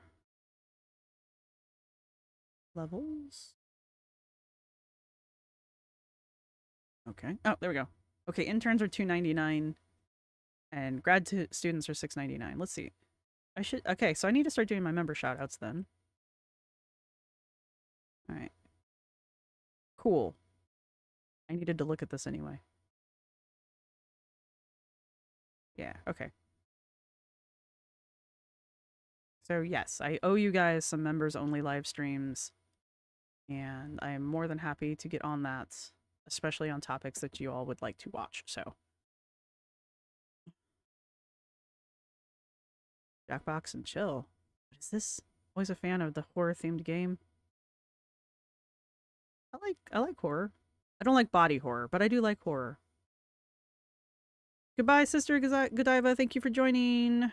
levels. Okay. Oh, there we go. Okay, interns are $2.99 and grad students are $6.99. Let's see. Okay, so I need to start doing my member shoutouts then. All right. Cool. I needed to look at this anyway. Yeah, okay. So yes, I owe you guys some members only live streams, and I am more than happy to get on that, especially on topics that you all would like to watch. So Jackbox and chill. What is this? Always a fan of the horror themed game. I like horror. I don't like body horror, but I do like horror. Goodbye, Sister Godiva. Thank you for joining.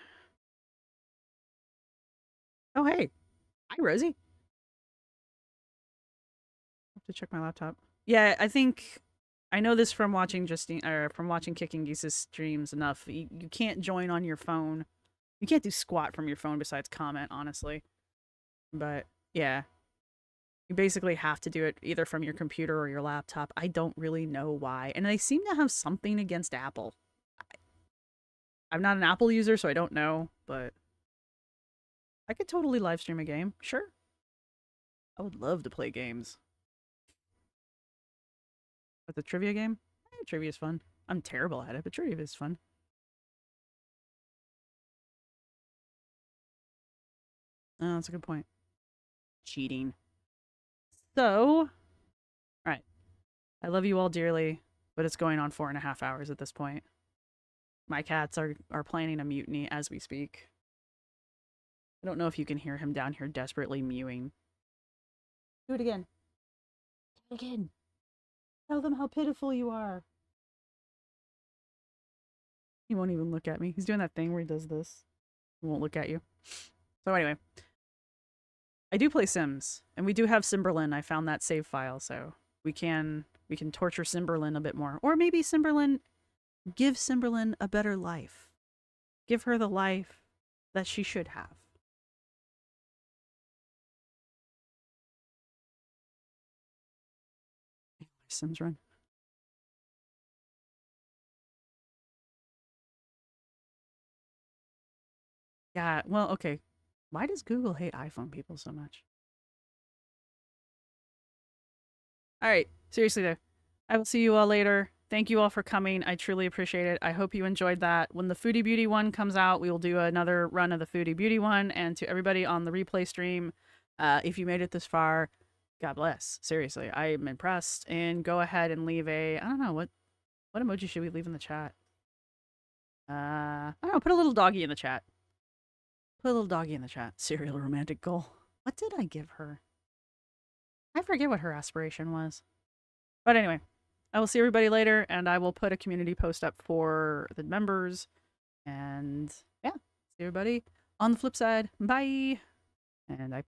Oh, hey. Hi, Rosie. I have to check my laptop. Yeah, I know this from watching Kicking Geese's streams enough. You can't join on your phone. You can't do squat from your phone besides comment, honestly. But yeah. You basically have to do it either from your computer or your laptop. I don't really know why. And they seem to have something against Apple. I'm not an Apple user, so I don't know, but I could totally live stream a game. Sure. I would love to play games. But the trivia game? Trivia is fun. I'm terrible at it, but trivia is fun. Oh, that's a good point. Cheating. So, alright. I love you all dearly, but it's going on 4.5 hours at this point. My cats are planning a mutiny as we speak. I don't know if you can hear him down here desperately mewing. Do it again. Do it again. Tell them how pitiful you are. He won't even look at me. He's doing that thing where he does this. He won't look at you. So anyway. I do play Sims, and we do have Simberlin. I found that save file, so we can torture Cymberlin a bit more. Or maybe give Cymberlin a better life. Give her the life that she should have. Sims run. Yeah, well, okay. Why does Google hate iPhone people so much? All right, seriously though. I will see you all later. Thank you all for coming. I truly appreciate it. I hope you enjoyed that. When the Foodie Beauty one comes out, we will do another run of the Foodie Beauty one. And to everybody on the replay stream, if you made it this far, God bless. Seriously, I am impressed. And go ahead and leave a, I don't know, what emoji should we leave in the chat? I don't know, put a little doggy in the chat. Put a little doggy in the chat. Serial romantic goal. What did I give her? I forget what her aspiration was. But anyway, I will see everybody later, and I will put a community post up for the members. And yeah, see everybody on the flip side. Bye. And I